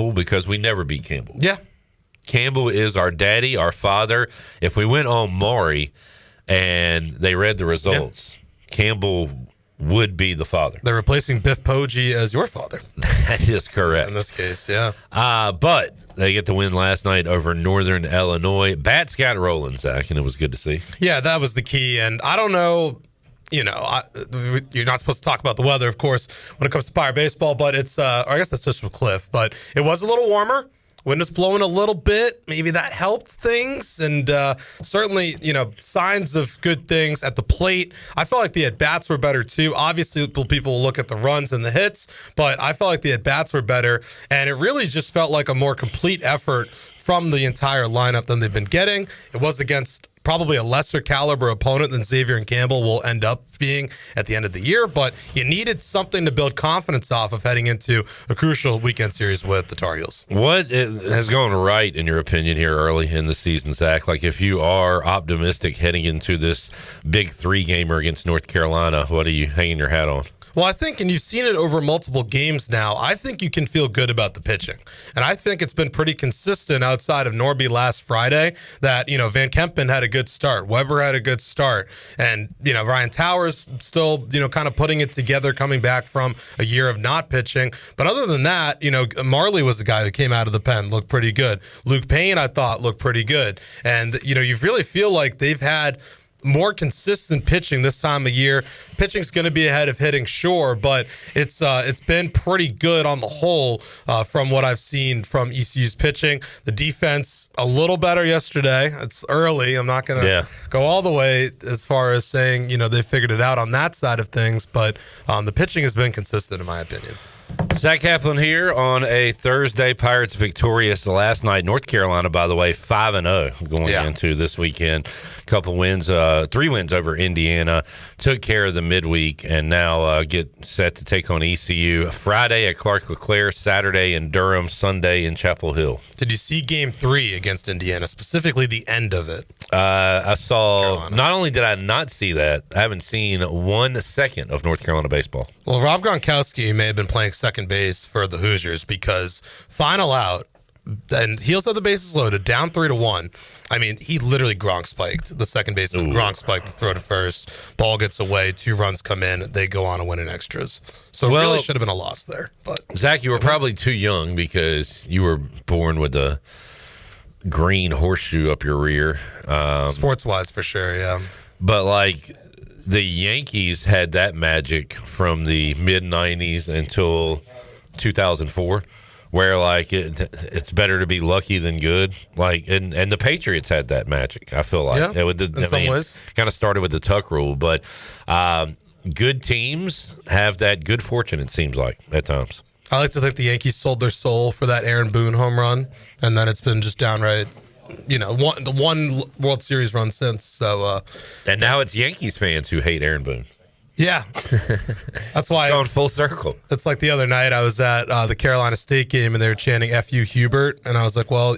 Campbell because we never beat Campbell. Yeah. Campbell is our daddy, our father. If we went on Maury and they read the results, Campbell would be the father. They're replacing Biff Poggi as your father. That is correct. In this case, yeah. But they get the win last night over Northern Illinois. Bats got rolling, Zach, and it was good to see. Yeah, that was the key. And I don't know, you're not supposed to talk about the weather, of course, when it comes to Pirate baseball, but it's, or I guess that's just with Cliff, but it was a little warmer. Wind was blowing a little bit. Maybe that helped things. And certainly, signs of good things at the plate. I felt like the at-bats were better, too. Obviously, people will look at the runs and the hits, but I felt like the at-bats were better. And it really just felt like a more complete effort from the entire lineup than they've been getting. It was against probably a lesser caliber opponent than Xavier and Campbell will end up being at the end of the year, but you needed something to build confidence off of heading into a crucial weekend series with the Tar Heels. What has gone right, in your opinion, here early in the season, Zach? Like, if you are optimistic heading into this big 3-gamer against North Carolina, what are you hanging your hat on? Well, I think, and you've seen it over multiple games now, I think you can feel good about the pitching. And I think it's been pretty consistent outside of Norby last Friday that, Van Kempen had a good start. Weber had a good start. And, Ryan Towers still, kind of putting it together, coming back from a year of not pitching. But other than that, Marley was the guy who came out of the pen, looked pretty good. Luke Payne, I thought, looked pretty good. And, you really feel like they've had more consistent pitching this time of year. Pitching's going to be ahead of hitting, sure, but it's been pretty good on the whole from what I've seen from ECU's pitching. The defense a little better yesterday. It's early. I'm not going to go all the way as far as saying they figured it out on that side of things, but the pitching has been consistent in my opinion. Zach Kaplan here on a Thursday. Pirates victorious last night. North Carolina, by the way, 5-0 going into this weekend. Couple wins, 3 wins over Indiana. Took care of the midweek and now get set to take on ECU Friday at Clark LeClaire, Saturday in Durham, Sunday in Chapel Hill. Did you see Game 3 against Indiana, specifically the end of it? I saw. Not only did I not see that, I haven't seen 1 second of North Carolina baseball. Well, Rob Gronkowski may have been playing second base for the Hoosiers because final out, and heels have the bases loaded, down 3-1. I mean, he literally Gronk spiked the second baseman. Gronk spiked the throw to first. Ball gets away. 2 runs come in. They go on to win in extras. So it really should have been a loss there. But Zach, you were probably too young because you were born with a green horseshoe up your rear. Sports-wise, for sure, yeah. But, like, the Yankees had that magic from the mid-'90s until 2004. Where like it's better to be lucky than good, like and the Patriots had that magic. I feel like in some ways, kind of started with the Tuck rule, but good teams have that good fortune. It seems like at times. I like to think the Yankees sold their soul for that Aaron Boone home run, and then it's been just downright, one World Series run since. So and now it's Yankees fans who hate Aaron Boone. Yeah, that's why it's going full circle. It's like the other night I was at the Carolina State game and they were chanting "F.U. Hubert," and I was like, well,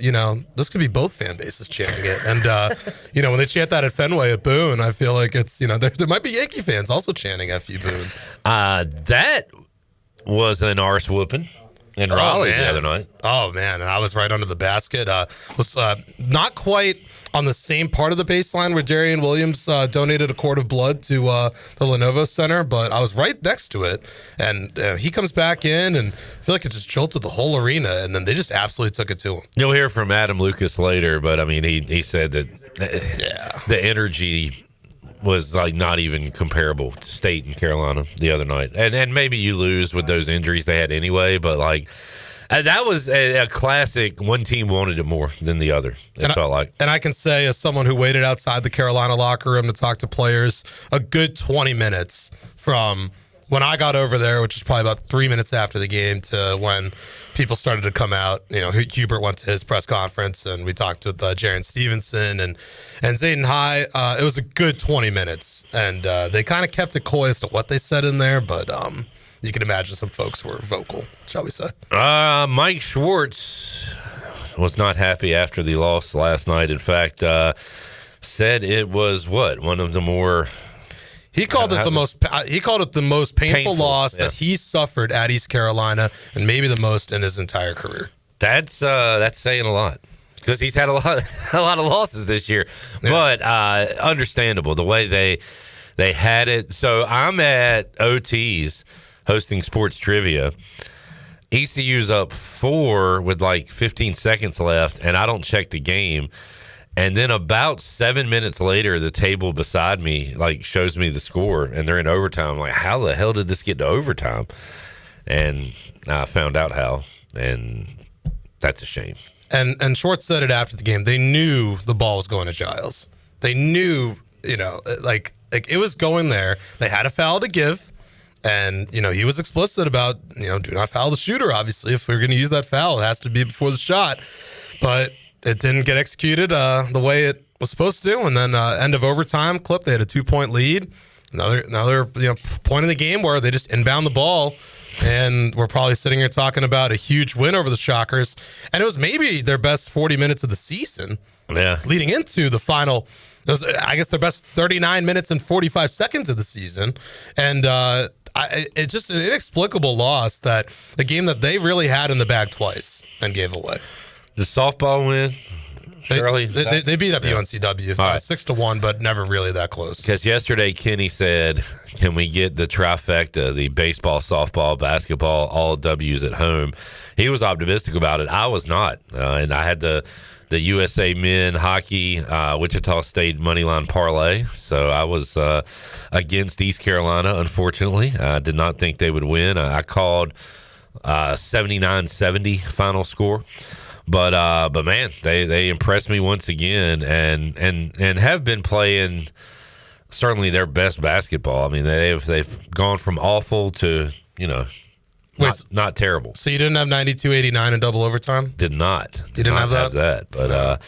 this could be both fan bases chanting it. And when they chant that at Fenway at Boone, I feel like it's there might be Yankee fans also chanting "F.U. Boone." That was an arse whooping in Raleigh the other night. Oh man, and I was right under the basket. Was not quite on the same part of the baseline where Darian Williams donated a quart of blood to the Lenovo Center, but I was right next to it. And he comes back in, and I feel like it just jolted the whole arena, and then they just absolutely took it to him. You'll hear from Adam Lucas later, but I mean, he said that the energy was like not even comparable to State and Carolina the other night. And maybe you lose with those injuries they had anyway, but like, that was a classic. One team wanted it more than the other, felt like. And I can say, as someone who waited outside the Carolina locker room to talk to players, a good 20 minutes from when I got over there, which is probably about 3 minutes after the game, to when people started to come out. Hubert went to his press conference, and we talked with Jaron Stevenson and Zayden High. It was a good 20 minutes, and they kind of kept it coy as to what they said in there, but you can imagine some folks were vocal, shall we say. Mike Schwartz was not happy after the loss last night. In fact, said it was one of the more. He called it the most painful loss that he suffered at East Carolina, and maybe the most in his entire career. That's saying a lot because he's had a lot of losses this year. Yeah. But understandable the way they had it. So I'm at OT's hosting sports trivia. ECU's up 4 with like 15 seconds left, and I don't check the game. And then about 7 minutes later, the table beside me like shows me the score, and they're in overtime. I'm like, how the hell did this get to overtime? And I found out how, and that's a shame. And Schwartz said it after the game. They knew the ball was going to Giles. They knew, like it was going there. They had a foul to give. And, he was explicit about, do not foul the shooter, obviously. If we're going to use that foul, it has to be before the shot. But it didn't get executed the way it was supposed to. And then end of overtime clip, they had a 2-point lead. Another point in the game where they just inbound the ball. And we're probably sitting here talking about a huge win over the Shockers. And it was maybe their best 40 minutes of the season. Yeah. Leading into the final. It was, I guess, their best 39 minutes and 45 seconds of the season. And it's just an inexplicable loss that a game that they really had in the bag twice and gave away. The softball win, Shirley? They beat up UNCW 6-1, but never really that close. Because yesterday Kenny said, can we get the trifecta, the baseball, softball, basketball, all W's at home? He was optimistic about it. I was not. And I had the USA men hockey, Wichita State moneyline parlay. So I was against East Carolina, unfortunately. I did not think they would win. I called 79-70 final score. But man, they impressed me once again and have been playing certainly their best basketball. I mean, they've gone from awful to, not terrible. So you didn't have 92-89 in double overtime? Did not. You didn't have that?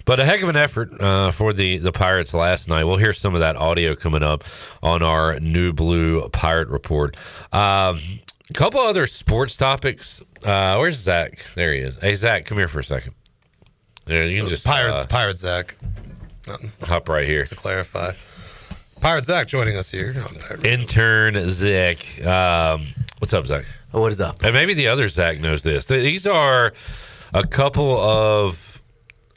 But a heck of an effort for the Pirates last night. We'll hear some of that audio coming up on our New Blue Pirate Report. A couple other sports topics. Where's Zach? There he is. Hey, Zach, come here for a second. There, you can just Pirate Zach. Hop right here to clarify. Pirate Zach joining us here. Intern Zach. What's up, Zach? What is up? And maybe the other Zach knows this. These are a couple of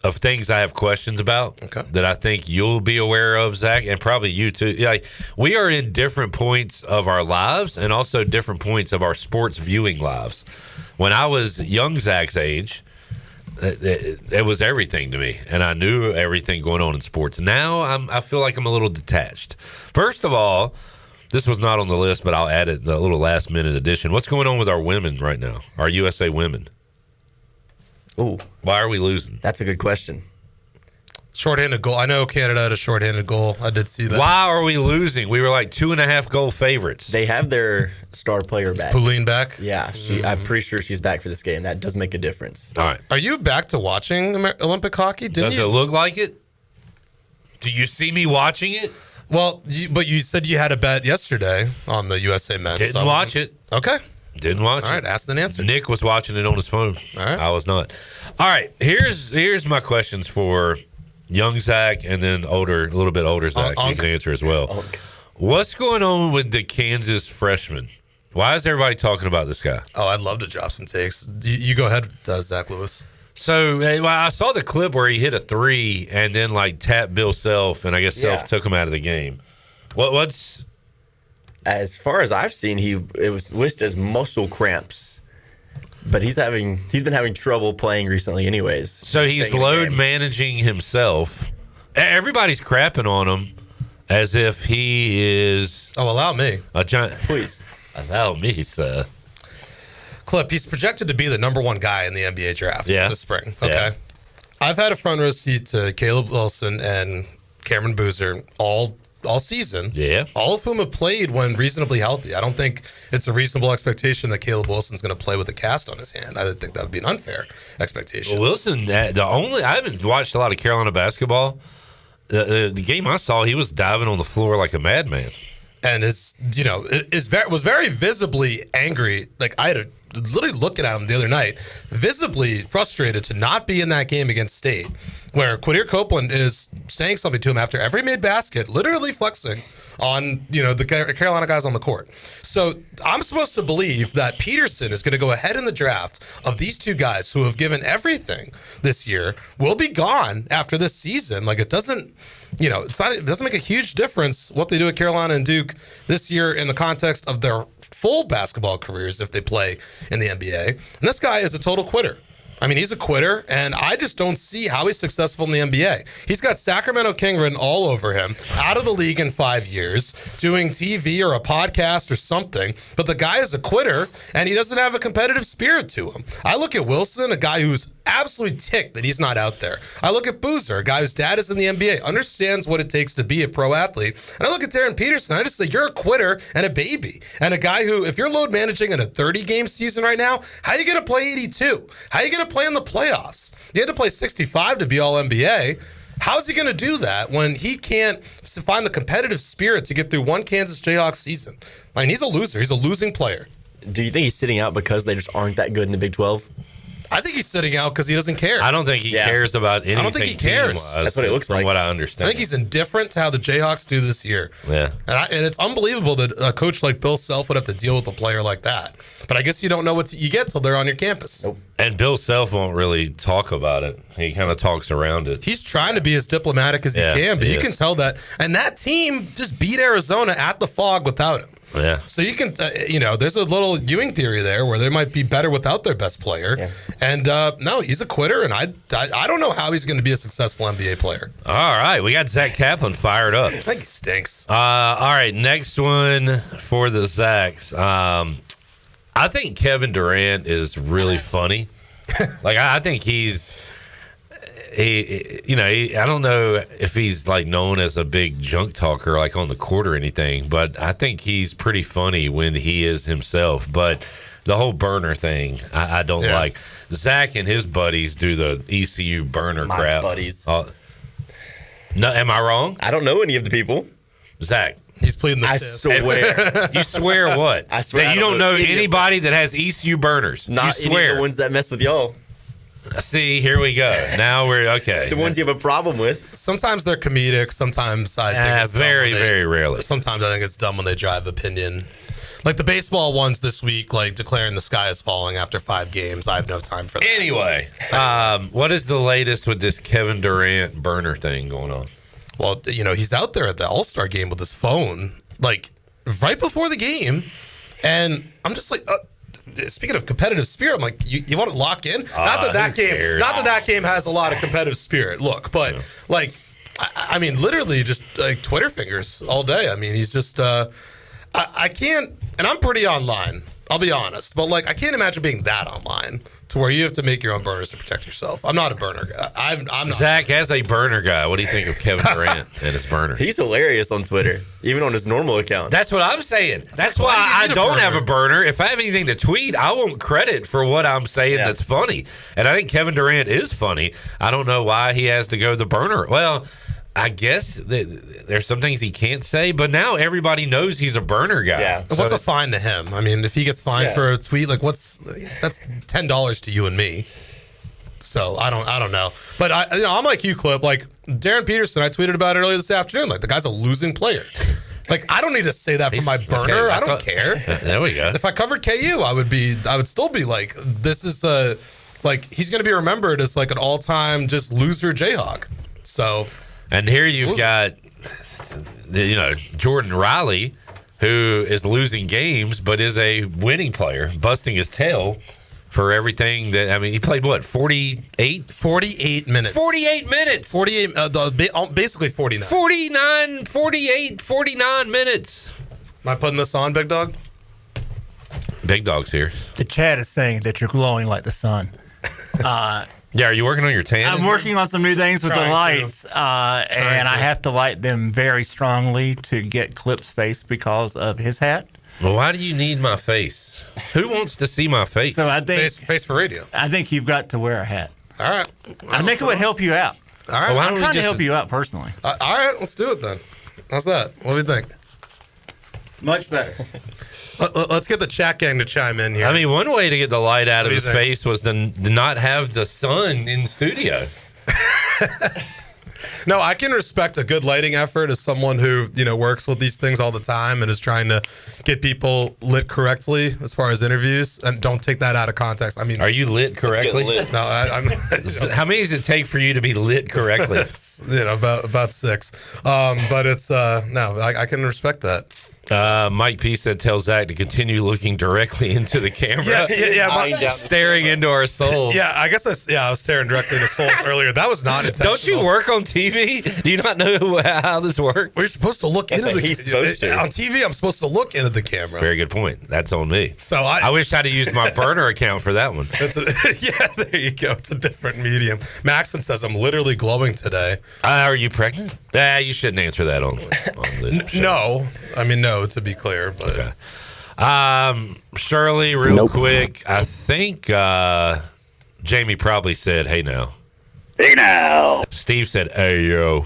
things I have questions about that I think you'll be aware of, Zach, and probably you too. Like, we are in different points of our lives and also different points of our sports viewing lives. When I was young Zach's age, it was everything to me, and I knew everything going on in sports. Now I feel like I'm a little detached. First of all, this was not on the list, but I'll add it, the little last-minute addition. What's going on with our women right now, our USA women? Ooh. Why are we losing? That's a good question. Shorthanded goal. I know Canada had a shorthanded goal. I did see that. Why are we losing? We were like 2.5 goal favorites. They have their star player back. Pauline back? Yeah, I'm pretty sure she's back for this game. That does make a difference. All right. Are you back to watching Olympic hockey? Does it look like it? Do you see me watching it? Well, but you said you had a bet yesterday on the USA men. Didn't watch it. Okay. Didn't watch it. All right, asked and answered. Nick was watching it on his phone. All right. I was not. All right, here's my questions for young Zach and then a little bit older Zach. You can answer as well. What's going on with the Kansas freshman? Why is everybody talking about this guy? Oh, I'd love to drop some takes. You go ahead, Zach Lewis. So I saw the clip where he hit a 3 and then like tapped Bill Self, and I guess Self took him out of the game. What's as far as I've seen, it was listed as muscle cramps, but he's been having trouble playing recently, anyways. So he's load managing himself. Everybody's crapping on him as if he is. Oh, allow me, a giant. Please allow me, sir. Clip. He's projected to be the number 1 guy in the NBA draft this spring. Okay, yeah. I've had a front row seat to Caleb Wilson and Cameron Boozer all season. Yeah. All of whom have played when reasonably healthy. I don't think it's a reasonable expectation that Caleb Wilson's going to play with a cast on his hand. I think that would be an unfair expectation. Well, Wilson, I haven't watched a lot of Carolina basketball. The game I saw, he was diving on the floor like a madman. and was very visibly angry. Like I had to literally looking at him the other night, visibly frustrated to not be in that game against State, where Quadir Copeland is saying something to him after every made basket, literally flexing on the Carolina guys on the court. So I'm supposed to believe that Peterson is going to go ahead in the draft of these two guys who have given everything this year, will be gone after this season. Like it doesn't make a huge difference what they do at Carolina and Duke this year in the context of their full basketball careers if they play in the NBA. And this guy is a total quitter. I mean, he's a quitter, and I just don't see how he's successful in the NBA. He's got Sacramento King written all over him, out of the league in 5 years, doing TV or a podcast or something, but the guy is a quitter, and he doesn't have a competitive spirit to him. I look at Wilson, a guy who's absolutely ticked that he's not out there. I look at Boozer, a guy whose dad is in the NBA, understands what it takes to be a pro athlete. And I look at Darren Peterson, I just say, you're a quitter and a baby. And a guy who, if you're load managing in a 30-game season right now, how are you going to play 82? How are you going to play in the playoffs? You had to play 65 to be all NBA. How's he going to do that when he can't find the competitive spirit to get through one Kansas Jayhawks season? I mean, he's a loser. He's a losing player. Do you think he's sitting out because they just aren't that good in the Big 12? I think he's sitting out because he doesn't care. I don't think he cares about anything. I don't think he cares. That's what it looks like. From what I understand. I think he's indifferent to how the Jayhawks do this year. Yeah. And it's unbelievable that a coach like Bill Self would have to deal with a player like that. But I guess you don't know what you get till they're on your campus. Nope. And Bill Self won't really talk about it. He kind of talks around it. He's trying to be as diplomatic as he can, but you can tell that. And that team just beat Arizona at the Fog without him. Yeah. So you can, there's a little Ewing theory there where they might be better without their best player. Yeah. And no, he's a quitter, and I don't know how he's going to be a successful NBA player. All right, we got Zach Kaplan fired up. I think he stinks. All right, next one for the Zacks. I think Kevin Durant is really funny. Like I think he's. I don't know if he's like known as a big junk talker like on the court or anything, but I think he's pretty funny when he is himself. But the whole burner thing, I don't like. Zach and his buddies do the ECU burner crap. Buddies. No, am I wrong? I don't know any of the people. Zach. He's pleading the I fifth. swear. You swear what? I swear that you don't know anybody that has ECU burners. Not you swear. any of the ones that mess with y'all. See, here we go. Now we're okay. The ones you have a problem with. Sometimes they're comedic. Sometimes I think it's very rarely. Sometimes I think it's dumb when they drive opinion. Like the baseball ones this week, like declaring the sky is falling after 5 games. I have no time for that. Anyway, what is the latest with this Kevin Durant burner thing going on? Well, he's out there at the All-Star game with his phone, like right before the game. And I'm just like, speaking of competitive spirit, I'm like, you want to lock in? Not that game has a lot of competitive spirit. Look, but like, I mean, literally just like Twitter fingers all day. I mean, he's just, I can't, and I'm pretty online. I'll be honest, but like I can't imagine being that online to where you have to make your own burners to protect yourself. I'm not a burner guy. I'm not. Zach, as a burner guy, what do you think of Kevin Durant and his burner? He's hilarious on Twitter, even on his normal account. That's what I'm saying. That's why I don't have a burner. If I have anything to tweet, I won't credit for what I'm saying that's funny. And I think Kevin Durant is funny. I don't know why he has to go the burner. Well, I guess there's some things he can't say, but now everybody knows he's a burner guy. Yeah. So what's a fine to him? I mean, if he gets fined for a tweet, like that's $10 to you and me. So I don't know. But I'm like you, Clip. Like Darren Peterson, I tweeted about it earlier this afternoon. Like the guy's a losing player. Like I don't need to say that for my burner. Okay, I don't care. There we go. If I covered KU, I would still be like, this is like he's going to be remembered as like an all-time just loser Jayhawk. So. And here you've got, Jordan Riley, who is losing games, but is a winning player, busting his tail for everything that, I mean, he played what, 48? 48 minutes. 48 minutes. 48, basically 49. 49 minutes. Am I putting this on, Big Dog? Big Dog's here. The chat is saying that you're glowing like the sun. Yeah, are you working on your tan? I'm working on some new things with the lights, and I have to light them very strongly to get Clip's face because of his hat. Well, why do you need my face? Who wants to see my face? So I think face for radio. I think you've got to wear a hat. All right. I think it would help you out. All right. Well, I'm trying to help you out personally. All right, let's do it then. How's that? What do you think? Much better. Let's get the chat gang to chime in here. I mean, one way to get the light out of do you his think? face was to not have the sun in studio. No, I can respect a good lighting effort as someone who, works with these things all the time and is trying to get people lit correctly as far as interviews. And don't take that out of context. I mean, Are you lit correctly? no, I'm How many does it take for you to be lit correctly? it's, about 6. But it's no, I can respect that. Mike P said, "Tell Zach to continue looking directly into the camera, Yeah. staring into our souls." Yeah, I guess I was staring directly into souls earlier. That was not intentional. Don't you work on TV? Do you not know how this works? We're supposed to look into the he's supposed to. On TV. I'm supposed to look into the camera. Very good point. That's on me. So I wish I'd have used my burner account for that one. yeah, there you go. It's a different medium. Maxon says I'm literally glowing today. Are you pregnant? You shouldn't answer that on this show. No, I mean no. To be clear, but Okay. Shirley, real quick. I think Jamie probably said, "Hey now." Hey now. Steve said, "Hey yo."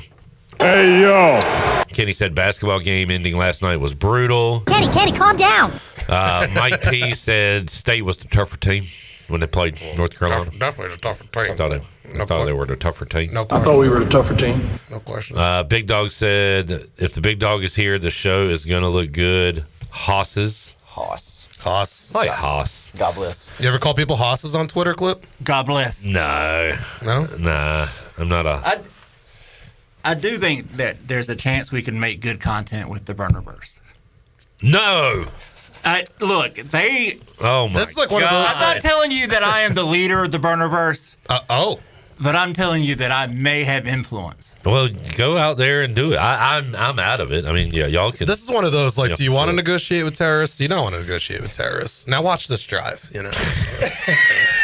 Hey yo. Kenny said, "Basketball game ending last night was brutal." Kenny, calm down. Mike P said, "State was the tougher team when they played North Carolina." definitely a tougher team. I thought they were the tougher team. No I question. thought we were the tougher team. No question. Big Dog said, "If the big dog is here, the show is going to look good." Hosses. Hoss. Hoss. I like Hoss. God bless. You ever call people hosses on Twitter, Clip? God bless. No. No. Nah. I'm not a. I do think that there's a chance we can make good content with the Burnerverse. No. Look, they. Oh, my This is like one of God. those- I'm not telling you that I am the leader of the Burnerverse, Oh. but I'm telling you that I may have influence. Well, go out there and do it. I'm out of it. I mean, yeah, y'all can. This is one of those like, Yeah, do you want to do it. negotiate with terrorists? Do you don't want to negotiate with terrorists? Now watch this drive.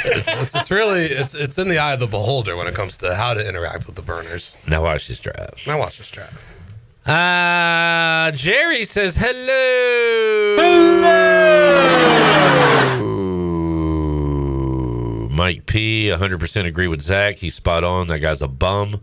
It's really it's in the eye of the beholder when it comes to how to interact with the burners. Now watch this drive. Now watch this drive. Jerry says hello. Mike P, 100% agree with Zach. He's spot on. That guy's a bum.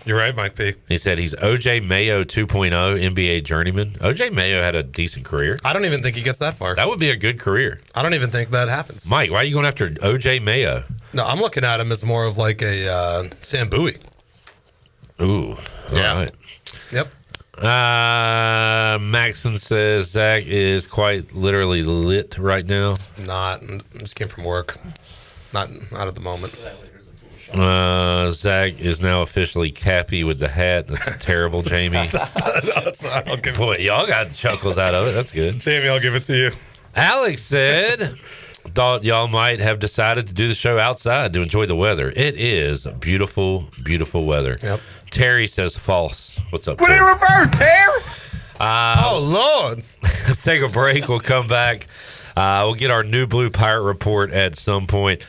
You're right, Mike P. He said he's OJ Mayo 2.0 NBA journeyman. OJ Mayo had a decent career. I don't even think he gets that far. That would be a good career. I don't even think that happens. Mike, why are you going after OJ Mayo? No, I'm looking at him as more of like a Sam Bowie. Ooh. Yeah. All right. Yep. Maxon says Zach is quite literally lit right now. Not. I just came from work. Not at the moment. Zach is now officially Cappy with the hat. That's terrible, Jamie. I'll give Boy, y'all got chuckles out of it. That's good. Jamie, I'll give it to you. Alex said, thought y'all might have decided to do the show outside to enjoy the weather. It is beautiful, beautiful weather. Yep. Terry says false. What's up, What do you Terry? refer, Terry? Oh Lord. Let's take a break. We'll come back. We'll get our new Blue Pirate report at some point.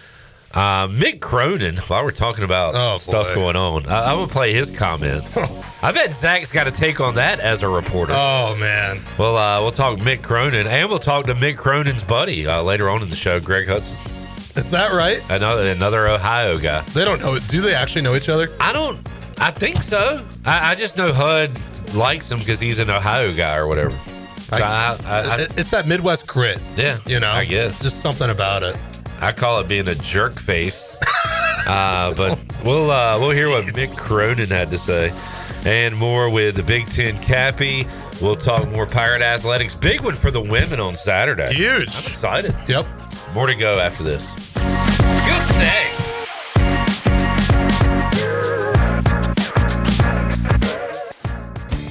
Mick Cronin, while we're talking about stuff going on, I'm going to play his comments. I bet Zach's got to take on that as a reporter. Oh man. Well, we'll talk Mick Cronin, and we'll talk to Mick Cronin's buddy later on in the show, Greg Hudson. Is that right? Another Ohio guy. They don't know. Do they actually know each other? I think so. I just know Hud likes him because he's an Ohio guy or whatever. So It's that Midwest grit. yeah, I guess. Just something about it. I call it being a jerk face. But we'll hear what Mick Cronin had to say and more with the Big Ten Cappy. We'll talk more Pirate athletics. Big one for the women on Saturday. Huge. I'm excited. Yep. More to go after this. Good thing.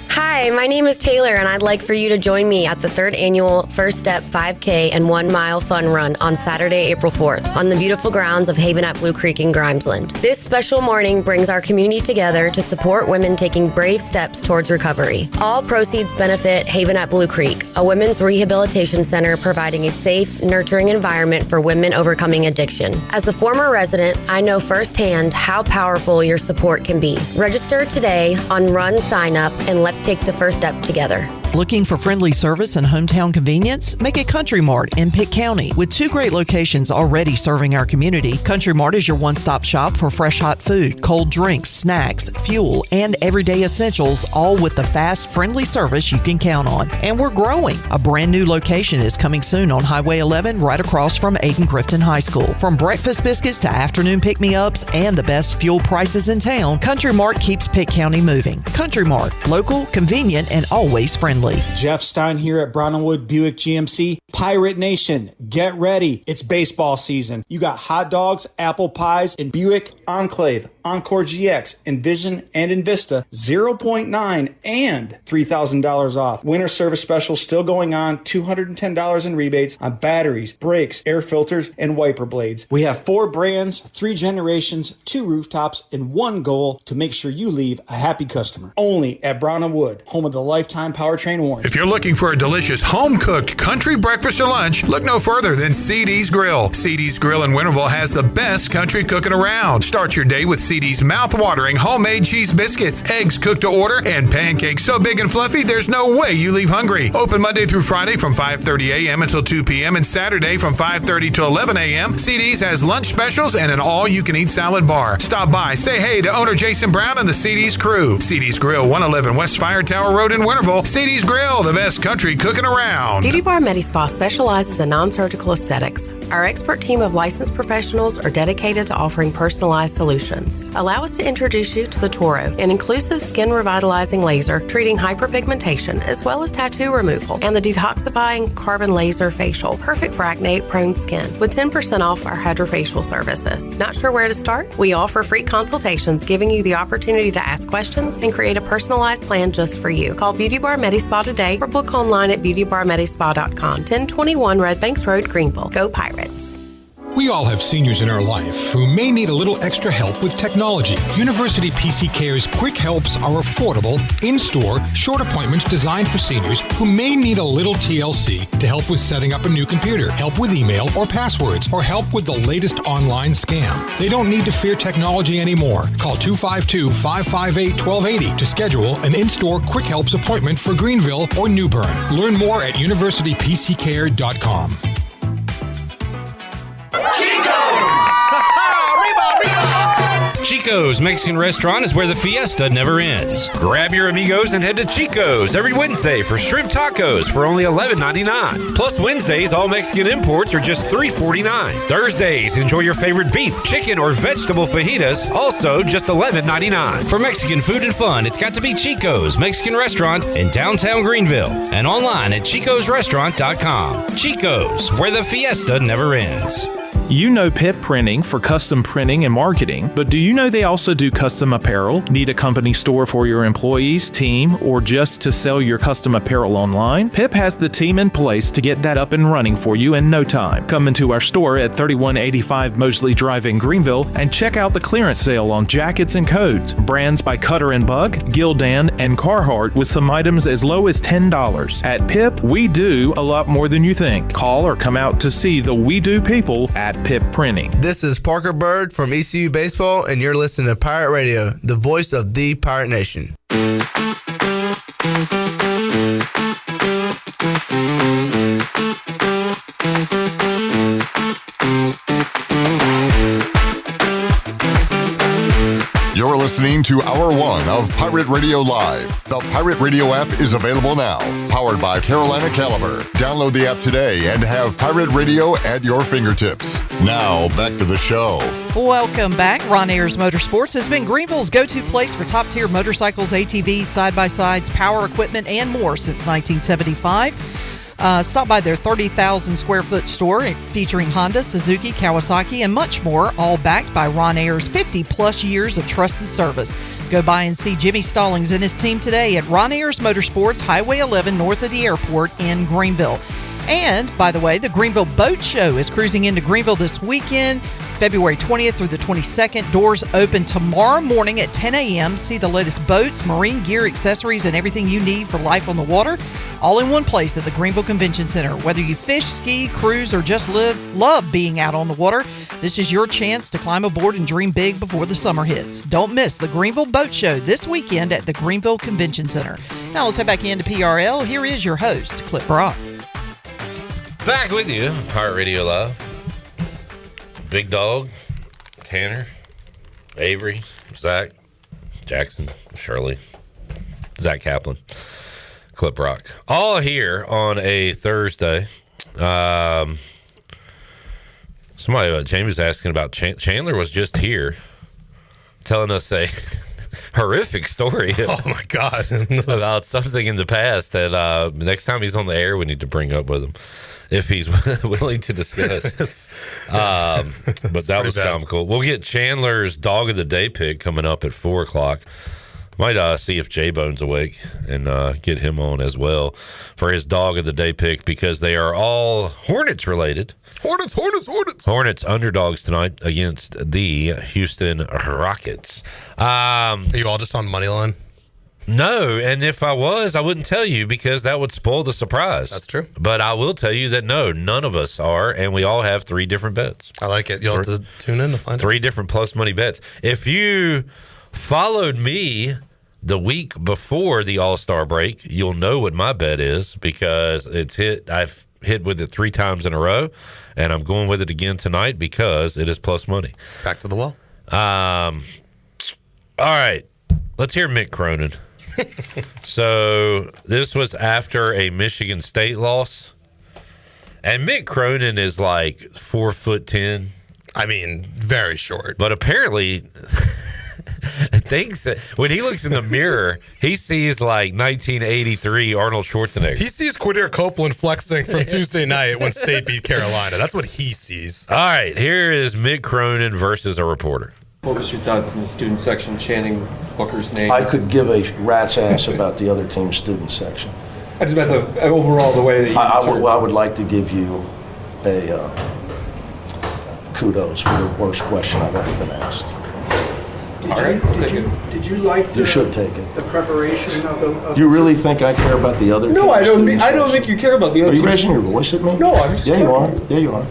Hi, my name is Taylor, and I'd like for you to join me at the 3rd annual First Step 5K and 1 Mile Fun Run on Saturday, April 4th, on the beautiful grounds of Haven at Blue Creek in Grimesland. This special morning brings our community together to support women taking brave steps towards recovery. All proceeds benefit Haven at Blue Creek, a women's rehabilitation center providing a safe, nurturing environment for women overcoming addiction. As a former resident, I know firsthand how powerful your support can be. Register today on Run Sign Up, and let's take the first step together. Looking for friendly service and hometown convenience? Make it Country Mart in Pitt County. With 2 great locations already serving our community, Country Mart is your one-stop shop for fresh hot food, cold drinks, snacks, fuel, and everyday essentials, all with the fast, friendly service you can count on. And we're growing. A brand new location is coming soon on Highway 11 right across from Aiken-Crifton High School. From breakfast biscuits to afternoon pick-me-ups and the best fuel prices in town, Country Mart keeps Pitt County moving. Country Mart, local, convenient, and always friendly. Jeff Stein here at Brown & Wood Buick GMC. Pirate Nation, get ready. It's baseball season. You got hot dogs, apple pies, and Buick Enclave, Encore GX, Envision, and Invista, 0.9 and $3,000 off. Winter service special still going on, $210 in rebates on batteries, brakes, air filters, and wiper blades. We have 4 brands, 3 generations, 2 rooftops, and 1 goal to make sure you leave a happy customer. Only at Brown & Wood, home of the lifetime powertrain warranty. If you're looking for a delicious home-cooked country breakfast or lunch, look no further than CD's Grill. CD's Grill in Winterville has the best country cooking around. Start your day with CD's mouth-watering homemade cheese biscuits, eggs cooked to order, and pancakes so big and fluffy there's no way you leave hungry. Open Monday through Friday from 5:30 a.m. until 2 p.m. and Saturday from 5:30 to 11 a.m. CD's has lunch specials and an all-you-can-eat salad bar. Stop by, say hey to owner Jason Brown and the CD's crew. CD's Grill, 111 West Fire Tower Road in Winterville. CD's Grill, the best country cooking around. Beauty Bar MediSpa specializes in non-surgical aesthetics. Our expert team of licensed professionals are dedicated to offering personalized solutions. Allow us to introduce you to the Toro, an inclusive skin revitalizing laser treating hyperpigmentation as well as tattoo removal, and the detoxifying carbon laser facial, perfect for acne-prone skin, with 10% off our hydrofacial services. Not sure where to start? We offer free consultations giving you the opportunity to ask questions and create a personalized plan just for you. Call Beauty Bar MediSpa today or book online at beautybarmedispa.com. 1021 Red Banks Road, Greenville. Go Pirates. We all have seniors in our life who may need a little extra help with technology. University PC Care's Quick Helps are affordable, in-store, short appointments designed for seniors who may need a little TLC to help with setting up a new computer, help with email or passwords, or help with the latest online scam. They don't need to fear technology anymore. Call 252-558-1280 to schedule an in-store Quick Helps appointment for Greenville or New Bern. Learn more at universitypccare.com. Chico's Mexican Restaurant is where the fiesta never ends. Grab your amigos and head to Chico's every Wednesday for shrimp tacos for only $11.99. Plus Wednesdays, all Mexican imports are just $3.49. Thursdays, enjoy your favorite beef, chicken, or vegetable fajitas, also just $11.99. For Mexican food and fun, it's got to be Chico's Mexican Restaurant in downtown Greenville and online at chicosrestaurant.com. Chico's, where the fiesta never ends. You know Pip Printing for custom printing and marketing, but do you know they also do custom apparel? Need a company store for your employees, team, or just to sell your custom apparel online? Pip has the team in place to get that up and running for you in no time. Come into our store at 3185 Mosley Drive in Greenville and check out the clearance sale on jackets and coats. Brands by Cutter & Buck, Gildan, and Carhartt with some items as low as $10. At Pip, we do a lot more than you think. Call or come out to see the We Do people at Pip Printing. This is Parker Bird from ECU Baseball, and you're listening to Pirate Radio, the voice of the Pirate Nation. You're listening to Hour 1 of Pirate Radio Live. The Pirate Radio app is available now. Powered by Carolina Caliber. Download the app today and have Pirate Radio at your fingertips. Now, back to the show. Welcome back. Ron Ayers Motorsports has been Greenville's go-to place for top-tier motorcycles, ATVs, side-by-sides, power equipment, and more since 1975. Stop by their 30,000 square foot store featuring Honda, Suzuki, Kawasaki, and much more, all backed by Ron Ayers' 50-plus years of trusted service. Go by and see Jimmy Stallings and his team today at Ron Ayers Motorsports, Highway 11, north of the airport in Greenville. And, by the way, the Greenville Boat Show is cruising into Greenville this weekend, February 20th through the 22nd. Doors open tomorrow morning at 10 a.m. See the latest boats, marine gear, accessories, and everything you need for life on the water, all in one place at the Greenville Convention Center. Whether you fish, ski, cruise, or just love being out on the water, this is your chance to climb aboard and dream big before the summer hits. Don't miss the Greenville Boat Show this weekend at the Greenville Convention Center. Now let's head back into PRL. Here is your host, Clip Brock. Back with you, Pirate Radio Live. Big Dog, Tanner, Avery, Zach, Jackson, Shirley, Zach Kaplan, Clip Rock. All here on a Thursday. Somebody, Jamie was asking about Chandler was just here telling us a horrific story. Oh, my God. About something in the past that next time he's on the air, we need to bring up with him if he's willing to discuss. But that was comical. We'll get Chandler's Dog of the Day pick coming up at 4 o'clock. Might see if J-Bone's awake and get him on as well for his Dog of the Day pick, because they are all Hornets related. Hornets underdogs tonight against the Houston Rockets. Are you all just on money line? No, and if I was, I wouldn't tell you because that would spoil the surprise. That's true. But I will tell you that no, none of us are, and we all have 3 different bets. I like it. You'll have to tune in to find 3 different plus money bets. If you followed me the week before the All-Star break, you'll know what my bet is, because it's hit. I've hit with it 3 times in a row, and I'm going with it again tonight because it is plus money. Back to the well. All right, let's hear Mick Cronin. So this was after a Michigan State loss, and Mick Cronin is like 4'10". I mean, very short. But apparently, thinks when he looks in the mirror, he sees like 1983 Arnold Schwarzenegger. He sees Quadir Copeland flexing from Tuesday night when State beat Carolina. That's what he sees. All right, here is Mick Cronin versus a reporter. What was your thoughts in the student section chanting Booker's name? I could give a rat's ass about the other team's student section. I just meant the overall the way that you I would like to give you a kudos for the worst question I've ever been asked. Did you like You should take it. the preparation of the... Do you really think I care about the other team's No, I don't student think you care about the other Are you team. raising your voice at me? No, I'm just Yeah, you are. Yeah, you are.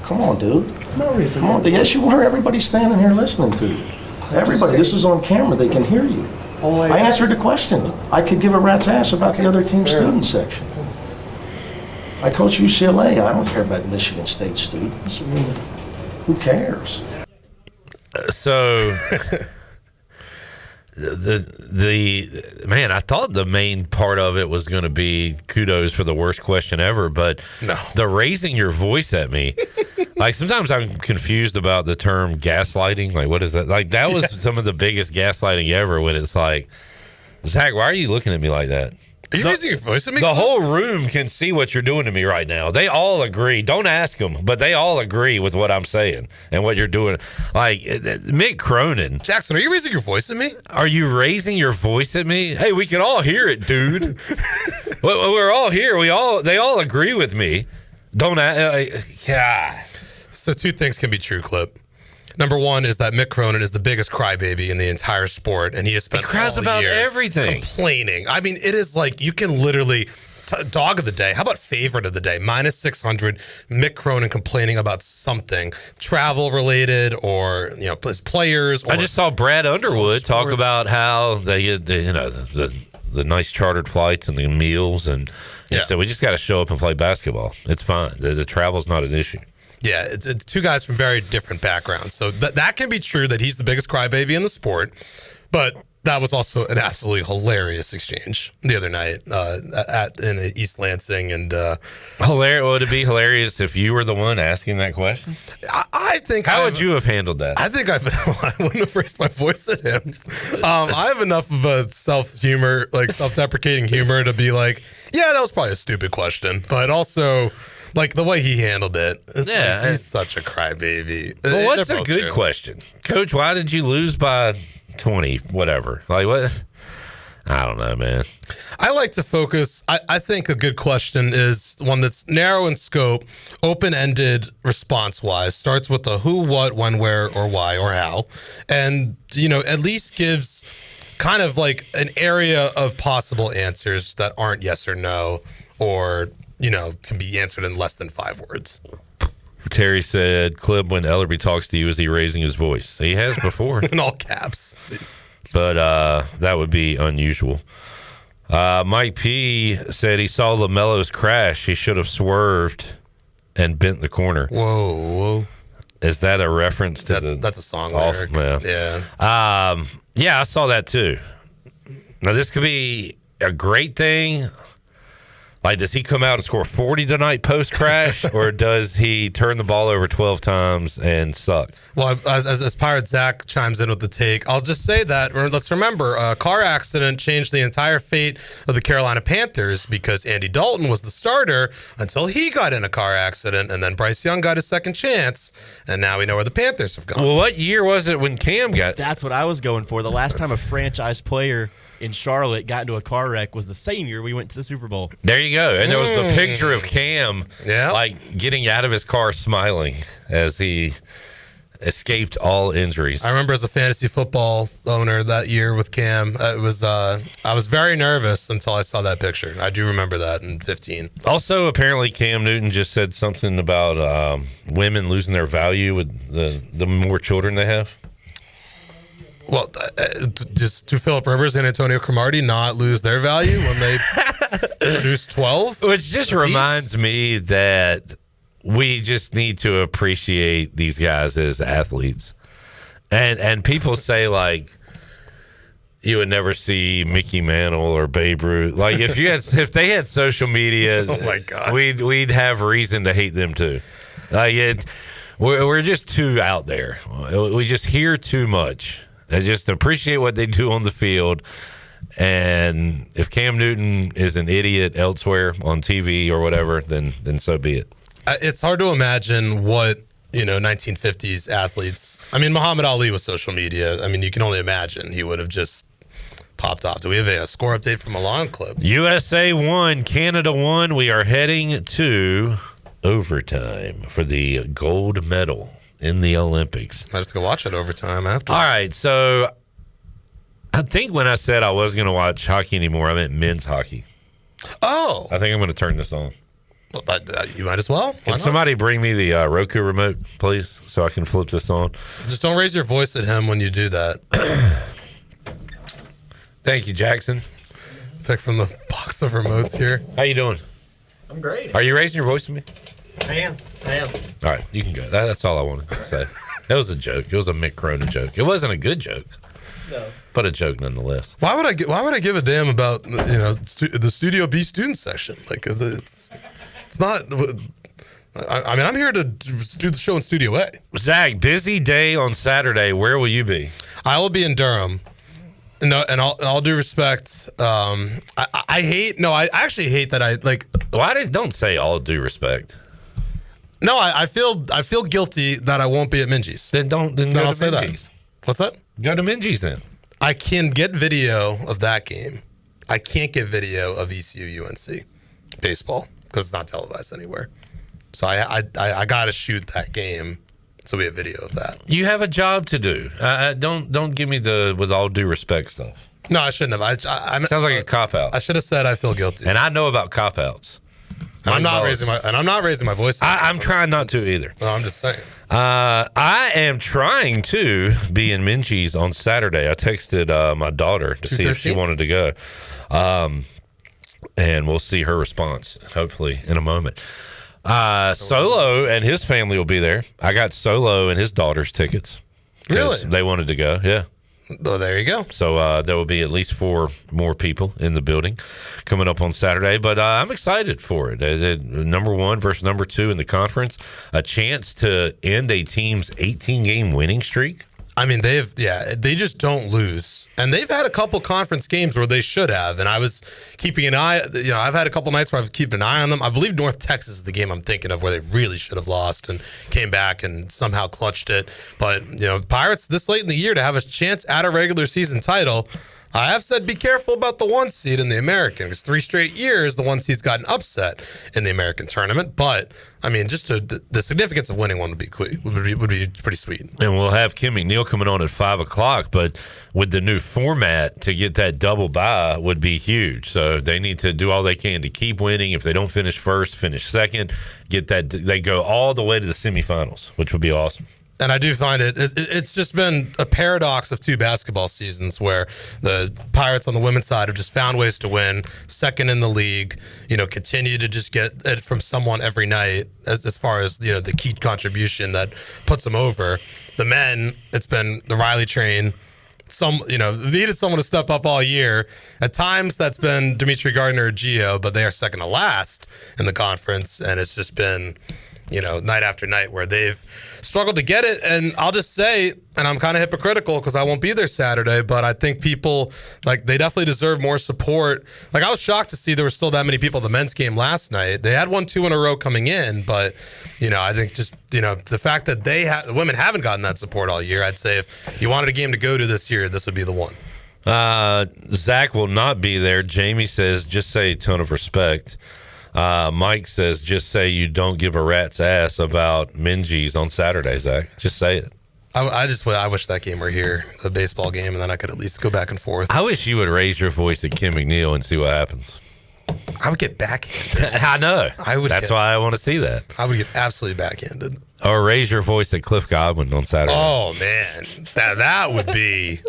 Come on, dude. No reason. Come on. Yes, you are. Everybody's standing here listening to you. Everybody. This is on camera. They can hear you. I answered the question. I could give a rat's ass about the other team's student section. I coach UCLA. I don't care about Michigan State students. I mean, who cares? So the man, I thought the main part of it was going to be kudos for the worst question ever, but no, the raising your voice at me. Like, sometimes I'm confused about the term gaslighting. Like, what is that? Like, that was some of the biggest gaslighting ever, when it's like, Zach, why are you looking at me like that? Are you raising your voice at me? The whole room can see what you're doing to me right now. They all agree. Don't ask them, but they all agree with what I'm saying and what you're doing. Like, Mick Cronin. Jackson, are you raising your voice at me? Are you raising your voice at me? Hey, we can all hear it, dude. We're all here. They all agree with me. Don't yeah. So 2 things can be true, Clip. Number 1 is that Mick Cronin is the biggest crybaby in the entire sport, and he has spent he cries all about year everything, complaining. I mean, it is like you can literally dog of the day. How about favorite of the day? -600. Mick Cronin complaining about something travel related, or his players. Or I just saw Brad Underwood talk about how they get the nice chartered flights and the meals, and he said we just got to show up and play basketball. It's fine. The travel's not an issue. Yeah, it's 2 guys from very different backgrounds. So that can be true that he's the biggest crybaby in the sport. But that was also an absolutely hilarious exchange the other night in East Lansing. And hilarious. Would it be hilarious if you were the one asking that question? I think. How would you have handled that? I think I wouldn't have raised my voice at him. I have enough of a self-humor, like self-deprecating humor, to be like, yeah, that was probably a stupid question. But also, like, the way he handled it, like, he's such a crybaby. Well, what's a good question? Coach, why did you lose by 20, whatever? Like, what? I don't know, man. I like to focus. I think a good question is one that's narrow in scope, open-ended response-wise, starts with the who, what, when, where, or why, or how, and, at least gives kind of like an area of possible answers that aren't yes or no, or can be answered in less than 5 words. Terry said, Clip, when Ellerby talks to you, is he raising his voice? He has before. In all caps. But that would be unusual. Mike P said he saw LaMelo's crash. He should have swerved and bent the corner. Whoa. Is that a reference to that's a song lyric? Yeah. Yeah, I saw that too. Now, this could be a great thing. Like, does he come out and score 40 tonight post-crash, or does he turn the ball over 12 times and suck? Well, as Pirate Zach chimes in with the take, I'll just say that, let's remember, a car accident changed the entire fate of the Carolina Panthers because Andy Dalton was the starter until he got in a car accident, and then Bryce Young got his second chance, and now we know where the Panthers have gone. Well, what year was it when Cam got... That's what I was going for. The last time a franchise player in Charlotte got into a car wreck was the same year we went to the Super Bowl. There you go. And there was the picture of Cam like getting out of his car smiling as he escaped all injuries. I remember as a fantasy football owner that year with Cam, I was very nervous until I saw that picture. I do remember that in 15. Also, apparently Cam Newton just said something about women losing their value with the more children they have. Well, just do Phillip Rivers and Antonio Cromartie not lose their value when they produce 12? Which just reminds me that we just need to appreciate these guys as athletes. And people say, like, you would never see Mickey Mantle or Babe Ruth. Like, if they had social media, oh my God, we'd have reason to hate them too. Like, we're just too out there. We just hear too much. I just appreciate what they do on the field. And if Cam Newton is an idiot elsewhere on TV or whatever, then so be it. It's hard to imagine what, 1950s athletes. I mean, Muhammad Ali was social media. I mean, you can only imagine he would have just popped off. Do we have a score update from Milan Club? USA won, Canada won. We are heading to overtime for the gold medal in the Olympics. I have to go watch it overtime after. All right, so I think when I said I wasn't going to watch hockey anymore, I meant men's hockey. Oh. I think I'm going to turn this on. Well, you might as well. Can somebody bring me the Roku remote, please, so I can flip this on? Just don't raise your voice at him when you do that. Thank you, Jackson. Pick from the box of remotes here. How you doing? I'm great. Are you raising your voice to me? I am. All right, you can go. That's all I wanted to say. That was a joke. It was a Mick Cronin joke. It wasn't a good joke. No. But a joke nonetheless. Why would I give a damn about the Studio B student section? Like, it's not. I mean, I'm here to do the show in Studio A. Zach, busy day on Saturday. Where will you be? I will be in Durham. No, and all due respect, I actually hate that I like. Why don't say all due respect? No, I feel guilty that I won't be at Minji's. Then go to Minji's. What's that? Go to Minji's then. I can get video of that game. I can't get video of ECU UNC baseball because it's not televised anywhere. So I got to shoot that game. So we have video of that. You have a job to do. Don't give me the with all due respect stuff. No, I shouldn't have. Sounds like a cop out. I should have said I feel guilty. And I know about cop outs. And I'm not raising my voice. I'm trying not to either. No, I'm just saying. I am trying to be in Minji's on Saturday. I texted my daughter to see if she wanted to go. And we'll see her response, hopefully, in a moment. Solo and his family will be there. I got Solo and his daughter's tickets. Really? They wanted to go, yeah. Oh, there you go. So there will be at least 4 more people in the building coming up on Saturday. But I'm excited for it. Number 1 versus number 2 in the conference. A chance to end a team's 18-game winning streak. I mean, they just don't lose. And they've had a couple conference games where they should have. And I was keeping an eye. I've had a couple nights where I've kept an eye on them. I believe North Texas is the game I'm thinking of where they really should have lost and came back and somehow clutched it. But, Pirates this late in the year to have a chance at a regular season title. I have said be careful about the 1 seed in the American because 3 straight years the 1 seed's gotten upset in the American tournament. But I mean, just the significance of winning one would be pretty sweet. And we'll have Kim McNeil coming on at 5:00. But with the new format, to get that double bye would be huge. So they need to do all they can to keep winning. If they don't finish first, finish second. Get that they go all the way to the semifinals, which would be awesome. And I do find it's just been a paradox of 2 basketball seasons where the Pirates on the women's side have just found ways to win, second in the league, continue to just get it from someone every night as far as, the key contribution that puts them over. The men, it's been the Riley train. They needed someone to step up all year. At times that's been Dimitri Gardner or Gio, but they are second to last in the conference. And it's just been, night after night where they've struggled to get it. And I'll just say, and I'm kind of hypocritical because I won't be there Saturday, but I think people, they definitely deserve more support. I was shocked to see there were still that many people at the men's game last night. They had 1-2 in a row coming in, but, I think just, the fact that the women haven't gotten that support all year, I'd say if you wanted a game to go to this year, this would be the one. Zach will not be there. Jamie says, just say a ton of respect. Mike says, just say you don't give a rat's ass about Minji's on Saturday, Zach. Just say it. I wish that game were here, the baseball game, and then I could at least go back and forth. I wish you would raise your voice at Kim McNeil and see what happens. I would get backhanded. I know. That's why I want to see that. I would get absolutely backhanded. Or raise your voice at Cliff Godwin on Saturday. Oh, man. That would be...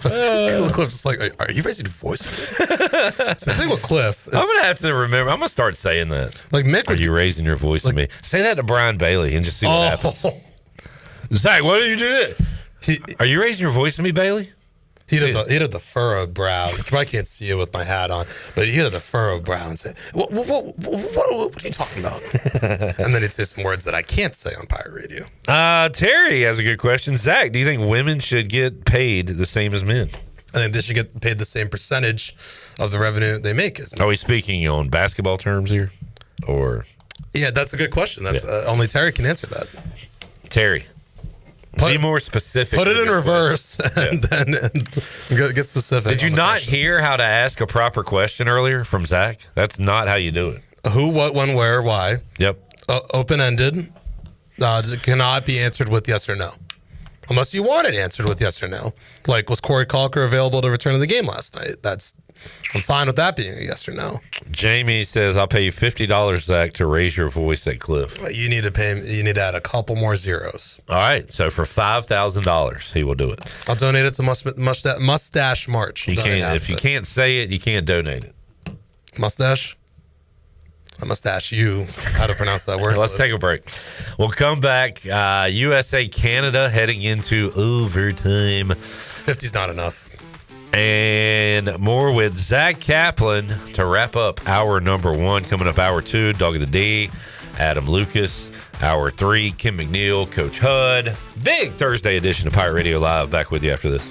Cliff's just like, are you raising your voice? So the thing with Cliff is, I'm going to have to remember. I'm going to start saying that. Mick, are you raising your voice to me? Say that to Brian Bailey and just see what happens. Zach, what did you do? Are you raising your voice to me, Bailey? He did the furrowed brow. You probably can't see it with my hat on, but he did the furrowed brow and said, what are you talking about? And then he'd say some words that I can't say on Pirate Radio. Terry has a good question. Zach, do you think women should get paid the same as men? I think they should get paid the same percentage of the revenue they make as men. Are we speaking on basketball terms here? Or yeah, that's a good question. That's only Terry can answer that. Terry. Be more specific. Put it in reverse and then get specific. Did you not hear how to ask a proper question earlier from Zach? That's not how you do it. Who, what, when, where, why. Yep. Open-ended. Cannot be answered with yes or no. Unless you want it answered with yes or no. Was Corey Calker available to return to the game last night? I'm fine with that being a yes or no. Jamie says, I'll pay you $50, Zach, to raise your voice at Cliff. You need to add a couple more zeros. All right. So for $5,000, he will do it. I'll donate it to Mustache March. If you can't say it, you can't donate it. Mustache? I mustache you how to pronounce that word. Let's take a break. We'll come back. USA, Canada heading into overtime. 50's not enough. And more with Zach Kaplan to wrap up hour number 1. Coming up hour 2, Dog of the D, Adam Lucas. Hour 3, Kim McNeil, Coach Hud. Big Thursday edition of Pirate Radio Live. Back with you after this.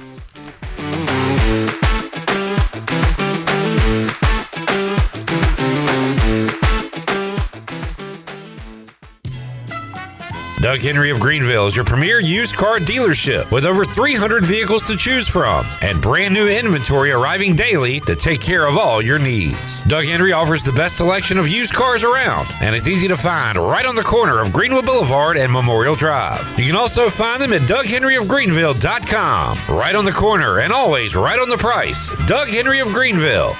Doug Henry of Greenville is your premier used car dealership with over 300 vehicles to choose from and brand new inventory arriving daily to take care of all your needs. Doug Henry offers the best selection of used cars around, and it's easy to find right on the corner of Greenwood Boulevard and Memorial Drive. You can also find them at DougHenryofGreenville.com. Right on the corner and always right on the price. Doug Henry of Greenville.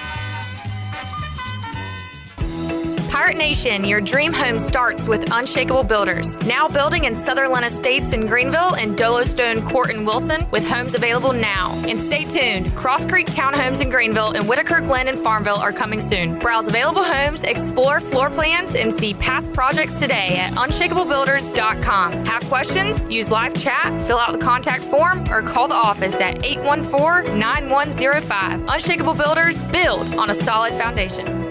Pirate Nation, your dream home starts with Unshakable Builders. Now building in Sutherland Estates in Greenville and Dolostone Court in Wilson with homes available now. And stay tuned, Cross Creek Townhomes in Greenville and Whitaker Glen and Farmville are coming soon. Browse available homes, explore floor plans, and see past projects today at unshakablebuilders.com. Have questions? Use live chat, fill out the contact form, or call the office at 814-9105. Unshakable Builders, build on a solid foundation.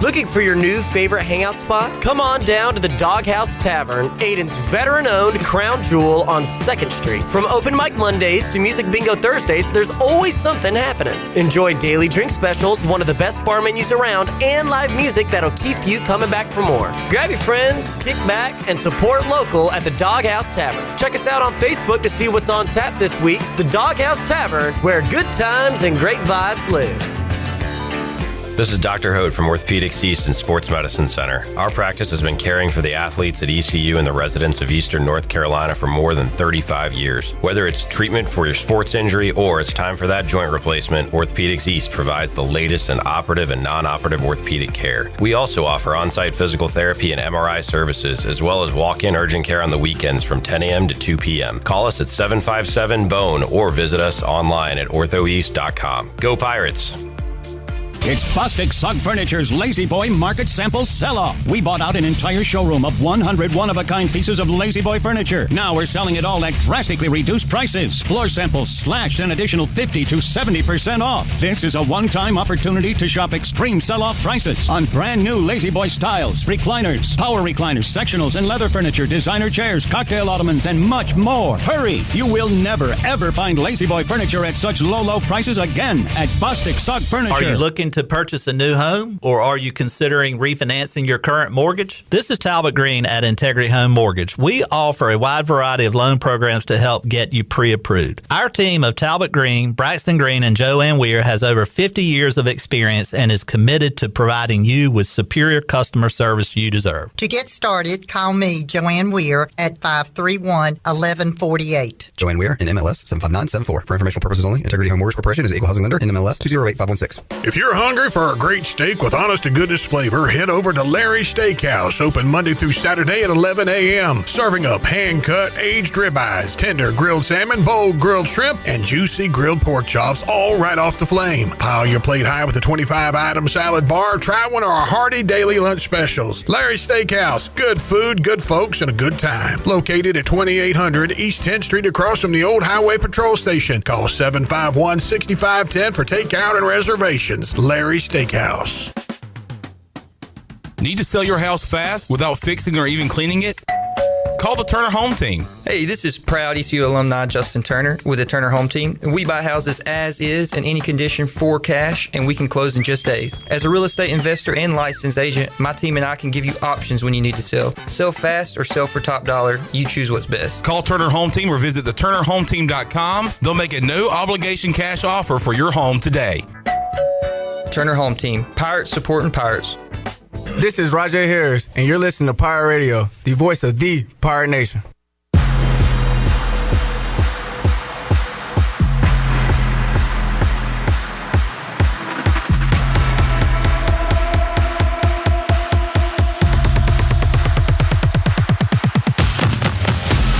Looking for your new favorite hangout spot? Come on down to the Doghouse Tavern, Aiden's veteran-owned crown jewel on 2nd Street. From open mic Mondays to music bingo Thursdays, there's always something happening. Enjoy daily drink specials, one of the best bar menus around, and live music that'll keep you coming back for more. Grab your friends, kick back, and support local at the Doghouse Tavern. Check us out on Facebook to see what's on tap this week. The Doghouse Tavern, where good times and great vibes live. This is Dr. Hode from Orthopedics East and Sports Medicine Center. Our practice has been caring for the athletes at ECU and the residents of Eastern North Carolina for more than 35 years. Whether it's treatment for your sports injury or it's time for that joint replacement, Orthopedics East provides the latest in operative and non-operative orthopedic care. We also offer on-site physical therapy and MRI services, as well as walk-in urgent care on the weekends from 10 a.m. to 2 p.m. Call us at 757-BONE or visit us online at orthoeast.com. Go Pirates! It's Bostic Sugg Furniture's Lazy Boy Market Sample Sell-Off. We bought out an entire showroom of 100 one-of-a-kind pieces of Lazy Boy furniture. Now we're selling it all at drastically reduced prices. Floor samples slashed an additional 50 to 70% off. This is a one-time opportunity to shop extreme sell-off prices on brand new Lazy Boy styles, recliners, power recliners, sectionals, and leather furniture, designer chairs, cocktail ottomans, and much more. Hurry! You will never, ever find Lazy Boy furniture at such low prices again at Bostic Sugg Furniture. Are you looking to purchase a new home, or are you considering refinancing your current mortgage? This is Talbot Green at Integrity Home Mortgage. We offer a wide variety of loan programs to help get you pre-approved. Our team of Talbot Green, Braxton Green, and Joanne Weir has over 50 years of experience and is committed to providing you with superior customer service you deserve. To get started, call me, Joanne Weir, at 531-1148. Joanne Weir, in MLS 75974. For informational purposes only, Integrity Home Mortgage Corporation is an equal housing lender in MLS 208516. If you're hungry for a great steak with honest-to-goodness flavor, head over to Larry's Steakhouse, open Monday through Saturday at 11 a.m., serving up hand-cut, aged ribeyes, tender grilled salmon, bold grilled shrimp, and juicy grilled pork chops, all right off the flame. Pile your plate high with a 25-item salad bar. Try one of our hearty daily lunch specials. Larry's Steakhouse, good food, good folks, and a good time. Located at 2800 East 10th Street across from the old Highway Patrol Station. Call 751-6510 for takeout and reservations. Larry's Steakhouse. Need to sell your house fast without fixing or even cleaning it? Call the Turner Home Team. Hey, this is proud ECU alumni Justin Turner with the Turner Home Team. We buy houses as is in any condition for cash, and we can close in just days. As a real estate investor and licensed agent, my team and I can give you options when you need to sell. Sell fast or sell for top dollar. You choose what's best. Call Turner Home Team or visit theturnerhometeam.com. They'll make a no-obligation cash offer for your home today. Turner Home Team. Pirates supporting Pirates. This is Rajay Harris, and you're listening to Pirate Radio, the voice of the Pirate Nation.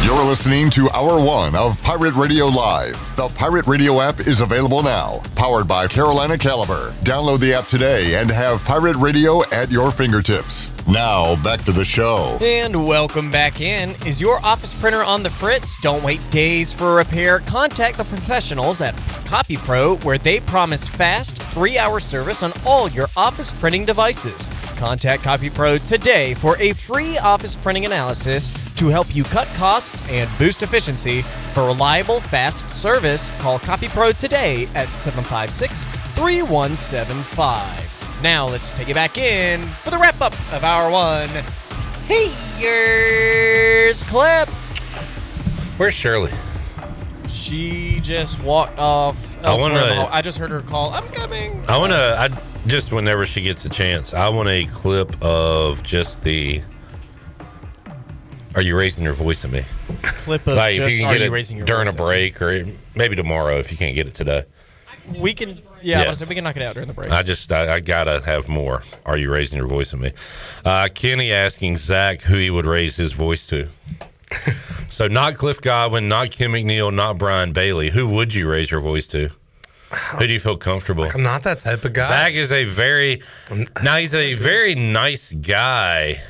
You're listening to Hour 1 of Pirate Radio Live. The Pirate Radio app is available now. Powered by Carolina Caliber. Download the app today and have Pirate Radio at your fingertips. Now, back to the show. And welcome back in. Is your office printer on the fritz? Don't wait days for a repair. Contact the professionals at Copy Pro, where they promise fast, 3-hour service on all your office printing devices. Contact Copy Pro today for a free office printing analysis to help you cut costs and boost efficiency. For reliable, fast service, call Copy Pro today at 756-3175. Now let's take it back in for the wrap-up of Hour 1. Here's Clip. Where's Shirley? She just walked off elsewhere. I just heard her call, I'm coming. Just whenever she gets a chance, I want a clip of just the... Are you raising your voice at me? Clip of like just, if you can are get you it raising your during voice a break, or maybe tomorrow if you can't get it today. We can, yeah. We can knock it out during the break. I gotta have more. Are you raising your voice at me? Kenny asking Zach who he would raise his voice to. So not Cliff Godwin, not Kim McNeil, not Brian Bailey. Who would you raise your voice to? Who do you feel comfortable? I'm not that type of guy. Zach is he's a very nice guy.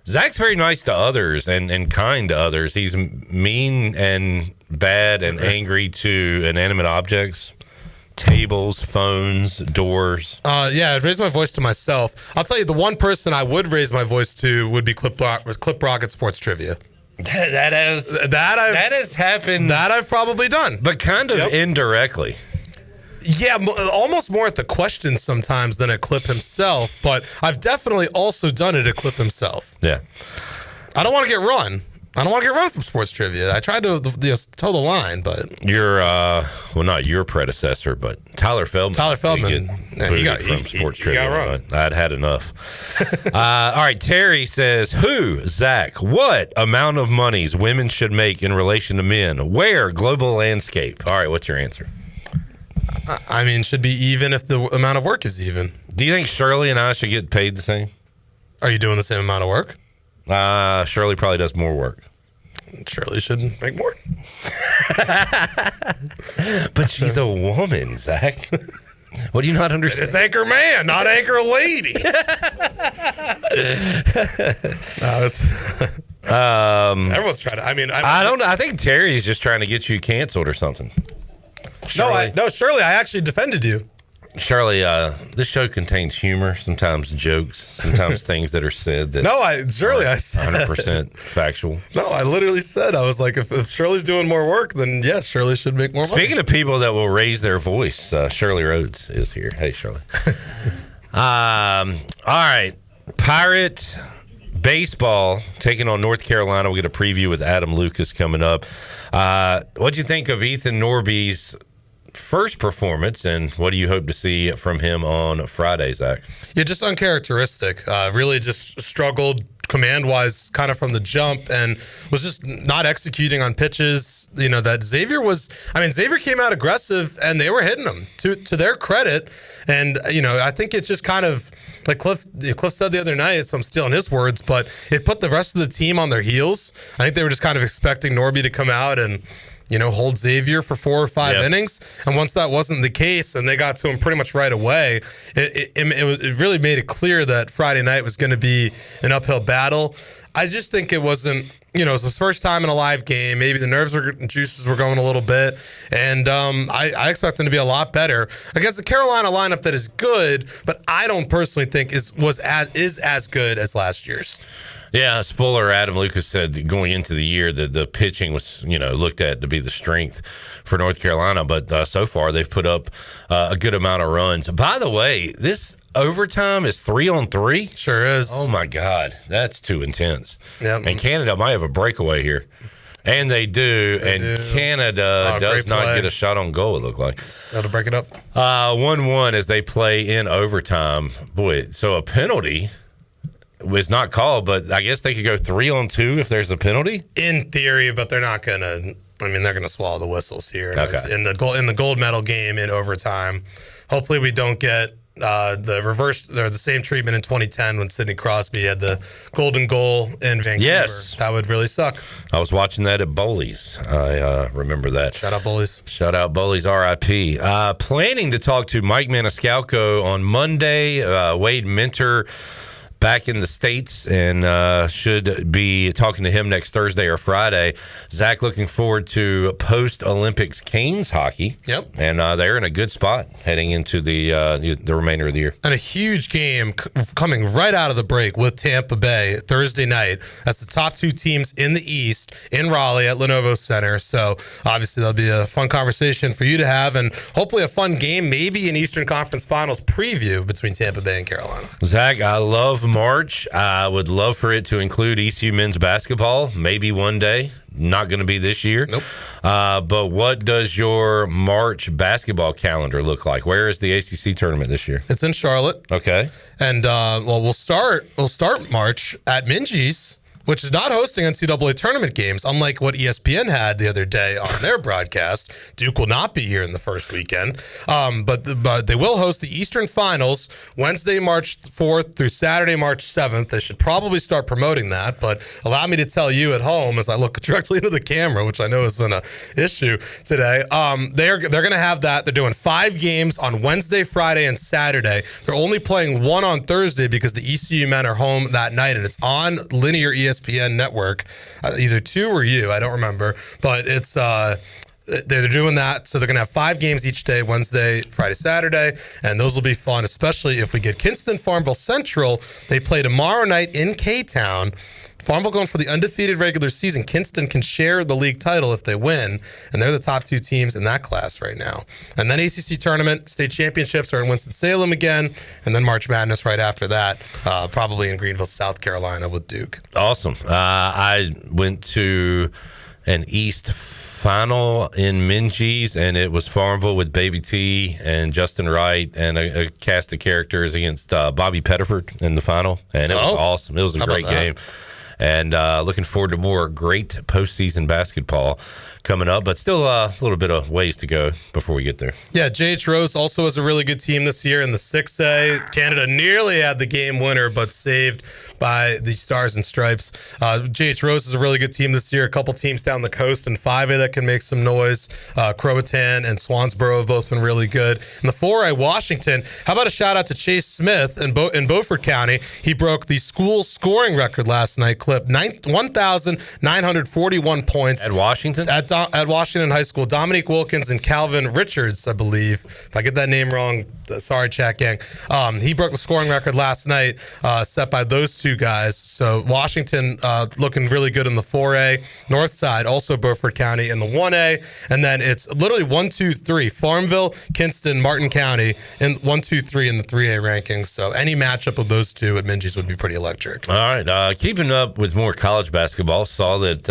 Zach's very nice to others and kind to others. He's mean and bad and angry to inanimate objects, tables, phones, doors. Yeah, I'd raise my voice to myself. I'll tell you, the one person I would raise my voice to would be Clip Rocket Sports Trivia. That has happened. That I've probably done, but kind of indirectly. Yeah, almost more at the question sometimes than at Clip himself, but I've definitely also done it at Clip himself. Yeah. I don't want to get run, I don't want to get run from sports trivia. I tried to toe the line, but your not your predecessor, but Tyler Feldman. He got from sports he trivia. got wrong. I'd had enough. All right, Terry says, "Who, Zach? What amount of monies women should make in relation to men? Where? Global landscape." All right, what's your answer? I mean, should be even if the amount of work is even. Do you think Shirley and I should get paid the same? Are you doing the same amount of work? Shirley probably does more work. Shirley should make more. But she's a woman, Zach. What do you not understand? It's anchor man, not anchor lady. Everyone's trying to. I mean, I don't know. I think Terry's just trying to get you canceled or something. Shirley, I actually defended you. Shirley, this show contains humor, sometimes jokes, sometimes things that are said that Shirley, I said 100% factual. No, I literally said, I was like, if Shirley's doing more work, then yes, Shirley should make more money. Speaking of people that will raise their voice, Shirley Rhodes is here. Hey, Shirley. All right, Pirate baseball taking on North Carolina. We'll get a preview with Adam Lucas coming up. What'd you think of Ethan Norby's first performance, and what do you hope to see from him on Friday, Zach? Yeah, just uncharacteristic. Really just struggled command-wise kind of from the jump and was just not executing on pitches, that Xavier came out aggressive and they were hitting him to their credit. And, I think it's just kind of like Cliff said the other night, so I'm stealing his words, but it put the rest of the team on their heels. I think they were just kind of expecting Norby to come out and hold Xavier for 4 or 5 innings. And once that wasn't the case and they got to him pretty much right away, it really made it clear that Friday night was going to be an uphill battle. I just think it wasn't, it was his first time in a live game. Maybe the juices were going a little bit. And I expect him to be a lot better against the Carolina lineup that is good, but I don't personally think is as good as last year's. Yeah, Spuller, Adam Lucas said going into the year that the pitching was, looked at to be the strength for North Carolina. But so far, they've put up a good amount of runs. By the way, this overtime is 3-on-3. Sure is. Oh, my God. That's too intense. Yep. And Canada might have a breakaway here. And they do. Canada does not get a shot on goal, it looked like. That'll break it up. 1-1 as they play in overtime. Boy, so a penalty was not called, but I guess they could go 3-on-2 if there's a penalty. In theory, but they're not gonna. They're gonna swallow the whistles here. Okay. In the gold medal game in overtime. Hopefully, we don't get the reverse or the same treatment in 2010 when Sidney Crosby had the golden goal in Vancouver. Yes, that would really suck. I was watching that at Bowley's. I remember that. Shout out Bowley's. Shout out Bowley's. R.I.P. Planning to talk to Mike Maniscalco on Monday. Wade Minter back in the States and should be talking to him next Thursday or Friday. Zach, looking forward to post-Olympics Canes hockey. Yep. And they're in a good spot heading into the remainder of the year. And a huge game coming right out of the break with Tampa Bay Thursday night. That's the top 2 teams in the East in Raleigh at Lenovo Center. So obviously that'll be a fun conversation for you to have and hopefully a fun game, maybe an Eastern Conference Finals preview between Tampa Bay and Carolina. Zach, I love March. I would love for it to include ECU men's basketball, maybe one day. Not going to be this year. Nope. But what does your March basketball calendar look like? Where is the ACC tournament this year? It's in Charlotte. Okay. And we'll start March at Minji's, which is not hosting NCAA tournament games, unlike what ESPN had the other day on their broadcast. Duke will not be here in the first weekend, but they will host the Eastern Finals Wednesday, March 4th through Saturday, March 7th. They should probably start promoting that, but allow me to tell you at home as I look directly into the camera, which I know has been an issue today. They're going to have that. They're doing 5 games on Wednesday, Friday, and Saturday. They're only playing 1 on Thursday because the ECU men are home that night, and it's on linear ESPN network, either 2 or U, I don't remember, but it's they're doing that, so they're gonna have 5 games each day, Wednesday, Friday, Saturday, and those will be fun, especially if we get Kinston Farmville Central. They play tomorrow night in K-Town. Farmville going for the undefeated regular season. Kinston can share the league title if they win, and they're the top 2 teams in that class right now. And then ACC tournament, state championships are in Winston-Salem again, and then March Madness right after that, probably in Greenville, South Carolina with Duke. Awesome. I went to an East final in Minges, and it was Farmville with Baby T and Justin Wright and a cast of characters against Bobby Pettiford in the final, and it was awesome. It was a great game, and looking forward to more great postseason basketball coming up, but still a little bit of ways to go before we get there. Yeah, J.H. Rose also has a really good team this year in the 6A. Canada nearly had the game winner, but saved by the Stars and Stripes. J.H. Rose is a really good team this year. A couple teams down the coast in 5A that can make some noise. Croatan and Swansboro have both been really good. In the 4A, Washington, how about a shout out to Chase Smith in Beaufort County? He broke the school scoring record last night, clipped 1,941 points. At Washington? At Washington High School. Dominique Wilkins and Calvin Richards, I believe. If I get that name wrong, sorry, chat gang. He broke the scoring record last night, set by those 2 guys. So Washington looking really good in the 4A. North side, also Beaufort County in the 1A. And then it's literally 1, 2, 3. Farmville, Kinston, Martin County, and 1, 2, 3 in the 3A rankings. So any matchup of those 2 at Minges would be pretty electric. All right. Keeping up with more college basketball, saw that,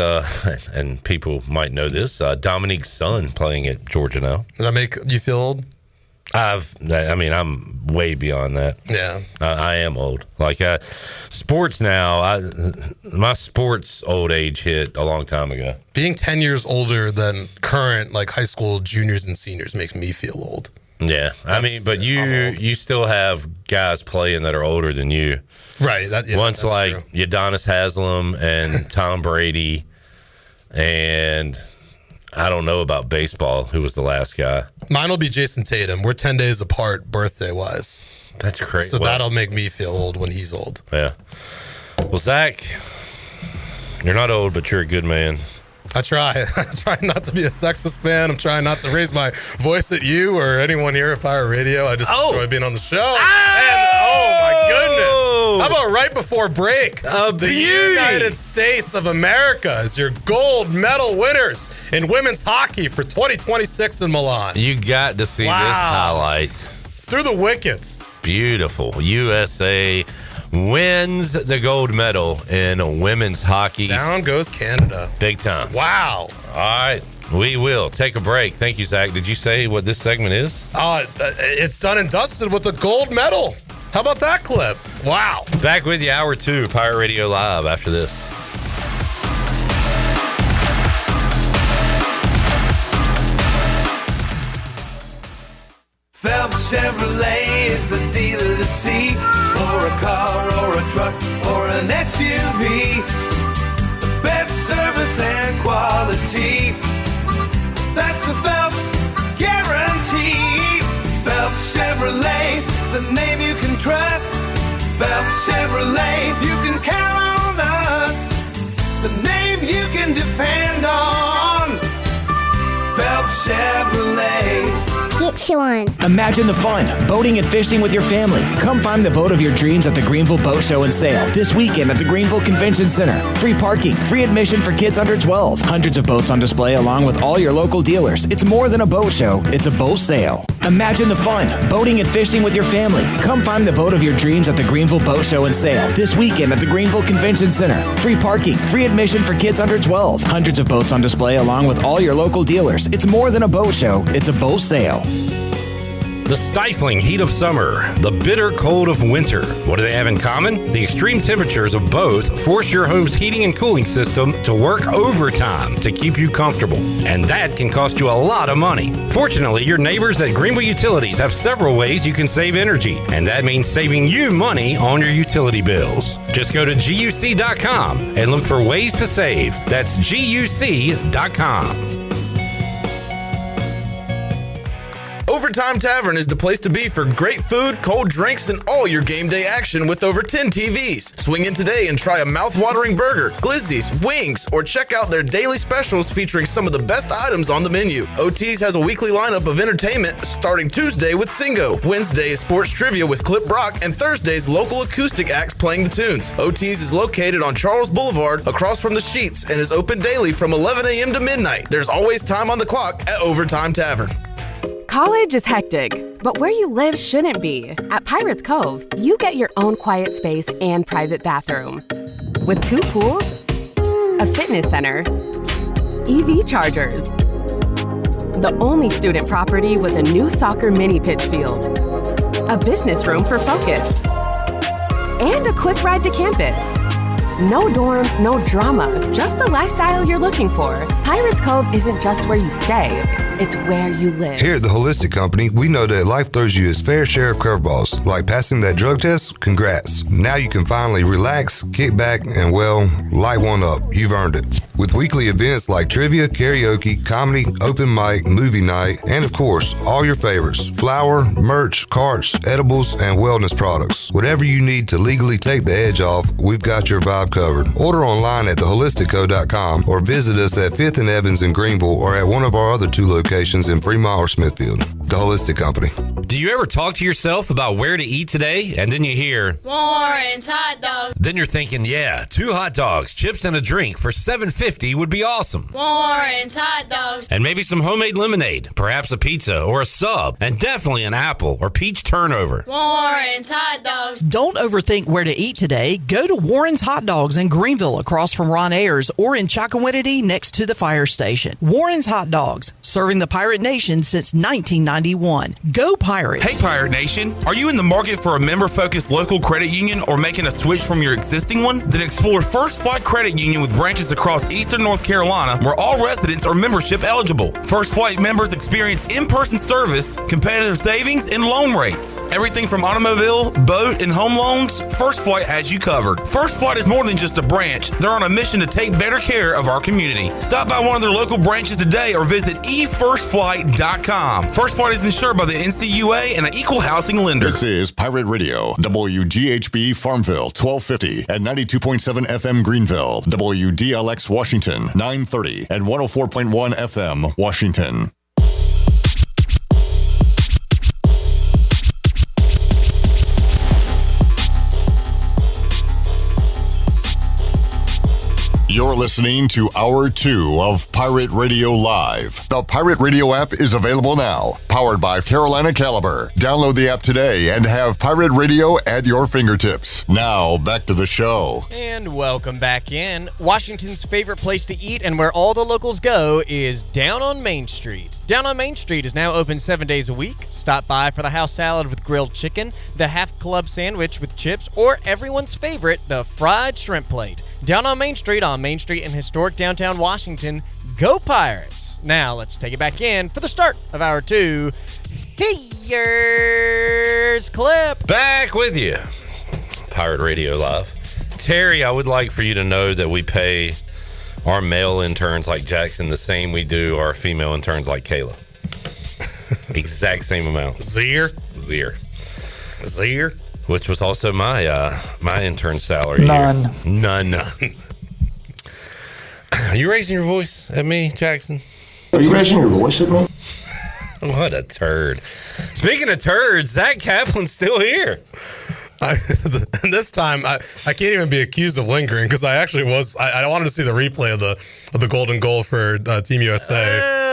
and people might know this, Dominique's son playing at Georgia now. Does that make you feel old? I'm way beyond that. Yeah. I am old. Like, sports now, my sports old age hit a long time ago. Being 10 years older than current, like, high school juniors and seniors makes me feel old. Yeah. But you still have guys playing that are older than you. Right. Once, like, true. Udonis Haslem and Tom Brady, and I don't know about baseball. Who was the last guy? Mine will be Jason Tatum. We're 10 days apart birthday-wise. That's crazy. So that'll make me feel old when he's old. Yeah. Well, Zach, you're not old, but you're a good man. I try. I try not to be a sexist man. I'm trying not to raise my voice at you or anyone here at Pirate Radio. I just enjoy being on the show. And, oh, my goodness. How about right before break? The United States of America is your gold medal winners in women's hockey for 2026 in Milan. You got to see this highlight. Through the wickets. Beautiful. USA wins the gold medal in women's hockey. Down goes Canada. Big time. Wow. All right. We will take a break. Thank you, Zach. Did you say what this segment is? It's done and dusted with the gold medal. How about that clip? Wow. Back with you, Hour 2, Pirate Radio Live after this. Phelps Chevrolet is the dealer to see for a car or a truck or an SUV. The best service and quality. That's the Phelps guarantee. Phelps Chevrolet, the name you can trust. Phelps Chevrolet, you can count on us. The name you can depend on. Phelps Chevrolet. Get Sean. Imagine the fun, boating and fishing with your family. Come find the boat of your dreams at the Greenville Boat Show and Sale this weekend at the Greenville Convention Center. Free parking, free admission for kids under 12. Hundreds of boats on display along with all your local dealers. It's more than a boat show, it's a boat sale. Imagine the fun, boating and fishing with your family. Come find the boat of your dreams at the Greenville Boat Show and Sale this weekend at the Greenville Convention Center. Free parking, free admission for kids under 12. Hundreds of boats on display along with all your local dealers. It's more than a boat show, it's a boat sale. The stifling heat of summer, the bitter cold of winter. What do they have in common? The extreme temperatures of both force your home's heating and cooling system to work overtime to keep you comfortable. And that can cost you a lot of money. Fortunately, your neighbors at Greenville Utilities have several ways you can save energy. And that means saving you money on your utility bills. Just go to GUC.com and look for ways to save. That's GUC.com. Overtime Tavern is the place to be for great food, cold drinks, and all your game day action with over 10 TVs. Swing in today and try a mouth-watering burger, glizzies, wings, or check out their daily specials featuring some of the best items on the menu. OT's has a weekly lineup of entertainment starting Tuesday with Singo, Wednesday is sports trivia with Clip Brock, and Thursday's local acoustic acts playing the tunes. OT's is located on Charles Boulevard across from the Sheets and is open daily from 11 a.m. to midnight. There's always time on the clock at Overtime Tavern. College is hectic, but where you live shouldn't be. At Pirates Cove, you get your own quiet space and private bathroom. With 2 pools, a fitness center, EV chargers, the only student property with a new soccer mini pitch field, a business room for focus, and a quick ride to campus. No dorms, no drama, just the lifestyle you're looking for. Pirates Cove isn't just where you stay, it's where you live. Here at the Holistic Company, we know that life throws you its fair share of curveballs. Like passing that drug test? Congrats. Now you can finally relax, kick back, and well, light one up. You've earned it. With weekly events like trivia, karaoke, comedy, open mic, movie night, and of course, all your favorites. Flour, merch, carts, edibles, and wellness products. Whatever you need to legally take the edge off, we've got your vibe covered. Order online at theholistico.com or visit us at 5th and Evans in Greenville or at one of our other 2 locations in Fremont or Smithfield. The Holistic Company. Do you ever talk to yourself about where to eat today, and then you hear Warren's hot dogs? Then you're thinking, yeah, 2 hot dogs, chips, and a drink for $7.50 would be awesome. Warren's hot dogs. And maybe some homemade lemonade, perhaps a pizza or a sub, and definitely an apple or peach turnover. Warren's hot dogs. Don't overthink where to eat today. Go to Warren's Hot Dogs in Greenville across from Ron Ayers or in Chocowinity next to the fire station. Warren's Hot Dogs, serving the Pirate Nation since 1991. Go Pirates! Hey Pirate Nation, are you in the market for a member-focused local credit union or making a switch from your existing one? Then explore First Flight Credit Union with branches across Eastern North Carolina where all residents are membership eligible. First Flight members experience in-person service, competitive savings, and loan rates. Everything from automobile, boat, and home loans, First Flight has you covered. First Flight is more than just a branch. They're on a mission to take better care of our community. Stop by one of their local branches today or visit efirstflight.com. First Flight is insured by the NCUA and an equal housing lender. This is Pirate Radio, WGHB Farmville, 1250 and 92.7 FM Greenville, WDLX Washington, 930 and 104.1 FM Washington. You're listening to Hour 2 of Pirate Radio Live. The Pirate Radio app is available now. Powered by Carolina Caliber. Download the app today and have Pirate Radio at your fingertips. Now, back to the show. And welcome back in. Washington's favorite place to eat and where all the locals go is Down on Main Street. Down on Main Street is now open 7 days a week. Stop by for the house salad with grilled chicken, the half club sandwich with chips, or everyone's favorite, the fried shrimp plate. Down on Main Street in historic downtown Washington. Go Pirates! Now let's take it back in for the start of Hour 2. Here's Clip. Back with you. Pirate Radio Live. Terry, I would like for you to know that we pay our male interns like Jackson the same we do our female interns like Kayla. Exact same amount. Zier. Which was also my my intern salary. None. None. Are you raising your voice at me, Jackson? Are you raising your voice at me? What a turd. Speaking of turds, Zach Kaplan's still here. And this time, I can't even be accused of lingering because I actually was. I wanted to see the replay of the golden goal for Team USA.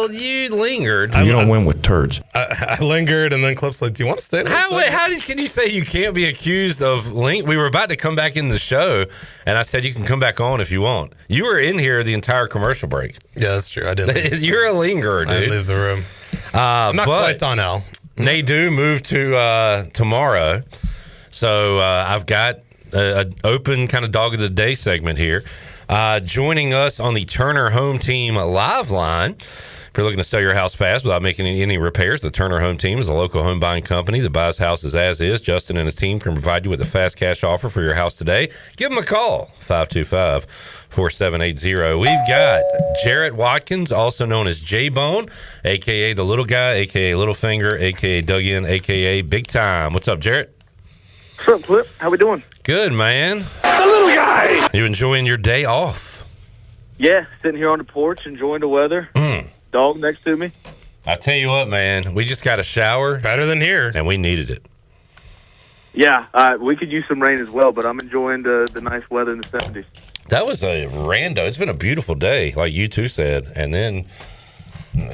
Well, you lingered. You don't win with turds. I lingered, and then Clip's like, "Do you want to stay?" Can you say you can't be accused of link? We were about to come back in the show, and I said you can come back on if you want. You were in here the entire commercial break. Yeah, that's true. I did. You're a lingerer, dude. I did leave the room. I'm not quite Donnell. They do move to tomorrow. So I've got an open kind of dog of the day segment here. Joining us on the Turner Home Team live line If you're looking to sell your house fast without making any repairs, the Turner Home Team is a local home buying company that buys houses as is. Justin and his team can provide you with a fast cash offer for your house today. Give them a call, 525-4780. We've got Jarrett Watkins, also known as J-Bone, a.k.a. the little guy, a.k.a. Little Finger, a.k.a. Duggan, a.k.a. Big Time. What's up, Jarrett? What's up, Clip? How we doing? Good, man. The little guy! You enjoying your day off? Yeah, sitting here on the porch, enjoying the weather. Dog next to me. I tell you what, man, we just got a shower. Better than here. And we needed it. Yeah, we could use some rain as well, but I'm enjoying the nice weather in the 70s. That was a rando. It's been a beautiful day, like you two said. And then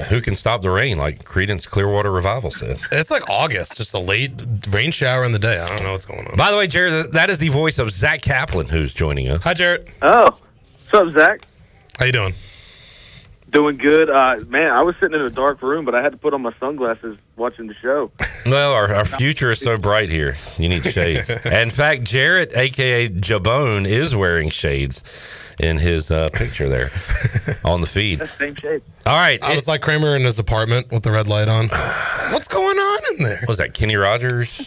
who can stop the rain, like Creedence Clearwater Revival said. It's like August, just a late rain shower in the day. I don't know what's going on. By the way, Jared, that is the voice of Zach Kaplan who's joining us. Hi, Jared. Oh, what's up, Zach? How you doing? Doing good. Man, I was sitting in a dark room, but I had to put on my sunglasses watching the show. Well, our future is so bright here. You need shades. In fact, Jarrett, a.k.a. Jabone, is wearing shades in his picture there on the feed. That's the same shade. All right. I was like Kramer in his apartment with the red light on. What's going on in there? Was that Kenny Rogers?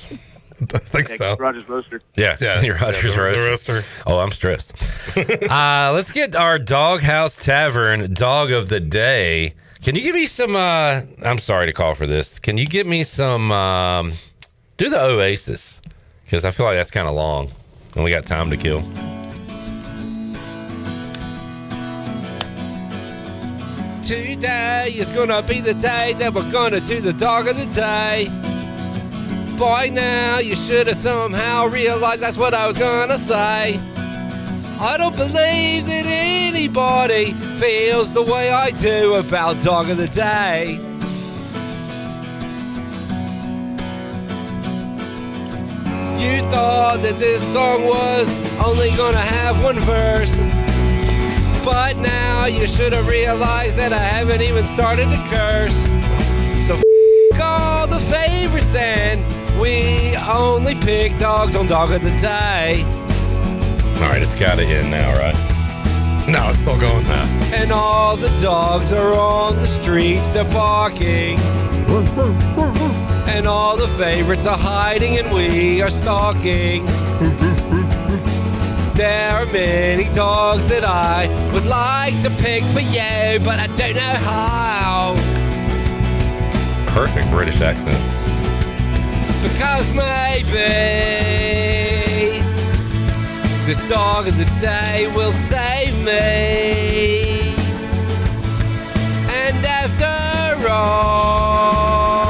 I think so. Rogers Roaster. Yeah, Kenny Rogers Roaster. Oh, I'm stressed. Let's get our Doghouse Tavern Dog of the Day. Can you give me some, I'm sorry to call for this. Can you give me some, do the Oasis? Because I feel like that's kind of long and we got time to kill. Today is gonna be the day that we're gonna do the Dog of the Day. By now, you should have somehow realized that's what I was gonna say. I don't believe that anybody feels the way I do about Dog of the Day. You thought that this song was only gonna have one verse, but now you should have realized that I haven't even started to curse. So all the favorites and we only pick dogs on Dog of the Day. All right, it's got to end now, right? No, it's still going. And all the dogs are on the streets, they're barking. And all the favorites are hiding and we are stalking. There are many dogs that I would like to pick for you, but I don't know how. Perfect British accent. Because maybe this Dog of the Day will save me. And after all,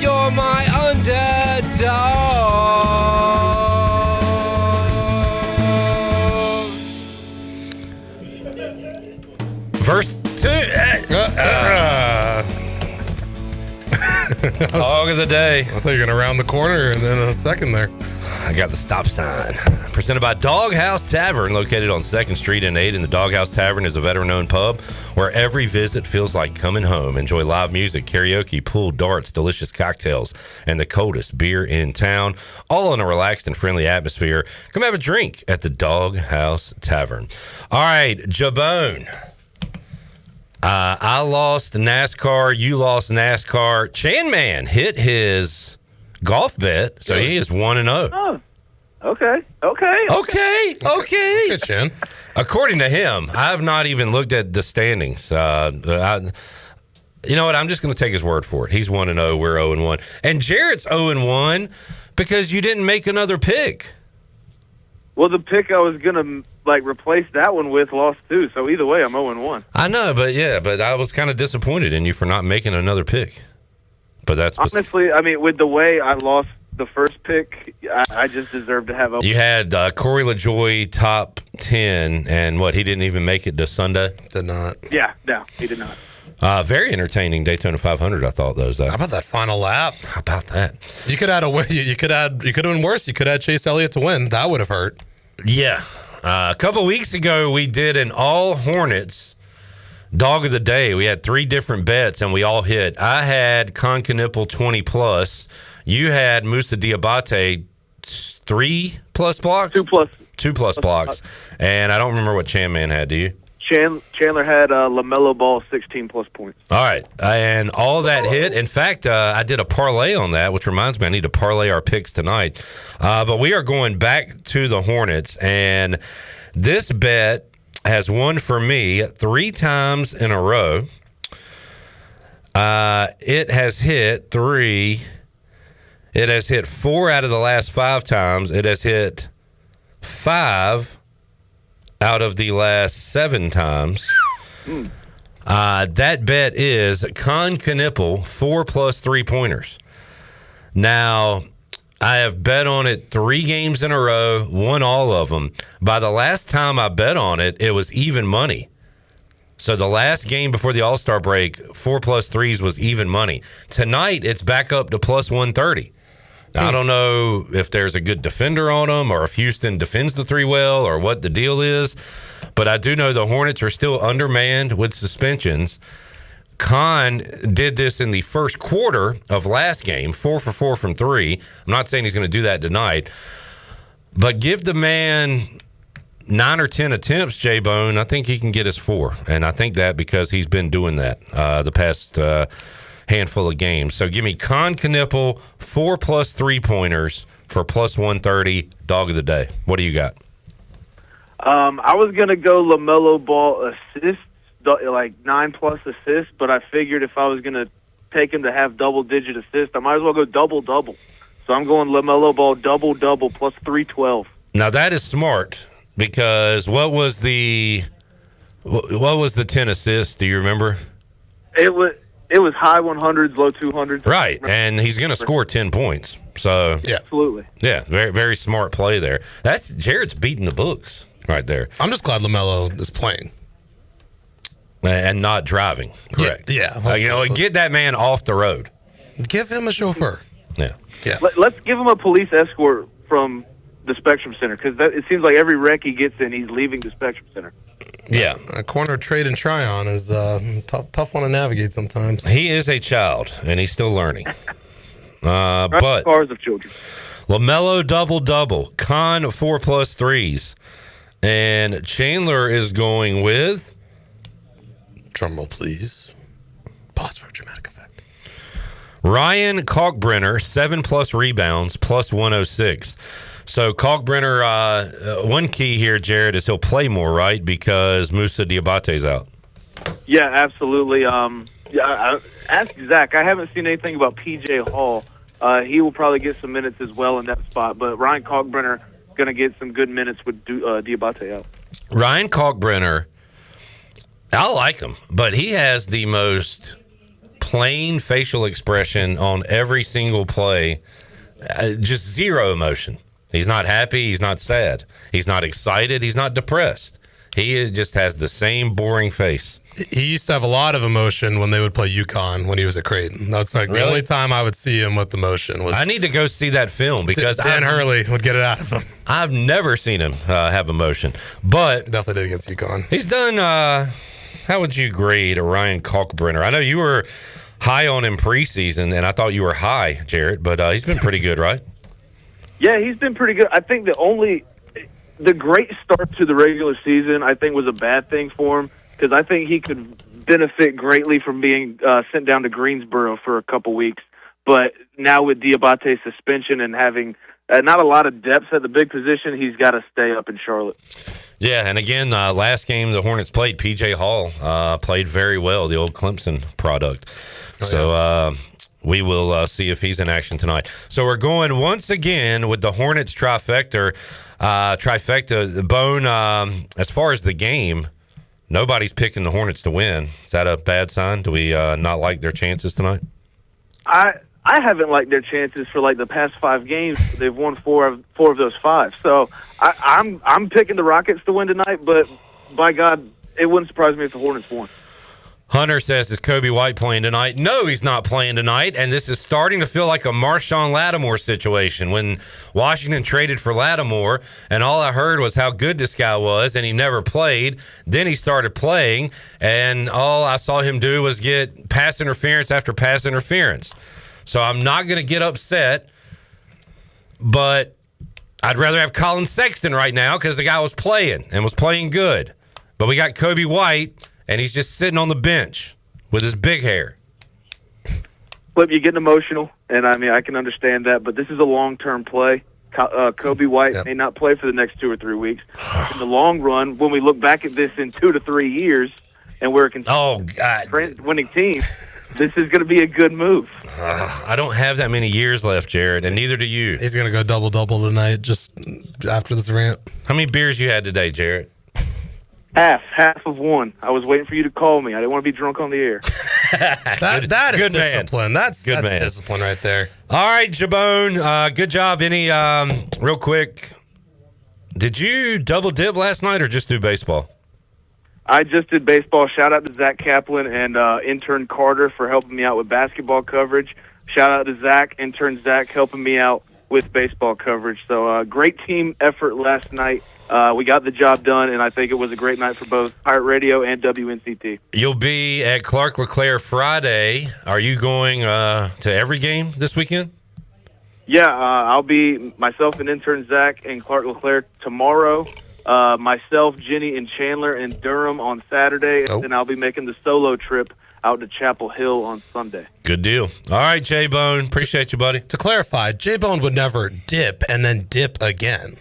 you're my underdog. Verse 2. Dog of the Day. I thought you were going to round the corner and then a second there. I got the stop sign. Presented by Doghouse Tavern, located on 2nd Street and 8. And the Doghouse Tavern is a veteran-owned pub where every visit feels like coming home. Enjoy live music, karaoke, pool, darts, delicious cocktails, and the coldest beer in town, all in a relaxed and friendly atmosphere. Come have a drink at the Doghouse Tavern. All right, Jabone. I lost NASCAR. You lost NASCAR. Chan Man hit his golf bet, so he is 1-0. Oh, okay. Good, Chan. According to him, I have not even looked at the standings. You know what? I'm just going to take his word for it. He's 1-0. We're 0-1. And Jarrett's 0-1 because you didn't make another pick. Well, the pick I was going to replace that one with lost too, so either way, I'm 0-1. I know, but I was kind of disappointed in you for not making another pick. But that's honestly, I mean, with the way I lost the first pick, I just deserve to have. You had Corey LaJoie top 10, and he didn't even make it to Sunday. Did not. Yeah, no, he did not. Very entertaining Daytona 500. I thought those. How about that final lap? How about that? You could add a win. You could have been worse. You could add Chase Elliott to win. That would have hurt. Yeah. A couple weeks ago, we did an all Hornets Dog of the Day. We had 3 different bets, and we all hit. I had Concanipple 20+. You had Musa Diabate 3+ blocks? 2+. 2+ blocks. And I don't remember what Chan Man had, do you? Chandler had LaMelo Ball 16-plus points. All right, and all that hit. In fact, I did a parlay on that, which reminds me I need to parlay our picks tonight. But we are going back to the Hornets, and this bet has won for me 3 times in a row. It has hit 3. It has hit 4 out of the last 5 times. It has hit 5 out of the last 7 times. That bet is Con Knipple 4+ 3-pointers. Now, I have bet on it 3 games in a row, won all of them. By the last time I bet on it, it was even money. So the last game before the All-Star break, 4+ 3s was even money. Tonight, it's back up to plus 130. Now, I don't know if there's a good defender on them or if Houston defends the 3 well or what the deal is, but I do know the Hornets are still undermanned with suspensions. Khan did this in the first quarter of last game, 4 for 4 from 3. I'm not saying he's going to do that tonight, but give the man 9 or 10 attempts, J-Bone. I think he can get his 4, and I think that because he's been doing that the past handful of games. So give me Con Knipple 4+ 3-pointers for plus 130, dog of the day. What do you got? I was going to go LaMelo Ball assists, like 9+ assists, but I figured if I was going to take him to have double-digit assists, I might as well go double-double. So I'm going LaMelo Ball double-double plus 312. Now that is smart because what was the 10 assists? Do you remember? It was high 100s, low 200s. Right, and he's going to score 10 points. So yeah, absolutely. Yeah, very, very smart play there. That's Jared's beating the books right there. I'm just glad LaMelo is playing. And not driving, correct? Yeah. Get that man off the road. Give him a chauffeur. Yeah. Let's give him a police escort from the Spectrum Center because it seems like every wreck he gets in, he's leaving the Spectrum Center. Yeah. A corner trade and try on is tough one to navigate sometimes. He is a child, and he's still learning. But cars of children. LaMelo double-double, Con 4+ 3s, and Chandler is going with... Drumroll, please. Pause for a dramatic effect. Ryan Kalkbrenner, 7+ rebounds, plus 106. So Kalkbrenner, one key here, Jared, is he'll play more, right? Because Moussa Diabate's out. Yeah, absolutely. Ask Zach. I haven't seen anything about P.J. Hall. He will probably get some minutes as well in that spot. But Ryan Kalkbrenner going to get some good minutes with Diabate out. Ryan Kalkbrenner, I like him, but he has the most plain facial expression on every single play. Just zero emotion. He's not happy. He's not sad. He's not excited. He's not depressed. Just has the same boring face. He used to have a lot of emotion when they would play UConn when he was at Creighton. That's like the only time I would see him with emotion. Was I need to go see that film because Dan Hurley would get it out of him. I've never seen him have emotion, but definitely did against UConn. He's done. How would you grade Ryan Kalkbrenner? I know you were high on him preseason, and I thought you were high, Jarrett, but he's been pretty good, right? Yeah, he's been pretty good. I think the great start to the regular season, I think, was a bad thing for him because I think he could benefit greatly from being sent down to Greensboro for a couple weeks. But now with Diabate's suspension and having not a lot of depth at the big position, he's got to stay up in Charlotte. Yeah, and again, last game the Hornets played, P.J. Hall played very well, the old Clemson product. We will see if he's in action tonight. So we're going once again with the Hornets trifecta. Bone, as far as the game, nobody's picking the Hornets to win. Is that a bad sign? Do we not like their chances tonight? I haven't liked their chances for like the past 5 games. They've won four of those 5. So I'm picking the Rockets to win tonight. But by God, it wouldn't surprise me if the Hornets won. Hunter says, is Kobe White playing tonight? No, he's not playing tonight, and this is starting to feel like a Marshawn Lattimore situation. When Washington traded for Lattimore, and all I heard was how good this guy was, and he never played. Then he started playing, and all I saw him do was get pass interference after pass interference. So I'm not going to get upset, but I'd rather have Colin Sexton right now because the guy was playing and was playing good. But we got Kobe White, and he's just sitting on the bench with his big hair. Flip, you're getting emotional, and I mean, I can understand that, but this is a long-term play. Kobe White may not play for the next 2 or 3 weeks. In the long run, when we look back at this in 2 to 3 years, and we're a winning team, this is going to be a good move. I don't have that many years left, Jared, and neither do you. He's going to go double-double tonight just after this rant. How many beers you had today, Jared? Half of one. I was waiting for you to call me. I didn't want to be drunk on the air. That is good man. discipline. That's Good man. discipline right there. All right, Jabone. Good job. Any real quick? Did you double dip last night or just do baseball? I just did baseball. Shout out to Zach Kaplan and intern Carter for helping me out with basketball coverage. Shout out to Zach, intern Zach, helping me out with baseball coverage. So great team effort last night. We got the job done, and I think it was a great night for both Pirate Radio and WNCT. You'll be at Clark LeClaire Friday. Are you going to every game this weekend? Yeah, I'll be myself and intern Zach and Clark LeClaire tomorrow. Myself, Jenny, and Chandler in Durham on Saturday, and then I'll be making the solo trip out to Chapel Hill on Sunday. Good deal. All right, J-Bone. Appreciate you, buddy. To clarify, J-Bone would never dip and then dip again.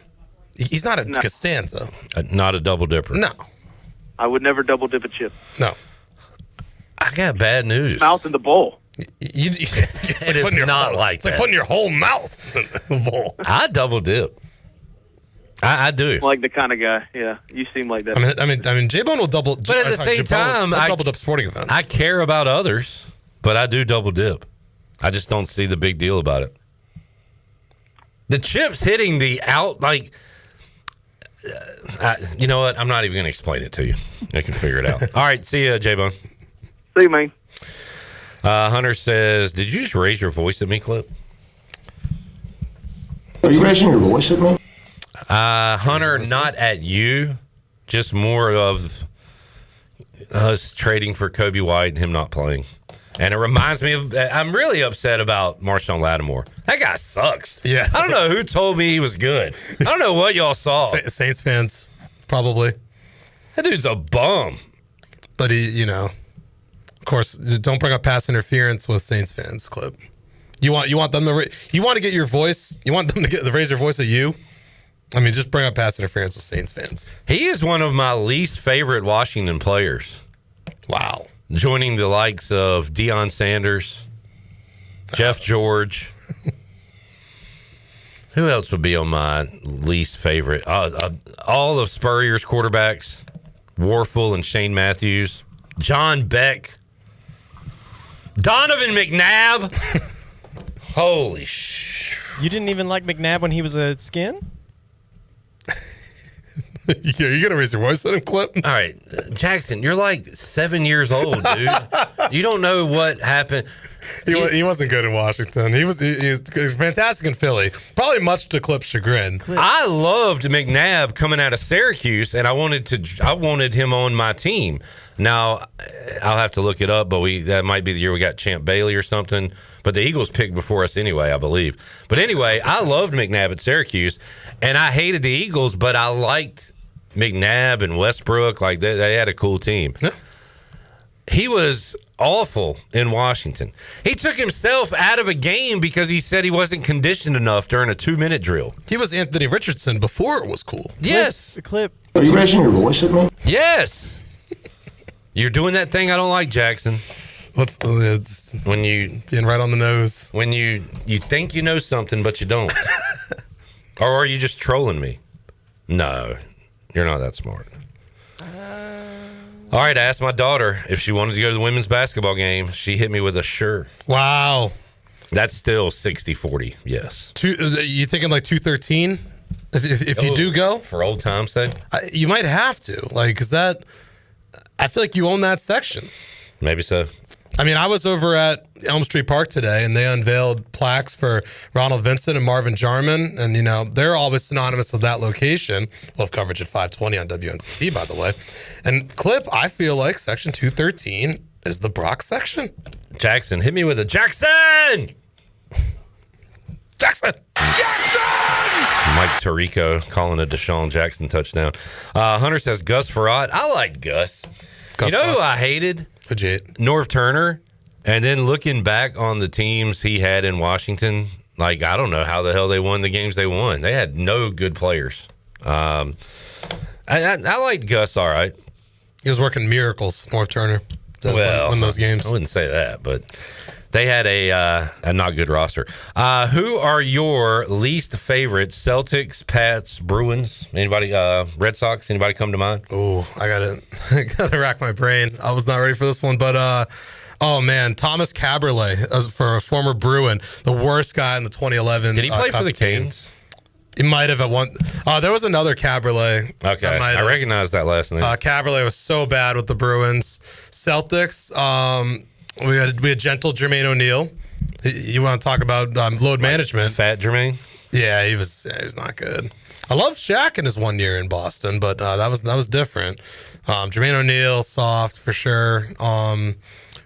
He's not a Costanza. Not a double dipper. No. I would never double dip a chip. No. I got bad news. Mouth in the bowl. It's It is not like It's that. like putting your whole mouth in the bowl. I double dip. I do. Like the kind of guy. Yeah, you seem like that. I mean, J-Bone will double. But at the same time, I doubled up sporting events. I care about others, but I do double dip. I just don't see the big deal about it. The chips hitting the out, like, you know what? I'm not even going to explain it to you. I can figure it out. All right, see you, J-Bone. See you, man. Hunter says, did you just raise your voice at me, Clip? Are you raising your voice at me? Hunter, not at you, just more of us trading for Kobe White and him not playing. And it reminds me of, I'm really upset about Marshawn Lattimore. That guy sucks. Yeah. I don't know who told me he was good. I don't know what y'all saw. Saints fans, probably. That dude's a bum. But he, of course, don't bring up pass interference with Saints fans, Clip. You want them to you want to get your voice. You want them to raise their voice at you. I mean, just bring up pass interference with Saints fans. He is one of my least favorite Washington players. Wow. Joining the likes of Deion Sanders, Jeff George. Who else would be on my least favorite? All of Spurrier's quarterbacks, Warfel and Shane Matthews, John Beck, Donovan McNabb. Holy sh! You didn't even like McNabb when he was a skin? Yeah, you gonna raise your voice at him, Clip? All right, Jackson, you're like 7 years old, dude. You don't know what happened. He wasn't good in Washington. He was fantastic in Philly. Probably much to Clip's chagrin. I loved McNabb coming out of Syracuse, and I wanted him on my team. Now I'll have to look it up, but that might be the year we got Champ Bailey or something. But the Eagles picked before us anyway, I believe. But anyway, I loved McNabb at Syracuse, and I hated the Eagles, but I liked McNabb and Westbrook. Like they had a cool team. Yeah. He was awful in Washington. He took himself out of a game because he said he wasn't conditioned enough during a 2-minute drill. He was Anthony Richardson before it was cool. Yes. Clip. Are you raising your voice at me? Yes. You're doing that thing I don't like, Jackson. When you being right on the nose. When you think you know something, but you don't. Or are you just trolling me? No, you're not that smart. All right, I asked my daughter if she wanted to go to the women's basketball game. She hit me with a sure. Wow. That's still 60-40, yes. You thinking like 213? If you do go? For old time's sake? You might have to. Because I feel like you own that section. Maybe so. I mean, I was over at Elm Street Park today, and they unveiled plaques for Ronald Vincent and Marvin Jarman, and, they're always synonymous with that location. We'll have coverage at 5:20 on WNCT, by the way. And, Clip, I feel like Section 213 is the Brock section. Jackson, hit me with a Jackson! Jackson! Mike Tirico calling a Deshaun Jackson touchdown. Hunter says Gus Farad. I like Gus. You know who I hated? Norv Turner. And then looking back on the teams he had in Washington, like, I don't know how the hell they won the games they won. They had no good players. I liked Gus all right. He was working miracles, North Turner, to win those games. I wouldn't say that, but they had a not good roster. Who are your least favorite Celtics, Pats, Bruins? Anybody? Red Sox? Anybody come to mind? Oh, I gotta rack my brain. I was not ready for this one, but oh man, Thomas Caberlet, for a former Bruin, the worst guy in the 2011. Did he play for the Canes? He might have at one. There was another Caberlet. Okay, I recognize that last name. Caberlet was so bad with the Bruins. Celtics. We had gentle Jermaine O'Neal. You want to talk about load management? Fat Jermaine. Yeah, he was not good. I love Shaq in his 1 year in Boston, but that was different. Jermaine O'Neal, soft for sure.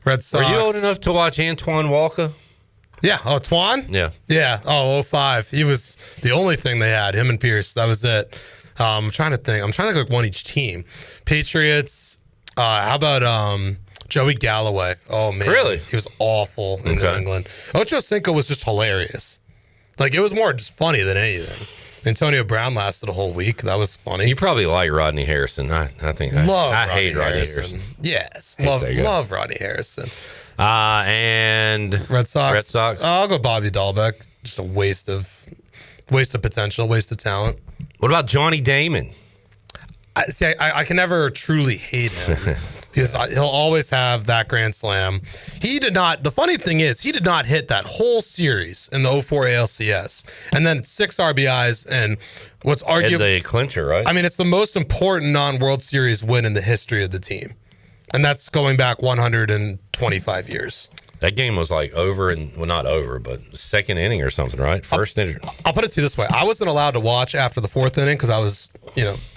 Red Sox. Were you old enough to watch Antoine Walker? Yeah. Oh, Twan? Yeah. Yeah. Oh, 05. He was the only thing they had. Him and Pierce. That was it. I'm trying to think like one each team. Patriots. How about Joey Galloway? Oh, man. Really? He was awful in New England. Ocho Cinco was just hilarious. Like, it was more just funny than anything. Antonio Brown lasted a whole week. That was funny. You probably like Rodney Harrison. I think I hate Rodney Harrison. Yes. Love Rodney Harrison. And Red Sox. I'll go Bobby Dahlbeck. Just a waste of potential, waste of talent. What about Johnny Damon? I can never truly hate him because he'll always have that grand slam. He did not. The funny thing is, he did not hit that whole series in the 04 ALCS, and then 6 RBIs and what's arguably the clincher, right? I mean, it's the most important non-World Series win in the history of the team. And that's going back 125 years. That game was like over and not over, but second inning or something, right? First inning. I'll put it to you this way. I wasn't allowed to watch after the 4th inning because I was,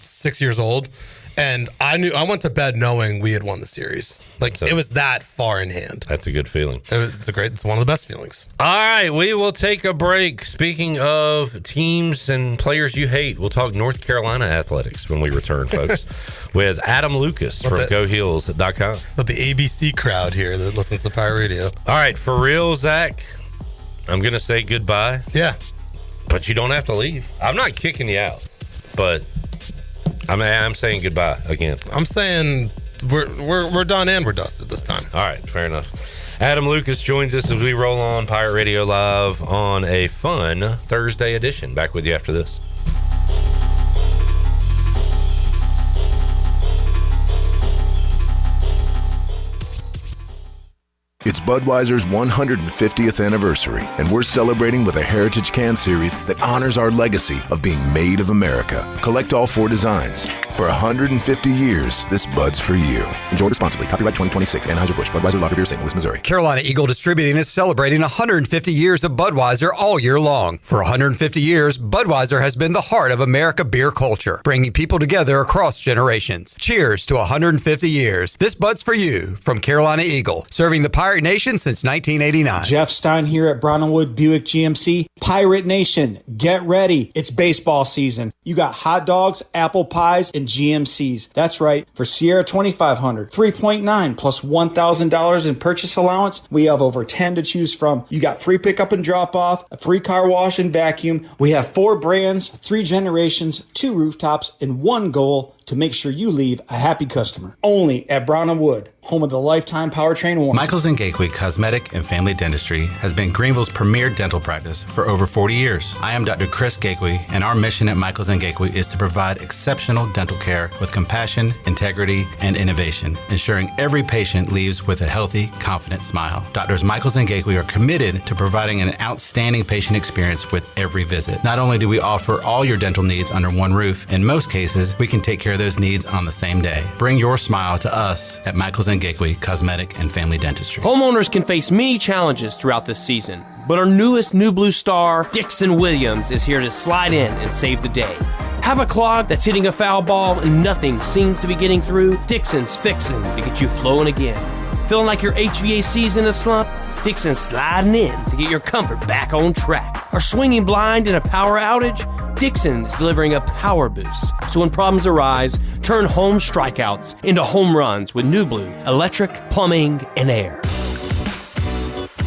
6 years old. And I went to bed knowing we had won the series. Like, it was that far in hand. That's a good feeling. It's one of the best feelings. All right, we will take a break. Speaking of teams and players you hate, we'll talk North Carolina athletics when we return, folks, with Adam Lucas from GoHeels.com. With the ABC crowd here that listens to Pirate Radio. All right, for real, Zach, I'm going to say goodbye. Yeah. But you don't have to leave. I'm not kicking you out, but I'm saying goodbye again. I'm saying we're done and we're dusted this time. All right, fair enough. Adam Lucas joins us as we roll on Pirate Radio Live on a fun Thursday edition. Back with you after this. It's Budweiser's 150th anniversary, and we're celebrating with a Heritage Can Series that honors our legacy of being made of America. Collect all 4 designs. For 150 years, this Bud's for you. Enjoy responsibly. Copyright 2026, Anheuser-Busch, Budweiser Lager Beer, St. Louis, Missouri. Carolina Eagle Distributing is celebrating 150 years of Budweiser all year long. For 150 years, Budweiser has been the heart of America beer culture, bringing people together across generations. Cheers to 150 years. This Bud's for you from Carolina Eagle, serving the Pirate Nation since 1989. Jeff Stein here at Brown & Wood Buick GMC. Pirate Nation, get ready. It's baseball season. You got hot dogs, apple pies, and GMCs. That's right. For Sierra 2500, 3.9 plus $1,000 in purchase allowance, we have over 10 to choose from. You got free pickup and drop off, a free car wash and vacuum. We have 4 brands, 3 generations, 2 rooftops, and 1 goal to make sure you leave a happy customer. Only at Brown & Wood, home of the lifetime powertrain warranty. Michaels & Gateway Cosmetic and Family Dentistry has been Greenville's premier dental practice for over 40 years. I am Dr. Chris Gateway, and our mission at Michaels & Gateway is to provide exceptional dental care with compassion, integrity, and innovation, ensuring every patient leaves with a healthy, confident smile. Doctors Michaels & Gateway are committed to providing an outstanding patient experience with every visit. Not only do we offer all your dental needs under one roof, in most cases, we can take care of those needs on the same day. Bring your smile to us at Michaels & Gateway Cosmetic and Family Dentistry. Homeowners can face many challenges throughout this season, but our newest New Blue star, Dixon Williams, is here to slide in and save the day. Have a clog that's hitting a foul ball and nothing seems to be getting through? Dixon's fixing to get you flowing again. Feeling like your HVAC's in a slump? Dixon's sliding in to get your comfort back on track. Are swinging blind in a power outage? Dixon's delivering a power boost. So when problems arise, turn home strikeouts into home runs with New Blue, electric, plumbing, and air.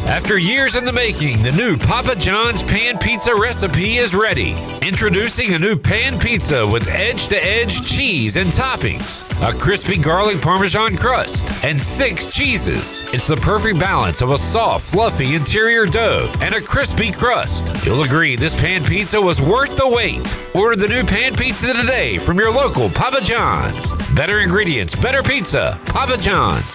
After years in the making, the new Papa John's Pan Pizza recipe is ready. Introducing a new pan pizza with edge-to-edge cheese and toppings, a crispy garlic parmesan crust, and 6 cheeses. It's the perfect balance of a soft, fluffy interior dough and a crispy crust. You'll agree this pan pizza was worth the wait. Order the new pan pizza today from your local Papa John's. Better ingredients, better pizza. Papa John's.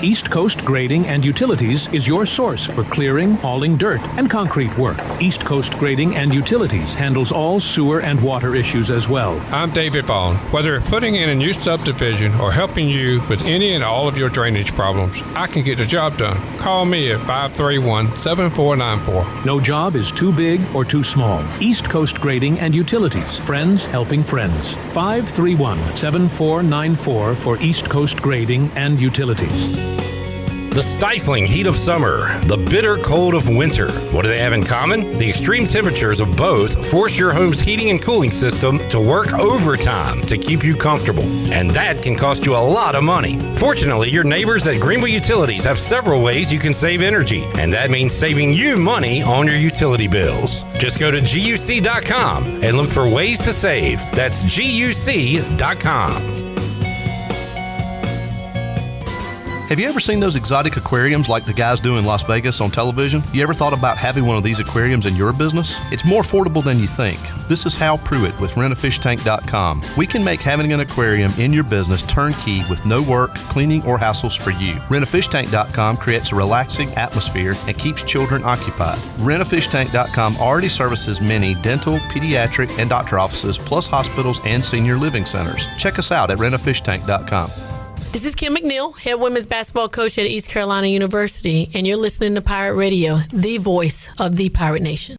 East Coast Grading and Utilities is your source for clearing, hauling dirt, and concrete work. East Coast Grading and Utilities handles all sewer and water issues as well. I'm David Vaughn. Whether putting in a new subdivision or helping you with any and all of your drainage problems, I can get the job done. Call me at 531-7494. No job is too big or too small. East Coast Grading and Utilities. Friends helping friends. 531-7494 for East Coast Grading and Utilities. The stifling heat of summer, the bitter cold of winter. What do they have in common? The extreme temperatures of both force your home's heating and cooling system to work overtime to keep you comfortable. And that can cost you a lot of money. Fortunately, your neighbors at Greenville Utilities have several ways you can save energy. And that means saving you money on your utility bills. Just go to GUC.com and look for ways to save. That's GUC.com. Have you ever seen those exotic aquariums like the guys do in Las Vegas on television? You ever thought about having one of these aquariums in your business? It's more affordable than you think. This is Hal Pruitt with rentafishtank.com. We can make having an aquarium in your business turnkey with no work, cleaning, or hassles for you. Rentafishtank.com creates a relaxing atmosphere and keeps children occupied. Rentafishtank.com already services many dental, pediatric, and doctor offices, plus hospitals and senior living centers. Check us out at rentafishtank.com. This is Kim McNeil, head women's basketball coach at East Carolina University, and you're listening to Pirate Radio, the voice of the Pirate Nation.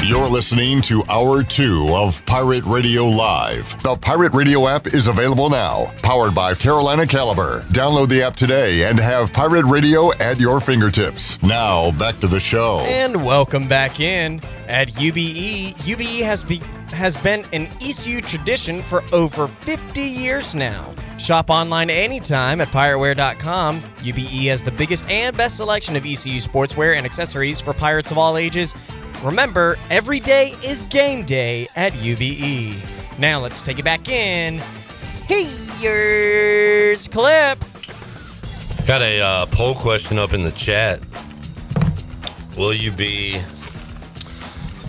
You're listening to Hour 2 of Pirate Radio Live. The Pirate Radio app is available now. Powered by Carolina Caliber. Download the app today and have Pirate Radio at your fingertips. Now, back to the show. And welcome back in at UBE. UBE has been an ECU tradition for over 50 years now. Shop online anytime at pirateware.com. UBE has the biggest and best selection of ECU sportswear and accessories for pirates of all ages. Remember, every day is game day at UBE. Now let's take it back in. Here's Clip. Got a poll question up in the chat. Will you be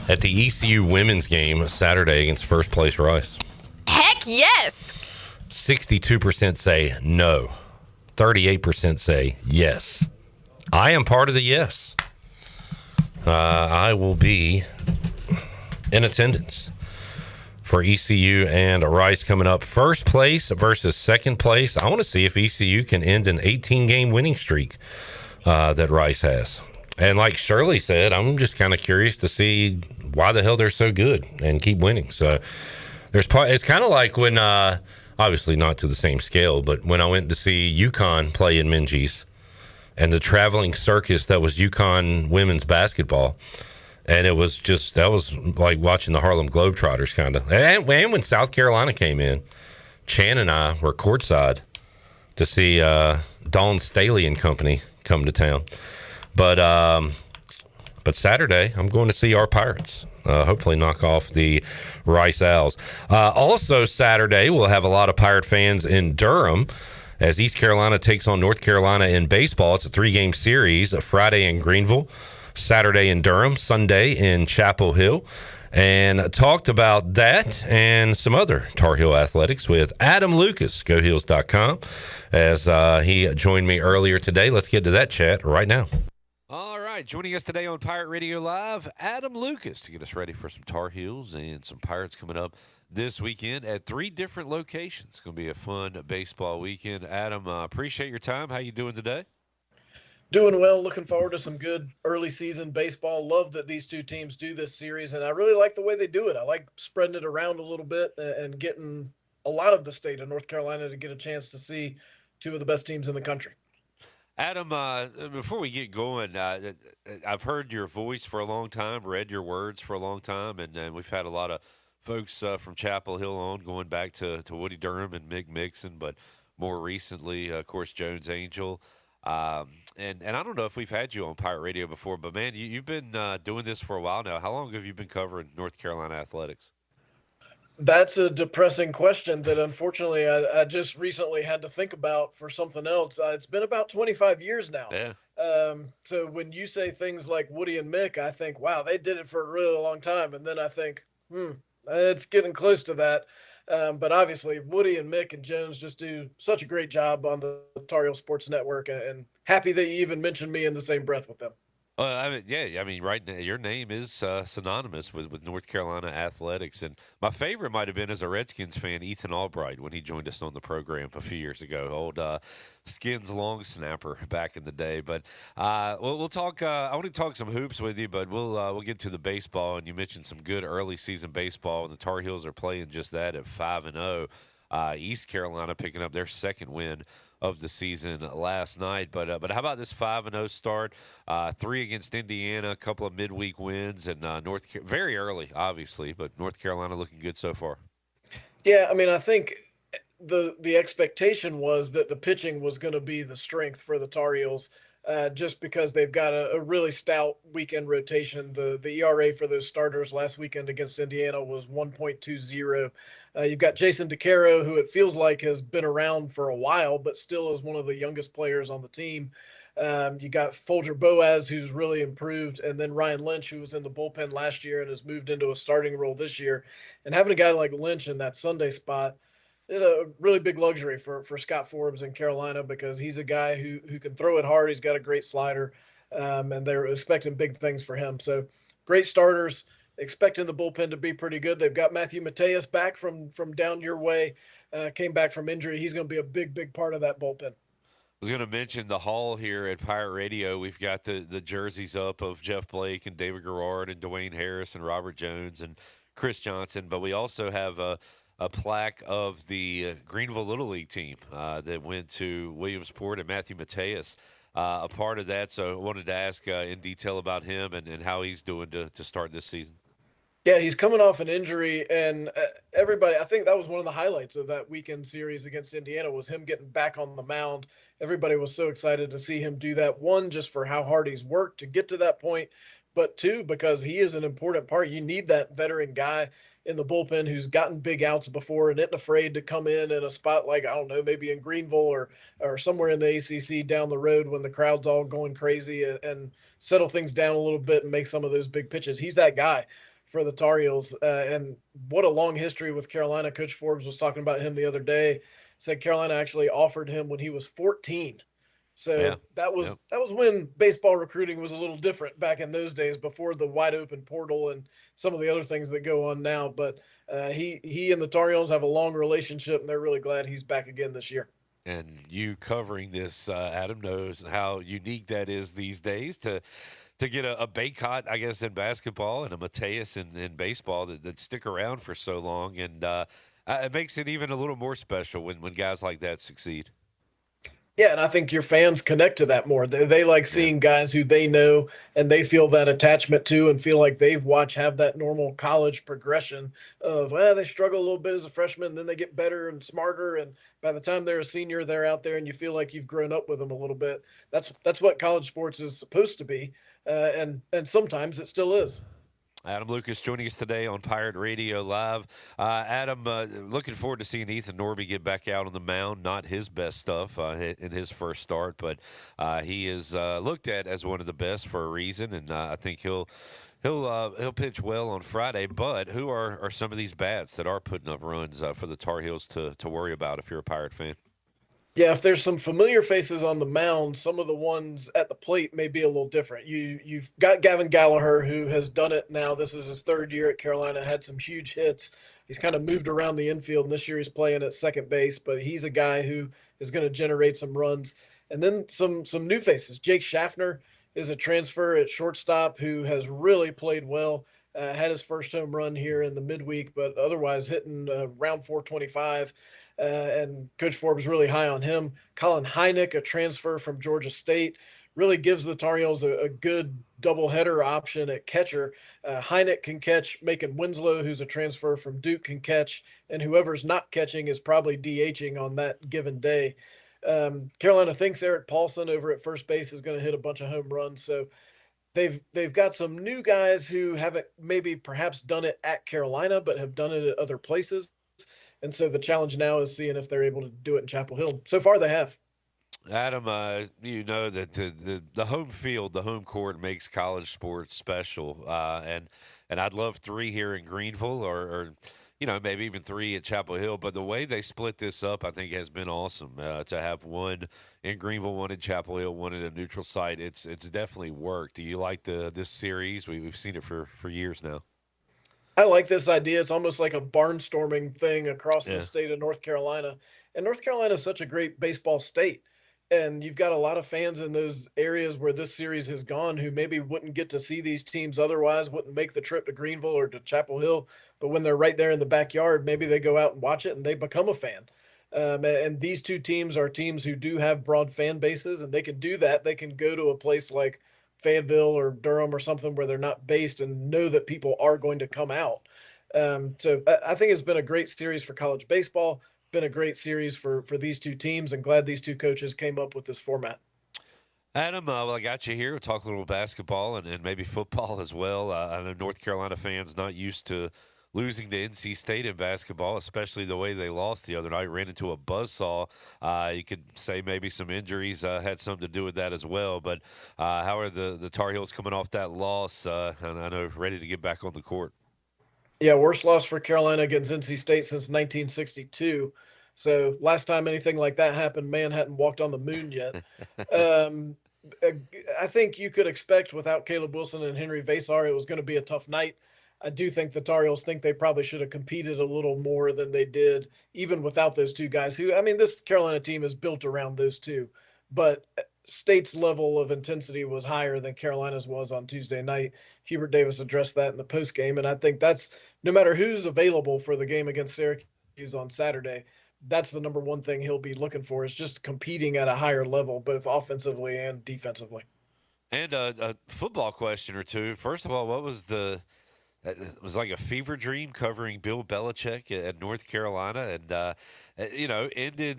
at the ECU women's game Saturday against first place Rice? Heck yes! 62% say no. 38% say yes. I am part of the yes. I will be in attendance for ECU and Rice coming up. First place versus second place. I want to see if ECU can end an 18-game winning streak that Rice has. And like Shirley said, I'm just kind of curious to see why the hell they're so good and keep winning. So it's kind of like when, obviously not to the same scale, but when I went to see UConn play in Minges, and the traveling circus that was UConn women's basketball. And it was just, that was like watching the Harlem Globetrotters kind of. And when South Carolina came in, Chan and I were courtside to see Dawn Staley and company come to town. But Saturday, I'm going to see our Pirates. Hopefully knock off the Rice Owls. Also Saturday, we'll have a lot of Pirate fans in Durham as East Carolina takes on North Carolina in baseball. It's a 3-game series, Friday in Greenville, Saturday in Durham, Sunday in Chapel Hill. And talked about that and some other Tar Heel athletics with Adam Lucas, GoHeels.com, as he joined me earlier today. Let's get to that chat right now. All right, right, joining us today on Pirate Radio Live, Adam Lucas, to get us ready for some Tar Heels and some Pirates coming up this weekend at 3 different locations. It's going to be a fun baseball weekend. Adam, appreciate your time. How you doing today? Doing well. Looking forward to some good early season baseball. Love that these two teams do this series, and I really like the way they do it. I like spreading it around a little bit and getting a lot of the state of North Carolina to get a chance to see two of the best teams in the country. Adam, before we get going, I've heard your voice for a long time, read your words for a long time, and we've had a lot of folks from Chapel Hill on, going back to Woody Durham and Mick Mixon, but more recently, of course, Jones Angel. And I don't know if we've had you on Pirate Radio before, but, man, you've been doing this for a while now. How long have you been covering North Carolina athletics? That's a depressing question that unfortunately I just recently had to think about for something else. It's been about 25 years now. Yeah. So when you say things like Woody and Mick, I think, wow, they did it for a really long time. And then I think, it's getting close to that. But obviously, Woody and Mick and Jones just do such a great job on the Tar Heel Sports Network, and happy that you even mentioned me in the same breath with them. Right now, your name is synonymous with North Carolina athletics. And my favorite might have been, as a Redskins fan, Ethan Albright, when he joined us on the program a few years ago. Old Skins long snapper back in the day. But we'll talk. I want to talk some hoops with you, but we'll get to the baseball. And you mentioned some good early season baseball, and the Tar Heels are playing just that at 5-0. East Carolina picking up their second win of the season last night. But how about this 5-0 start? 3 against Indiana, a couple of midweek wins, and very early, obviously, but North Carolina looking good so far. Yeah, I mean, I think the expectation was that the pitching was going to be the strength for the Tar Heels. Just because they've got a really stout weekend rotation. The ERA for those starters last weekend against Indiana was 1.20. You've got Jason DeCaro, who it feels like has been around for a while, but still is one of the youngest players on the team. You got Folger Boaz, who's really improved, and then Ryan Lynch, who was in the bullpen last year and has moved into a starting role this year. And having a guy like Lynch in that Sunday spot is a really big luxury for Scott Forbes in Carolina, because he's a guy who can throw it hard. He's got a great slider, and they're expecting big things for him. So great starters, expecting the bullpen to be pretty good. They've got Matthew Mateus back from down your way, came back from injury. He's going to be a big part of that bullpen. I was going to mention the hall here at Pirate Radio. We've got the jerseys up of Jeff Blake and David Garrard and Dwayne Harris and Robert Jones and Chris Johnson, but we also have a plaque of the Greenville Little League team that went to Williamsport, and Matthew Mateus a part of that. So I wanted to ask in detail about him and how he's doing to start this season. Yeah, he's coming off an injury, and everybody, I think that was one of the highlights of that weekend series against Indiana, was him getting back on the mound. Everybody was so excited to see him do that. One, just for how hard he's worked to get to that point, but two, because he is an important part. You need that veteran guy in the bullpen who's gotten big outs before and isn't afraid to come in a spot like, I don't know, maybe in Greenville or somewhere in the ACC down the road when the crowd's all going crazy, and settle things down a little bit and make some of those big pitches. He's that guy for the Tar Heels, and what a long history with Carolina. Coach Forbes was talking about him the other day, said Carolina actually offered him when he was 14. So that was when baseball recruiting was a little different back in those days, before the wide open portal and some of the other things that go on now. But he and the Tar Heels have a long relationship, and they're really glad he's back again this year. And you covering this, Adam, knows how unique that is these days to get a Baycott, I guess, in basketball, and a Mateus in baseball that stick around for so long. And it makes it even a little more special when guys like that succeed. Yeah, and I think your fans connect to that more. They like seeing guys who they know and they feel that attachment to, and feel like they've watched have that normal college progression of, they struggle a little bit as a freshman, then they get better and smarter, and by the time they're a senior, they're out there, and you feel like you've grown up with them a little bit. That's what college sports is supposed to be, and sometimes it still is. Adam Lucas joining us today on Pirate Radio Live. Adam, looking forward to seeing Ethan Norby get back out on the mound. Not his best stuff in his first start, but he is looked at as one of the best for a reason, and I think he'll pitch well on Friday. But who are some of these bats that are putting up runs for the Tar Heels to worry about if you're a Pirate fan? Yeah, if there's some familiar faces on the mound, some of the ones at the plate may be a little different. You've got Gavin Gallagher, who has done it now. This is his third year at Carolina, had some huge hits. He's kind of moved around the infield, and this year he's playing at second base, but he's a guy who is going to generate some runs. And then some new faces. Jake Schaffner is a transfer at shortstop who has really played well. Had his first home run here in the midweek, but otherwise hitting around 425. And Coach Forbes really high on him. Colin Hynek, a transfer from Georgia State, really gives the Tar Heels a good doubleheader option at catcher. Hynek can catch. Macon Winslow, who's a transfer from Duke, can catch. And whoever's not catching is probably DHing on that given day. Carolina thinks Eric Paulson over at first base is going to hit a bunch of home runs. So they've got some new guys who haven't maybe perhaps done it at Carolina, but have done it at other places. And so the challenge now is seeing if they're able to do it in Chapel Hill. So far, they have. Adam, you know that the home field, the home court makes college sports special, and I'd love 3 here in Greenville, or maybe even 3 at Chapel Hill. But the way they split this up, I think, has been awesome. To have 1 in Greenville, 1 in Chapel Hill, 1 at a neutral site, it's definitely worked. Do you like this series? We've seen it for years now. I like this idea. It's almost like a barnstorming thing across the state of North Carolina. And North Carolina is such a great baseball state. And you've got a lot of fans in those areas where this series has gone who maybe wouldn't get to see these teams otherwise, wouldn't make the trip to Greenville or to Chapel Hill. But when they're right there in the backyard, maybe they go out and watch it and they become a fan. And these two teams are teams who do have broad fan bases, and they can do that. They can go to a place like Fayetteville or Durham or something where they're not based and know that people are going to come out. So I think it's been a great series for college baseball, been a great series for these two teams, and glad these two coaches came up with this format. Adam, well, I got you here. We'll talk a little basketball and maybe football as well. I know North Carolina fans not used to losing to NC State in basketball, especially the way they lost the other night, ran into a buzzsaw. You could say maybe some injuries had something to do with that as well. But how are the Tar Heels coming off that loss? And I know ready to get back on the court. Yeah, worst loss for Carolina against NC State since 1962. So last time anything like that happened, man hadn't walked on the moon yet. I think you could expect without Caleb Wilson and Henry Vasar, it was going to be a tough night. I do think the Tar Heels think they probably should have competed a little more than they did, even without those two guys who, I mean, this Carolina team is built around those two, but State's level of intensity was higher than Carolina's was on Tuesday night. Hubert Davis addressed that in the post game. And I think that's no matter who's available for the game against Syracuse on Saturday, that's the number one thing he'll be looking for is just competing at a higher level, both offensively and defensively. And a football question or two. First of all, what was it was like a fever dream covering Bill Belichick at North Carolina, and ended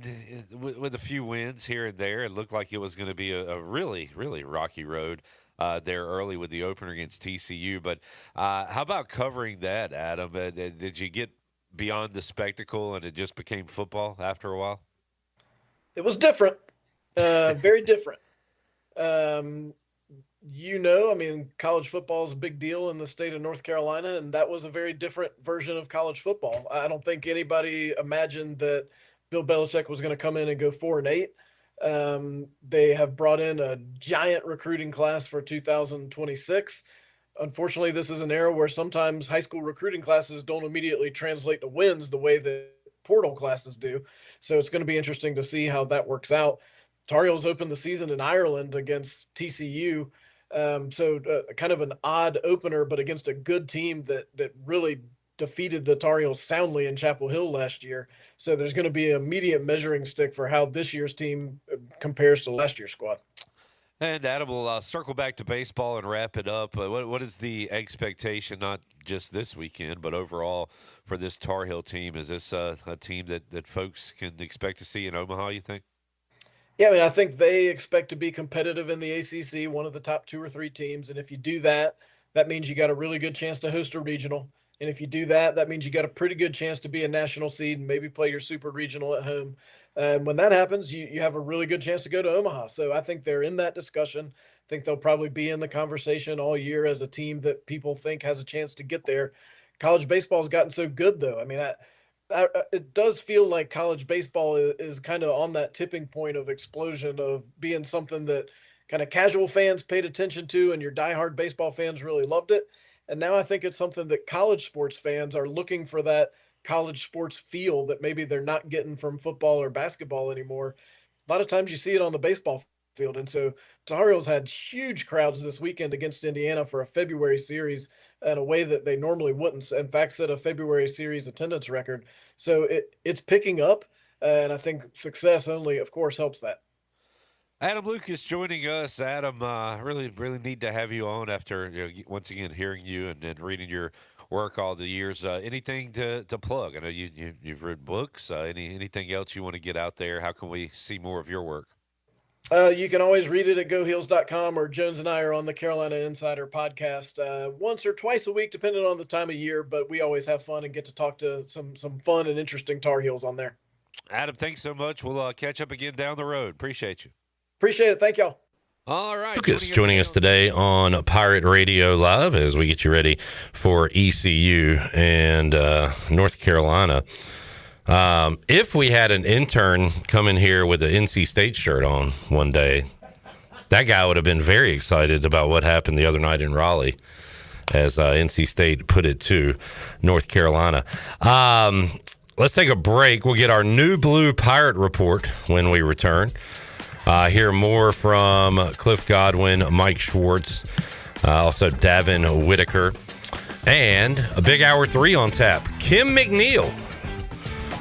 with a few wins here and there. It looked like it was going to be a really, really rocky road there early with the opener against TCU. But how about covering that, Adam? Did you get beyond the spectacle and it just became football after a while? It was different, very different. I mean, college football is a big deal in the state of North Carolina, and that was a very different version of college football. I don't think anybody imagined that Bill Belichick was going to come in and go 4-8. They have brought in a giant recruiting class for 2026. Unfortunately, this is an era where sometimes high school recruiting classes don't immediately translate to wins the way that portal classes do. So it's going to be interesting to see how that works out. Tar Heels opened the season in Ireland against TCU. Kind of an odd opener, but against a good team that really defeated the Tar Heels soundly in Chapel Hill last year. So there's going to be an immediate measuring stick for how this year's team compares to last year's squad. And Adam, we'll circle back to baseball and wrap it up. What is the expectation, not just this weekend, but overall for this Tar Heel team? Is this a team that folks can expect to see in Omaha, you think? Yeah, I mean, I think they expect to be competitive in the ACC, one of the top 2 or 3 teams. And if you do that, that means you got a really good chance to host a regional. And if you do that, that means you got a pretty good chance to be a national seed and maybe play your super regional at home. And when that happens, you have a really good chance to go to Omaha. So I think they're in that discussion. I think they'll probably be in the conversation all year as a team that people think has a chance to get there. College baseball has gotten so good, though. I mean, it does feel like college baseball is kind of on that tipping point of explosion of being something that kind of casual fans paid attention to and your diehard baseball fans really loved it. And now I think it's something that college sports fans are looking for, that college sports feel that maybe they're not getting from football or basketball anymore. A lot of times you see it on the baseball field. And so Tar Heels had huge crowds this weekend against Indiana for a February series in a way that they normally wouldn't. In fact, set a February series attendance record. So it's picking up, and I think success only, of course, helps that. Adam Lucas joining us. Adam, really need to have you on after once again hearing you and reading your work all the years. Anything to plug? I know you've written books. Anything else you want to get out there? How can we see more of your work? You can always read it at goheels.com, or Jones and I are on the Carolina Insider podcast once or twice a week, depending on the time of year. But we always have fun and get to talk to some fun and interesting Tar Heels on there. Adam, thanks so much. We'll catch up again down the road. Appreciate you. Appreciate it. Thank y'all. All right. Lucas joining us today on Pirate Radio Live as we get you ready for ECU and North Carolina. If we had an intern come in here with an NC State shirt on one day, that guy would have been very excited about what happened the other night in Raleigh as NC State put it to North Carolina. Let's take a break. We'll get our new Blue Pirate report when we return. Hear more from Cliff Godwin, Mike Schwartz, also Davin Whitaker, and a big hour 3 on tap. Kim McNeil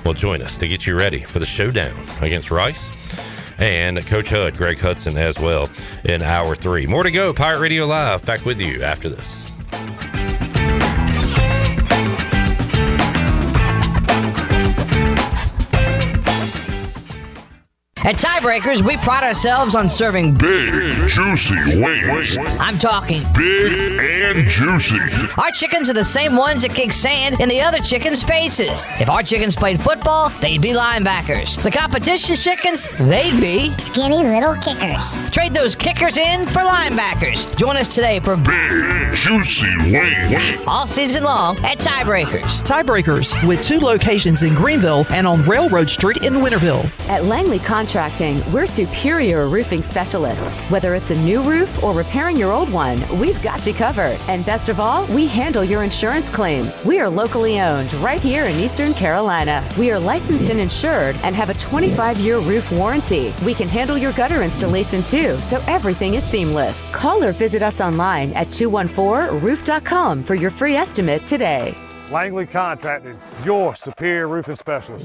will join us to get you ready for the showdown against Rice, and Coach Hud, Greg Hudson, as well in hour 3. More to go. Pirate Radio Live, back with you after this. At Tiebreakers, we pride ourselves on serving big, juicy wings. I'm talking big and juicy. Our chickens are the same ones that kick sand in the other chickens' faces. If our chickens played football, they'd be linebackers. The competition's chickens, they'd be skinny little kickers. Trade those kickers in for linebackers. Join us today for big, juicy wings. All season long at Tiebreakers. Tiebreakers, with 2 locations in Greenville and on Railroad Street in Winterville. At Langley Contracting, we're superior roofing specialists. Whether it's a new roof or repairing your old one, we've got you covered. And best of all, we handle your insurance claims. We are locally owned right here in Eastern Carolina. We are licensed and insured and have a 25-year roof warranty. We can handle your gutter installation too, so everything is seamless. Call or visit us online at 214roof.com for your free estimate today. Langley Contracting, your superior roofing specialist.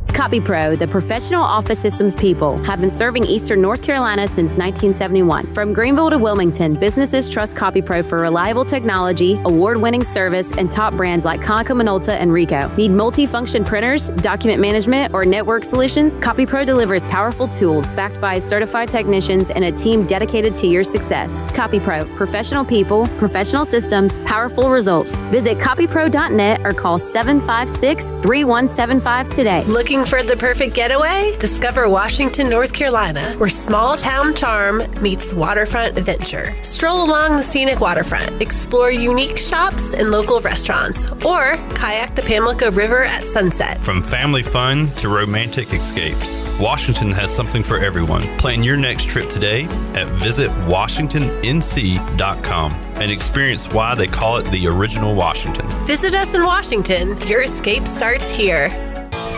CopyPro, the professional office systems people, have been serving Eastern North Carolina since 1971. From Greenville to Wilmington, businesses trust CopyPro for reliable technology, award-winning service, and top brands like Konica Minolta and Ricoh. Need multi-function printers, document management, or network solutions? CopyPro delivers powerful tools backed by certified technicians and a team dedicated to your success. CopyPro, professional people, professional systems, powerful results. Visit copypro.net or call 756-3175 today. Looking for the perfect getaway? Discover Washington, North Carolina, where small town charm meets waterfront adventure. Stroll along the scenic waterfront, explore unique shops and local restaurants, or kayak the Pamlico River at sunset. From family fun to romantic escapes, Washington has something for everyone. Plan your next trip today at visitwashingtonnc.com and experience why they call it the original Washington. Visit us in Washington. Your escape starts here.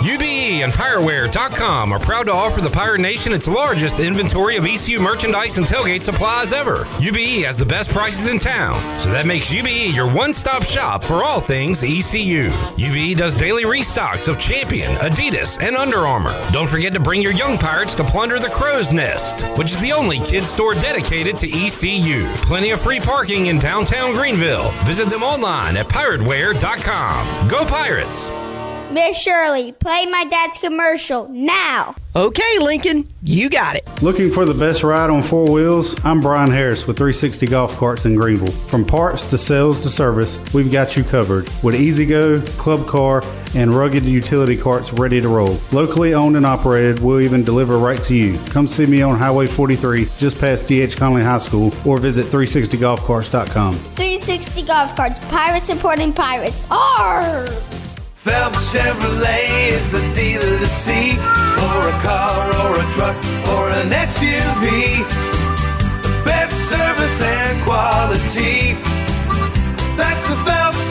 UBE and PirateWear.com are proud to offer the Pirate Nation its largest inventory of ECU merchandise and tailgate supplies ever. UBE has the best prices in town, so that makes UBE your one-stop shop for all things ECU. UBE does daily restocks of Champion, Adidas, and Under Armour. Don't forget to bring your young Pirates to plunder the Crow's Nest, which is the only kids store dedicated to ECU. Plenty of free parking in downtown Greenville. Visit them online at PirateWear.com. Go Pirates! Miss Shirley, play my dad's commercial now. Okay, Lincoln, you got it. Looking for the best ride on 4 wheels? I'm Brian Harris with 360 Golf Carts in Greenville. From parts to sales to service, we've got you covered with E-Z-Go, Club Car, and rugged utility carts ready to roll. Locally owned and operated, we'll even deliver right to you. Come see me on Highway 43, just past D.H. Conley High School, or visit 360golfcarts.com. 360 Golf Carts, pirates supporting pirates. Arr! Phelps Chevrolet is the dealer to see. For a car or a truck or an SUV. The best service and quality. That's the Phelps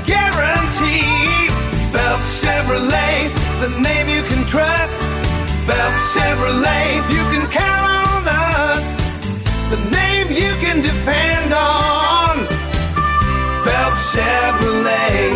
guarantee. Phelps Chevrolet, the name you can trust. Phelps Chevrolet, you can count on us. The name you can depend on. Phelps Chevrolet.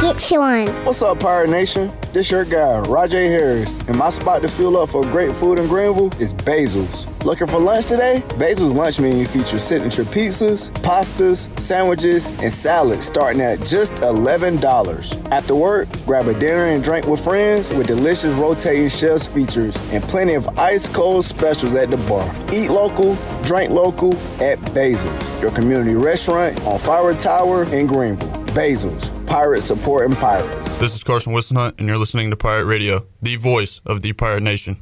Get you one. What's up, Pirate Nation? This your guy, Rajay Harris, and my spot to fuel up for great food in Greenville is Basil's. Looking for lunch today? Basil's lunch menu features signature pizzas, pastas, sandwiches, and salads starting at just $11. After work, grab a dinner and drink with friends with delicious rotating shelf features and plenty of ice-cold specials at the bar. Eat local, drink local at Basil's, your community restaurant on Fire Tower in Greenville. Basil's, Pirates supporting pirates. This is Carson Wissenhunt, and you're listening to Pirate Radio, the voice of the Pirate Nation.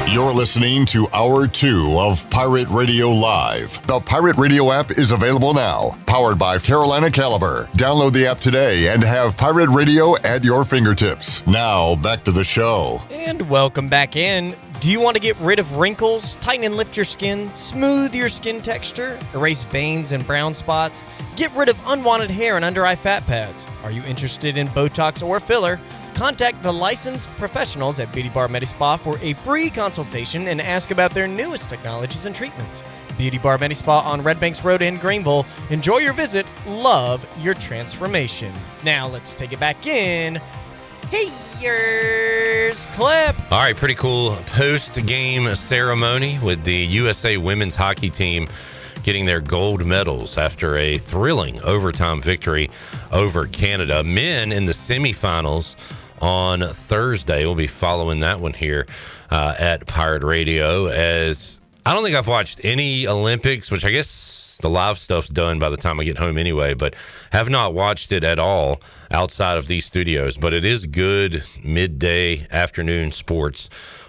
You're listening to Hour 2 of Pirate Radio Live. The Pirate Radio app is available now. Powered by Carolina Caliber. Download the app today and have Pirate Radio at your fingertips. Now, back to the show. And welcome back in. Do you want to get rid of wrinkles, tighten and lift your skin, smooth your skin texture, erase veins and brown spots, get rid of unwanted hair and under-eye fat pads? Are you interested in Botox or filler? Contact the licensed professionals at Beauty Bar Medi-Spa for a free consultation and ask about their newest technologies and treatments. Beauty Bar Medi-Spa on Red Banks Road in Greenville. Enjoy your visit. Love your transformation. Now let's take it back in. Here's Clip. All right, pretty cool post-game ceremony with the USA women's hockey team getting their gold medals after a thrilling overtime victory over Canada. Men in the semifinals on Thursday. We'll be following that one here at Pirate Radio. As I don't think I've watched any Olympics, which I guess the live stuff's done by the time I get home anyway, but have not watched it at all outside of these studios. But it is good midday afternoon sports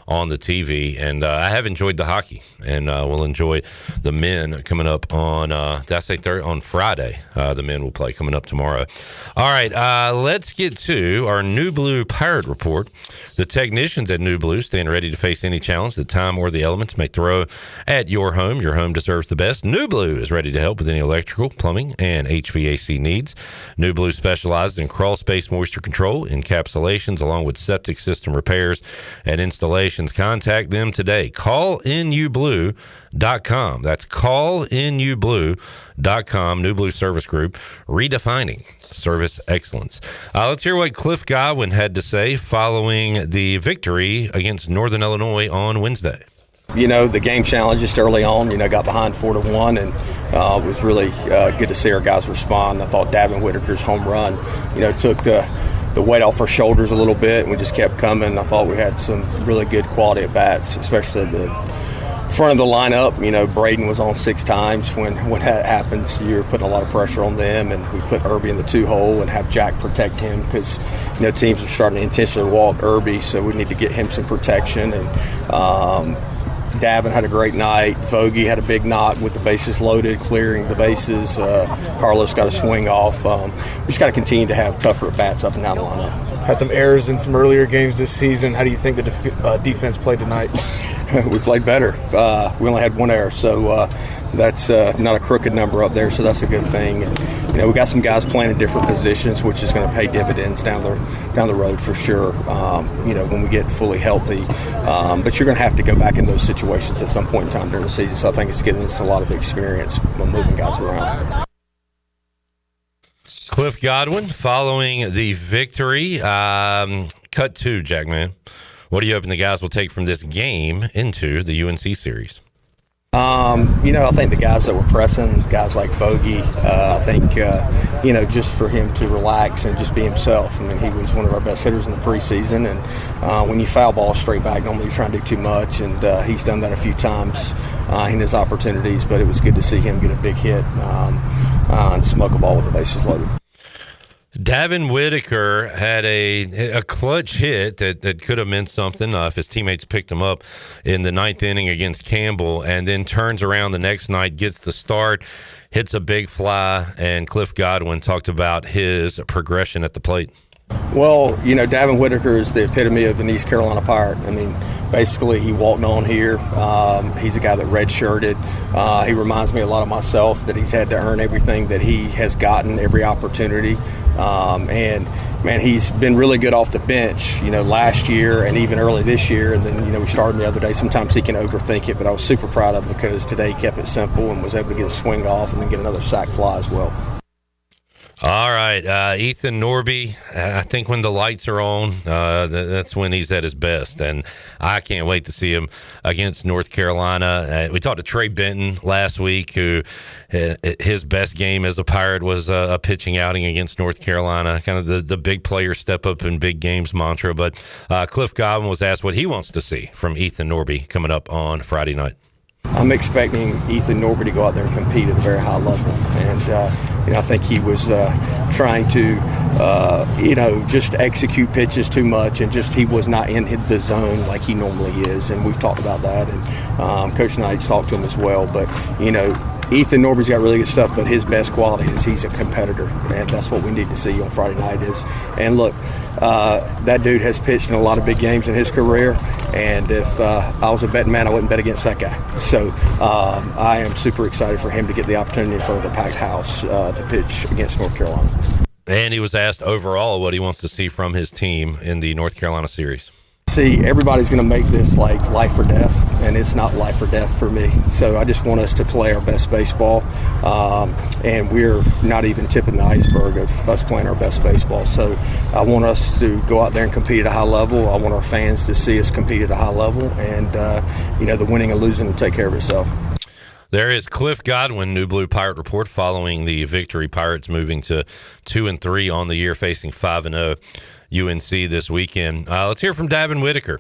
on the TV, and I have enjoyed the hockey, and we'll enjoy the men coming up on on Friday. The men will play coming up tomorrow. All right, let's get to our New Blue Pirate Report. The technicians at New Blue stand ready to face any challenge that time or the elements may throw at your home. Your home deserves the best. New Blue is ready to help with any electrical, plumbing, and HVAC needs. New Blue specializes in crawl space moisture control, encapsulations, along with septic system repairs and installation. Contact them today. CallinUBlue.com. That's CallinUBlue.com. New Blue Service Group, redefining service excellence. Let's hear what Cliff Godwin had to say following the victory against Northern Illinois on Wednesday. You know, the game challenge just early on, got behind 4-1, and it was really good to see our guys respond. I thought Davin Whitaker's home run, took the weight off our shoulders a little bit, and we just kept coming. I thought we had some really good quality at bats, especially the front of the lineup. Braden was on 6 times. When that happens, you're putting a lot of pressure on them, and we put Irby in the 2-hole and have Jack protect him because teams are starting to intentionally walk Irby, so we need to get him some protection. And Davin had a great night. Vogie had a big knock with the bases loaded, clearing the bases. Carlos got a swing off. We just got to continue to have tougher at-bats up and down the lineup. Had some errors in some earlier games this season. How do you think the defense played tonight? We played better. We only had 1 error, so that's not a crooked number up there, so that's a good thing. And we got some guys playing in different positions, which is going to pay dividends down the road for sure. When we get fully healthy, but you're going to have to go back in those situations at some point in time during the season. So I think it's giving us a lot of experience moving guys around. Cliff Godwin following the victory. Cut to Jack, man. What are you hoping the guys will take from this game into the UNC series? I think the guys that were pressing, guys like Vogie, I think, just for him to relax and just be himself. I mean, he was one of our best hitters in the preseason, and when you foul ball straight back, normally you're trying to do too much, and he's done that a few times in his opportunities, but it was good to see him get a big hit and smoke a ball with the bases loaded. Davin Whitaker had a clutch hit that could have meant something if his teammates picked him up in the ninth inning against Campbell, and then turns around the next night, gets the start, hits a big fly, and Cliff Godwin talked about his progression at the plate. Well, Davin Whitaker is the epitome of an East Carolina Pirate. I mean, basically he walked on here. He's a guy that redshirted. He reminds me a lot of myself, that he's had to earn everything that he has gotten, every opportunity. And man, he's been really good off the bench, last year and even early this year. And then, we started the other day. Sometimes he can overthink it, but I was super proud of him because today he kept it simple and was able to get a swing off and then get another sac fly as well. All right, Ethan Norby, I think when the lights are on, that's when he's at his best, and I can't wait to see him against North Carolina. We talked to Trey Benton last week, who his best game as a Pirate was a pitching outing against North Carolina, kind of the big player step up in big games mantra. But Cliff Godwin was asked what he wants to see from Ethan Norby coming up on Friday night. I'm expecting Ethan Norby to go out there and compete at a very high level. And, I think he was trying to, just execute pitches too much, and he was not in the zone like he normally is. And we've talked about that. And Coach Knight's talked to him as well. But, Ethan Norby's got really good stuff, but his best quality is he's a competitor. And that's what we need to see on Friday night and look, that dude has pitched in a lot of big games in his career. And if I was a betting man, I wouldn't bet against that guy. So I am super excited for him to get the opportunity in front of a packed house to pitch against North Carolina. And he was asked overall what he wants to see from his team in the North Carolina series. See, everybody's going to make this like life or death, and it's not life or death for me. So I just want us to play our best baseball, and we're not even tipping the iceberg of us playing our best baseball. So I want us to go out there and compete at a high level. I want our fans to see us compete at a high level, and the winning and losing will take care of itself. There is Cliff Godwin, New Blue Pirate Report, following the victory. Pirates moving to 2-3 on the year, facing 5-0 UNC this weekend. Let's hear from Davin Whitaker,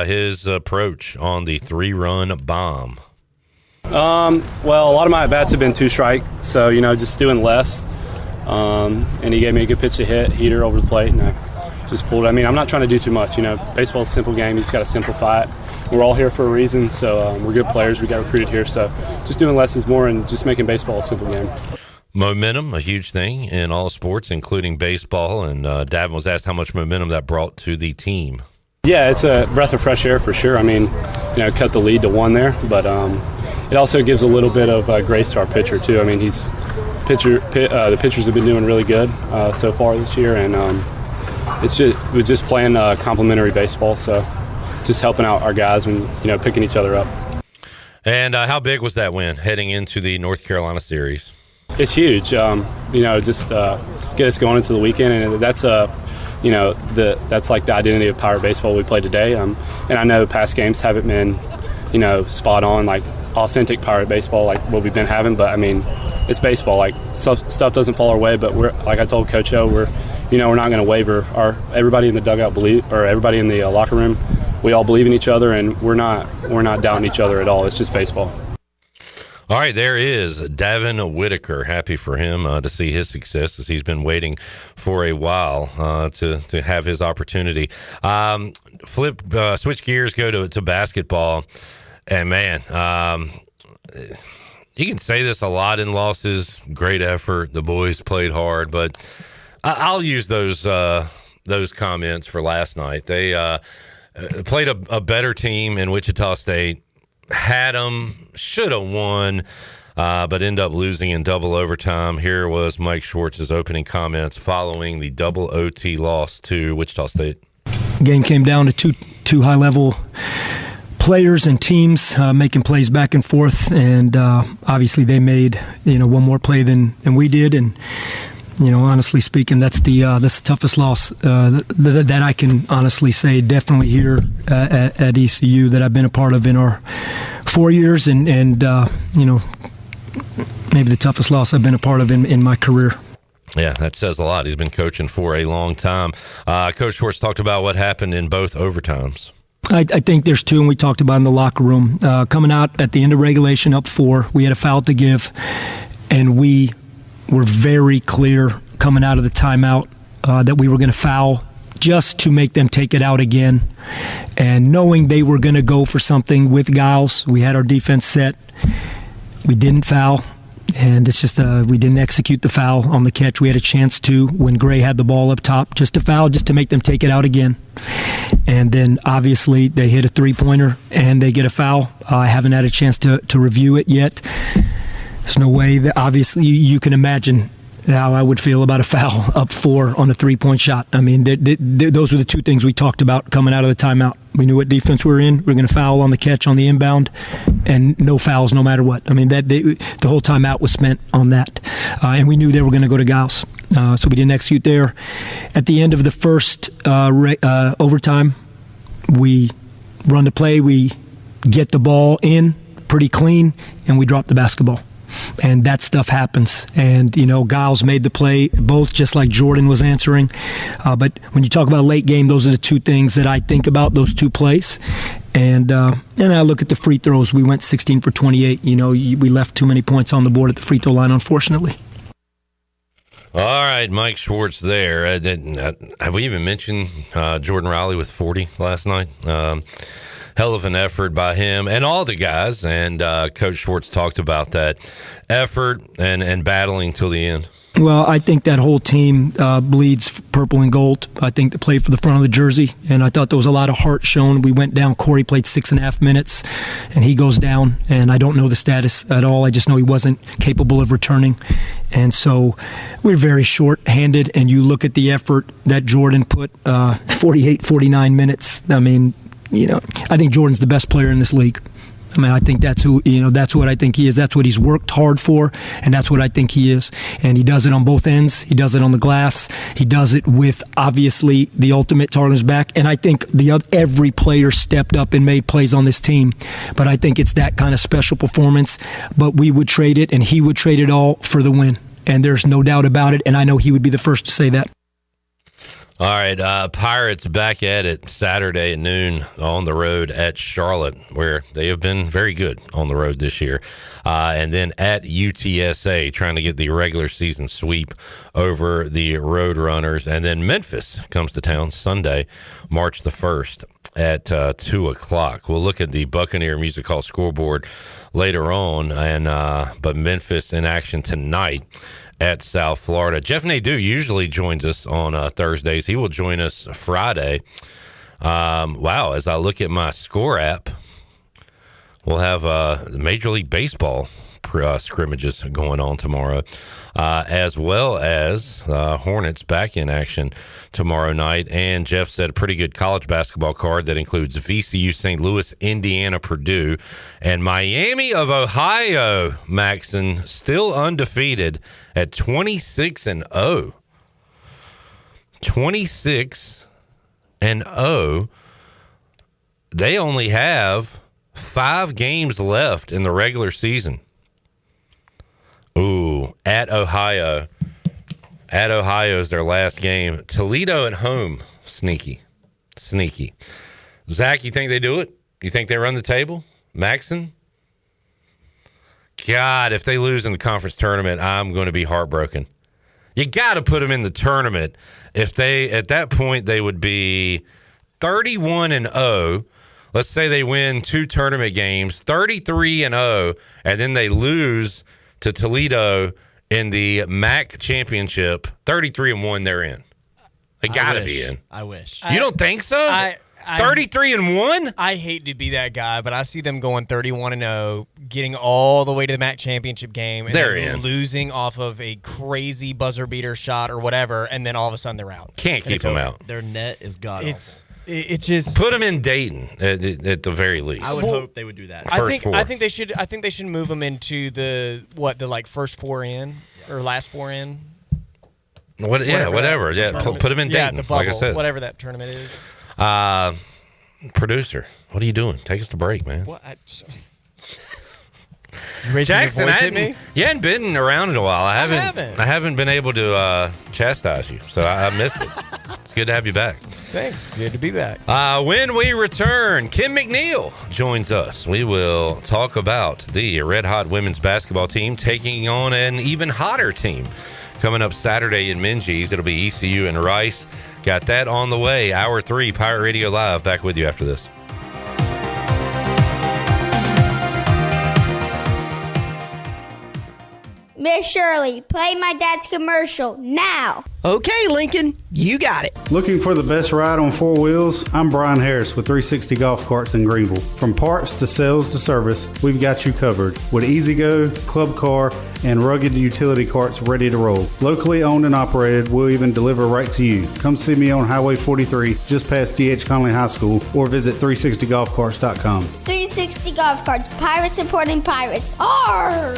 his approach on the 3-run bomb. Well, a lot of my at-bats have been two-strike, so, just doing less. And he gave me a good pitch to hit, heater over the plate, and I just pulled it. I mean, I'm not trying to do too much. Baseball's a simple game. You just got to simplify it. We're all here for a reason, so we're good players. We got recruited here, so just doing less is more and just making baseball a simple game. Momentum, a huge thing in all sports, including baseball, and Davin was asked how much momentum that brought to the team. Yeah, it's a breath of fresh air for sure. I mean, cut the lead to 1 there, but it also gives a little bit of grace to our pitcher too. I mean, the pitchers have been doing really good so far this year, and we're just playing complementary baseball, so just helping out our guys and picking each other up. And how big was that win heading into the North Carolina series? It's huge. Just get us going into the weekend, and that's that's like the identity of Pirate baseball we play today. And I know past games haven't been spot on, like authentic Pirate baseball like what we've been having, but I mean it's baseball. Like stuff doesn't fall our way, but we're, like I told Coach O, we're not going to waver. Everybody in the dugout everybody in the locker room, we all believe in each other, and we're not doubting each other at all. It's just baseball. All right, there is Davin Whitaker. Happy for him to see his success, as he's been waiting for a while to have his opportunity. Switch gears, go to basketball, and man, you can say this a lot in losses. Great effort, the boys played hard, but I'll use those comments for last night. They played a better team in Wichita State. Had them, should have won, but end up losing in double overtime. Here was Mike Schwartz's opening comments following the double OT loss to Wichita State. Game came down to two high-level players and teams making plays back and forth, and obviously they made one more play than we did, and honestly speaking, that's the toughest loss that I can honestly say, definitely here at ECU, that I've been a part of in our 4 years, and maybe the toughest loss I've been a part of in my career. Yeah, that says a lot. He's been coaching for a long time. Coach Schwartz talked about what happened in both overtimes. I think there's two, and we talked about in the locker room. Coming out at the end of regulation up 4, we had a foul to give, and we were very clear coming out of the timeout that we were going to foul just to make them take it out again. And knowing they were going to go for something with Giles, we had our defense set. We didn't foul, and it's just we didn't execute the foul on the catch. We had a chance to when Gray had the ball up top, just to foul, just to make them take it out again. And then obviously they hit a 3-pointer and they get a foul. I haven't had a chance to review it yet. There's no way that obviously you can imagine how I would feel about a foul up 4 on a 3-point shot. I mean, those were the two things we talked about coming out of the timeout. We knew what defense we were in. We are going to foul on the catch on the inbound, and no fouls no matter what. I mean, the whole timeout was spent on that. And we knew they were going to go to Giles. So we didn't execute there. At the end of the first overtime, we run the play. We get the ball in pretty clean, and we drop the basketball. And that stuff happens. And, Giles made the play, both just like Jordan was answering. But when you talk about late game, those are the two things that I think about, those two plays. And I look at the free throws. We went 16 for 28. We left too many points on the board at the free throw line, unfortunately. All right, Mike Schwartz there. Have we even mentioned Jordan Riley with 40 last night? Hell of an effort by him and all the guys. And Coach Schwartz talked about that effort and battling till the end. Well, I think that whole team bleeds purple and gold. I think they played for the front of the jersey, and I thought there was a lot of heart shown. We went down. Corey played 6.5 minutes, and he goes down, and I don't know the status at all. I just know he wasn't capable of returning. And so we're very short-handed, and you look at the effort that Jordan put, 48, 49 minutes. I mean, I think Jordan's the best player in this league. I mean, I think that's who, that's what I think he is. That's what he's worked hard for, and that's what I think he is. And he does it on both ends. He does it on the glass. He does it with, obviously, the ultimate target on his back. And I think every player stepped up and made plays on this team. But I think it's that kind of special performance. But we would trade it, and he would trade it all for the win. And there's no doubt about it, and I know he would be the first to say that. All right, Pirates back at it Saturday at noon on the road at Charlotte, where they have been very good on the road this year. And then at UTSA, trying to get the regular season sweep over the Roadrunners. And then Memphis comes to town Sunday, March the 1st at 2 o'clock. We'll look at the Buccaneer Music Hall scoreboard later on, but Memphis in action tonight at South Florida. Jeff Nadeau usually joins us on Thursdays. He will join us Friday. Wow, as I look at my score app, we'll have Major League Baseball scrimmages going on tomorrow, as well as Hornets back in action tomorrow night. And Jeff said a pretty good college basketball card that includes VCU, St. Louis, Indiana, Purdue, and Miami of Ohio. Maxon still undefeated at 26-0. 26-0. They only have 5 games left in the regular season. Ooh, at Ohio. At Ohio is their last game. Toledo at home. Sneaky. Zach, you think they do it? You think they run the table? Maxon? God, if they lose in the conference tournament, I'm going to be heartbroken. You got to put them in the tournament. If they, at that point, they would be 31-0. Let's say they win 2 tournament games, 33-0, and then they lose to Toledo in the MAC championship. 33-1, they're in. They got to be in. I wish. You don't think so? 33-1? I hate to be that guy, but I see them going 31-0, getting all the way to the MAC championship game, and they're then in. Losing off of a crazy buzzer beater shot or whatever, and then all of a sudden they're out. Can't keep them out. Their net is god awful. It just put them in Dayton at the very least. I would hope they would do that. I think they should. I think they should move them into the first 4 in or last 4 in. Whatever. Yeah, put them in Dayton. The bubble, like I said, whatever that tournament is. Producer, what are you doing? Take us to break, man. What? Jackson, you hadn't been around in a while. I haven't been able to chastise you, so I missed it. It's good to have you back. Thanks. Good to be back. When we return, Kim McNeil joins us. We will talk about the Red Hot women's basketball team taking on an even hotter team coming up Saturday in Minges. It'll be ECU and Rice. Got that on the way. Hour 3, Pirate Radio Live. Back with you after this. Miss Shirley, play my dad's commercial now. Okay, Lincoln, you got it. Looking for the best ride on four wheels? I'm Brian Harris with 360 Golf Carts in Greenville. From parts to sales to service, we've got you covered with EasyGo, Club Car, and rugged utility carts ready to roll. Locally owned and operated, we'll even deliver right to you. Come see me on Highway 43, just past D.H. Conley High School, or visit 360golfcarts.com. 360 Golf Carts, pirates supporting pirates. Arr!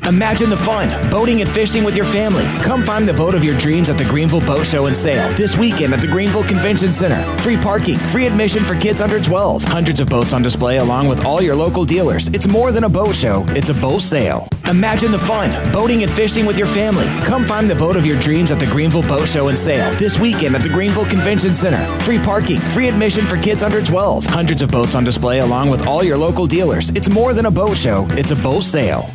Imagine the fun, boating and fishing with your family. Come find the boat of your dreams at the Greenville Boat Show and Sale this weekend at the Greenville Convention Center. Free parking, free admission for kids under 12. Hundreds of boats on display along with all your local dealers. It's more than a boat show, it's a boat sale. Imagine the fun, boating and fishing with your family. Come find the boat of your dreams at the Greenville Boat Show and Sale this weekend at the Greenville Convention Center. Free parking, free admission for kids under 12. Hundreds of boats on display along with all your local dealers. It's more than a boat show, it's a boat sale.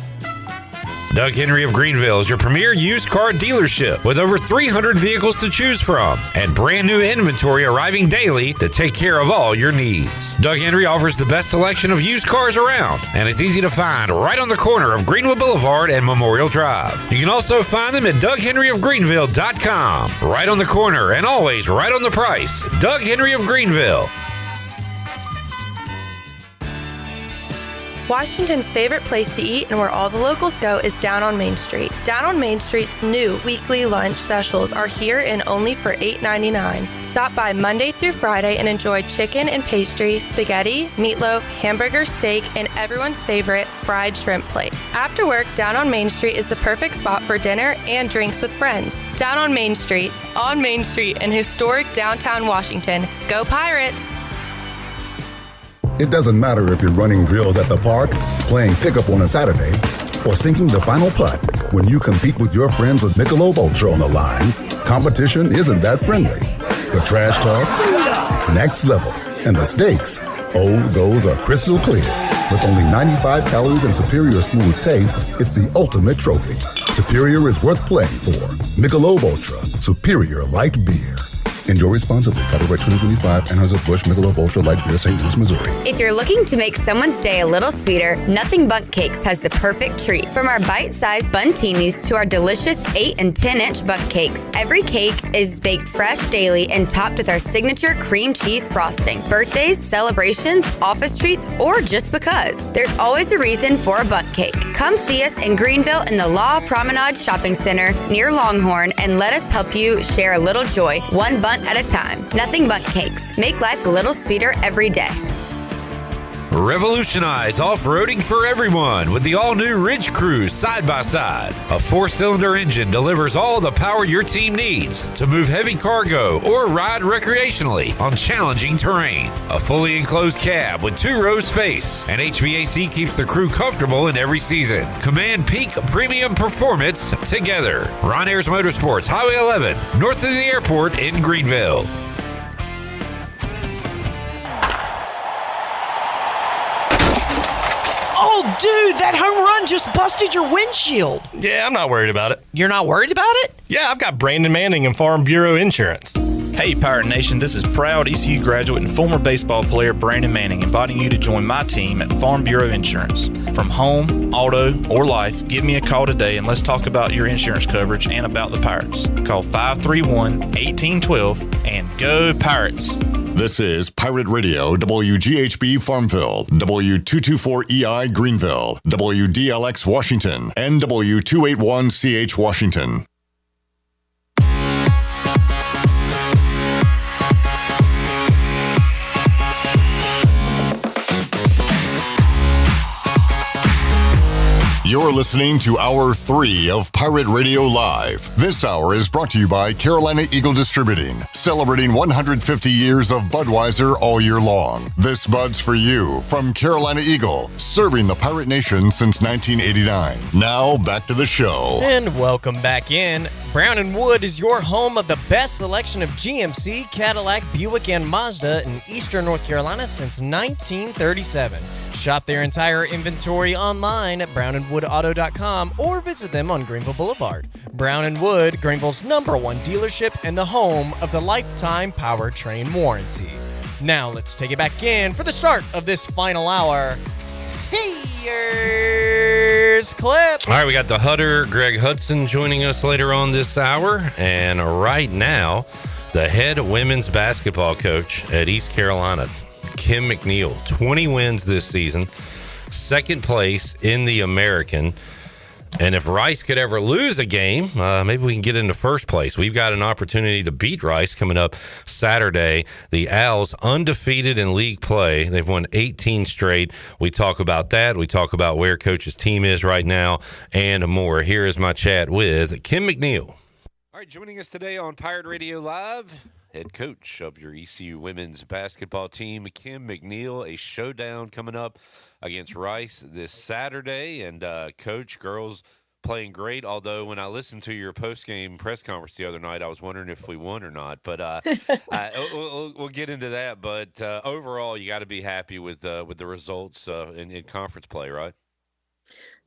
Doug Henry of Greenville is your premier used car dealership with over 300 vehicles to choose from and brand new inventory arriving daily to take care of all your needs. Doug Henry offers the best selection of used cars around, and it's easy to find right on the corner of Greenwood Boulevard and Memorial Drive. You can also find them at DougHenryofGreenville.com. Right on the corner and always right on the price. Doug Henry of Greenville. Washington's favorite place to eat and where all the locals go is Down on Main Street. Down on Main Street's new weekly lunch specials are here and only for $8.99. Stop by Monday through Friday and enjoy chicken and pastry, spaghetti, meatloaf, hamburger, steak, and everyone's favorite fried shrimp plate. After work, Down on Main Street is the perfect spot for dinner and drinks with friends. Down on Main Street in historic downtown Washington. Go Pirates! It doesn't matter if you're running drills at the park, playing pickup on a Saturday, or sinking the final putt. When you compete with your friends with Michelob Ultra on the line, competition isn't that friendly. The trash talk, next level, and the stakes, oh, those are crystal clear. With only 95 calories and superior smooth taste, it's the ultimate trophy. Superior is worth playing for. Michelob Ultra, superior light beer. Enjoy responsibly. Copyright 2025, Anheuser-Busch Michelob Ultra Light Beer, St. Louis, Missouri. If you're looking to make someone's day a little sweeter, Nothing Bundt Cakes has the perfect treat. From our bite-sized buntinis to our delicious 8 and 10-inch Bundt Cakes, every cake is baked fresh daily and topped with our signature cream cheese frosting. Birthdays, celebrations, office treats, or just because. There's always a reason for a Bundt Cake. Come see us in Greenville in the Law Promenade Shopping Center near Longhorn and let us help you share a little joy, one Bundt at a time. Nothing Bundt Cakes. Make life a little sweeter every day. Revolutionize off-roading for everyone with the all-new Ridge Cruise side-by-side. A 4-cylinder engine delivers all the power your team needs to move heavy cargo or ride recreationally on challenging terrain. A fully enclosed cab with 2-row space, and HVAC keeps the crew comfortable in every season. Command peak premium performance together. Ron Ayers Motorsports, Highway 11, north of the airport in Greenville. Oh, dude, that home run just busted your windshield. Yeah, I'm not worried about it. You're not worried about it? Yeah, I've got Brandon Manning and Farm Bureau Insurance. Hey, Pirate Nation, this is proud ECU graduate and former baseball player Brandon Manning inviting you to join my team at Farm Bureau Insurance. From home, auto, or life, give me a call today and let's talk about your insurance coverage and about the Pirates. Call 531-1812 and go Pirates! This is Pirate Radio, WGHB Farmville, W224EI Greenville, WDLX Washington, and W281CH Washington. You're listening to Hour 3 of Pirate Radio Live. This hour is brought to you by Carolina Eagle Distributing, celebrating 150 years of Budweiser all year long. This Bud's for you from Carolina Eagle, serving the Pirate Nation since 1989. Now, back to the show. And welcome back in. Brown and Wood is your home of the best selection of GMC, Cadillac, Buick, and Mazda in Eastern North Carolina since 1937. Shop their entire inventory online at brownandwoodauto.com or visit them on Greenville Boulevard. Brown and Wood, Greenville's #1 dealership and the home of the lifetime powertrain warranty. Now let's take it back in for the start of this final hour. Here's Clip. All right, we got the Hutter, Greg Hudson, joining us later on this hour. And right now, the head women's basketball coach at East Carolina, Kim McNeil, 20 wins this season, second place in the American. And if Rice could ever lose a game, maybe we can get into first place. We've got an opportunity to beat Rice coming up Saturday. The Owls undefeated in league play. They've won 18 straight. We talk about that. We talk about where Coach's team is right now and more. Here is my chat with Kim McNeil. All right, joining us today on Pirate Radio Live, head coach of your ECU women's basketball team, Kim McNeil. A showdown coming up against Rice this Saturday. And, Coach, girls playing great, although when I listened to your post-game press conference the other night, I was wondering if we won or not. But we'll get into that. But overall, you got to be happy with the results in conference play, right?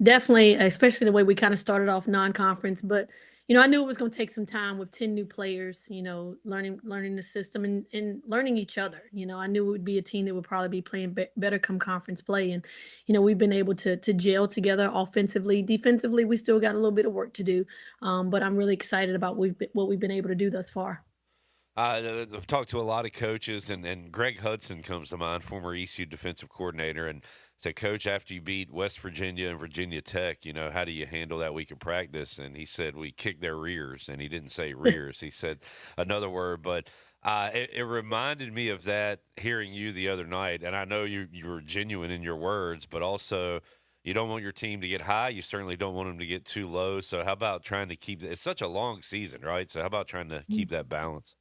Definitely, especially the way we kind of started off non-conference. But I knew it was going to take some time with 10 new players, learning the system and learning each other. I knew it would be a team that would probably be playing better come conference play. And, we've been able to gel together offensively. Defensively, we still got a little bit of work to do. But I'm really excited about what we've been able to do thus far. I've talked to a lot of coaches, and Greg Hudson comes to mind, former ECU defensive coordinator, and said, Coach, after you beat West Virginia and Virginia Tech, how do you handle that week of practice? And he said, we kicked their rears, and he didn't say rears. He said another word, but it reminded me of that hearing you the other night, and I know you were genuine in your words, but also you don't want your team to get high. You certainly don't want them to get too low. So how about trying to keep – it's such a long season, right? So how about trying to keep that balance?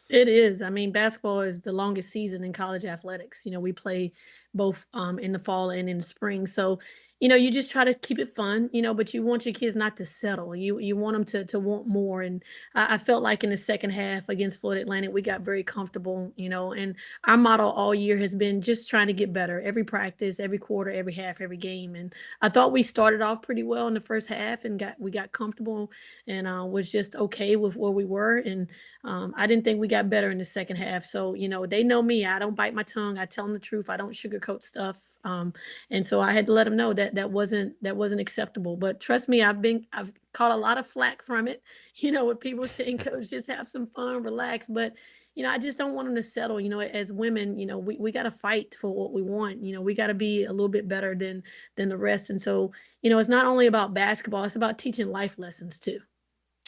It is. I mean, basketball is the longest season in college athletics. We play both in the fall and in the spring. So, you just try to keep it fun, but you want your kids not to settle. You want them to want more. And I felt like in the second half against Florida Atlantic, we got very comfortable, and our motto all year has been just trying to get better every practice, every quarter, every half, every game. And I thought we started off pretty well in the first half and we got comfortable and was just okay with where we were. And I didn't think we got better in the second half. So, they know me. I don't bite my tongue. I tell them the truth. I don't sugarcoat stuff. And so I had to let them know that wasn't acceptable. But trust me, I've caught a lot of flack from it, with people saying, Coach, just have some fun, relax. But, I just don't want them to settle. As women, we got to fight for what we want. We got to be a little bit better than the rest. And so, it's not only about basketball, it's about teaching life lessons too.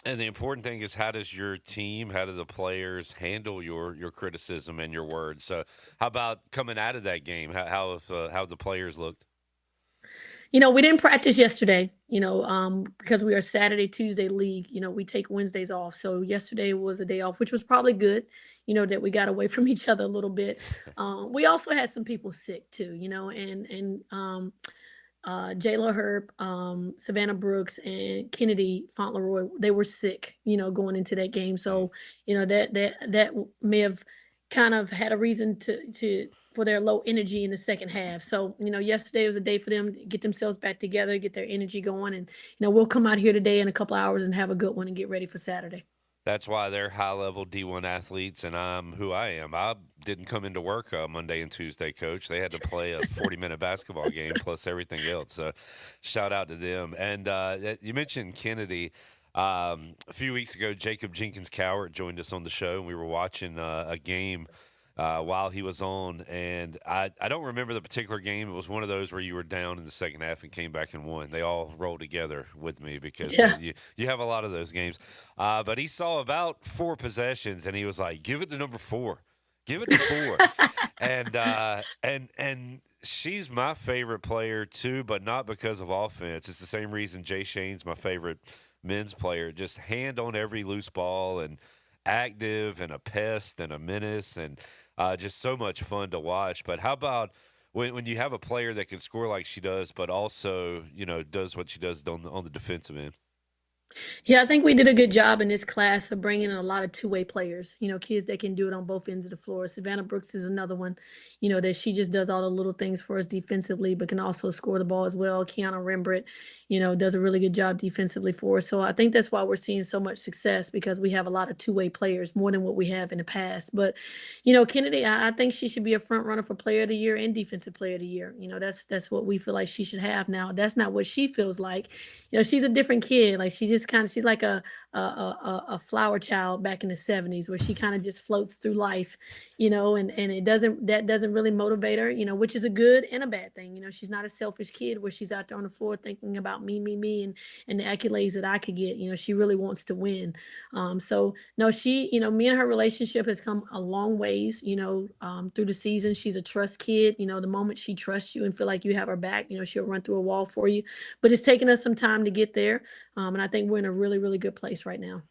And the important thing is, how does your team, how do the players handle your criticism and your words? So how about coming out of that game? How have the players looked? We didn't practice yesterday, because we are Saturday, Tuesday league. We take Wednesdays off. So yesterday was a day off, which was probably good, that we got away from each other a little bit. We also had some people sick too, and Jayla Herb, Savannah Brooks, and Kennedy Fauntleroy, they were sick, going into that game. So, that may have kind of had a reason for their low energy in the second half. So, yesterday was a day for them to get themselves back together, get their energy going. And, we'll come out here today in a couple hours and have a good one and get ready for Saturday. That's why they're high-level D1 athletes, and I'm who I am. I didn't come into work Monday and Tuesday, Coach. They had to play a 40-minute basketball game plus everything else. So shout out to them. And you mentioned Kennedy. A few weeks ago, Jacob Jenkins-Cowart joined us on the show, and we were watching a game while he was on. And I don't remember the particular game. It was one of those where you were down in the second half and came back and won. They all rolled together with me because you have a lot of those games. But he saw about 4 possessions, and he was like, give it to number 4. Give it to 4. And she's my favorite player too, but not because of offense. It's the same reason Jay Shane's my favorite men's player. Just hand on every loose ball and active and a pest and a menace and just so much fun to watch. But how about when you have a player that can score like she does, but also, does what she does on the defensive end? Yeah, I think we did a good job in this class of bringing in a lot of two-way players, kids that can do it on both ends of the floor. Savannah Brooks is another one, that she just does all the little things for us defensively, but can also score the ball as well. Kiana Rembrandt, does a really good job defensively for us. So I think that's why we're seeing so much success because we have a lot of two-way players, more than what we have in the past. But, Kennedy, I think she should be a front runner for player of the year and defensive player of the year. That's what we feel like she should have now. That's not what she feels like. She's a different kid. Like she's like a flower child back in the 70s where she kind of just floats through life, and that doesn't really motivate her, which is a good and a bad thing. She's not a selfish kid where she's out there on the floor thinking about me, and the accolades that I could get. She really wants to win. So no, me and her relationship has come a long ways, through the season. She's a trust kid. The moment she trusts you and feel like you have her back, she'll run through a wall for you. But it's taken us some time to get there. And I think we're in a really, really good place right now.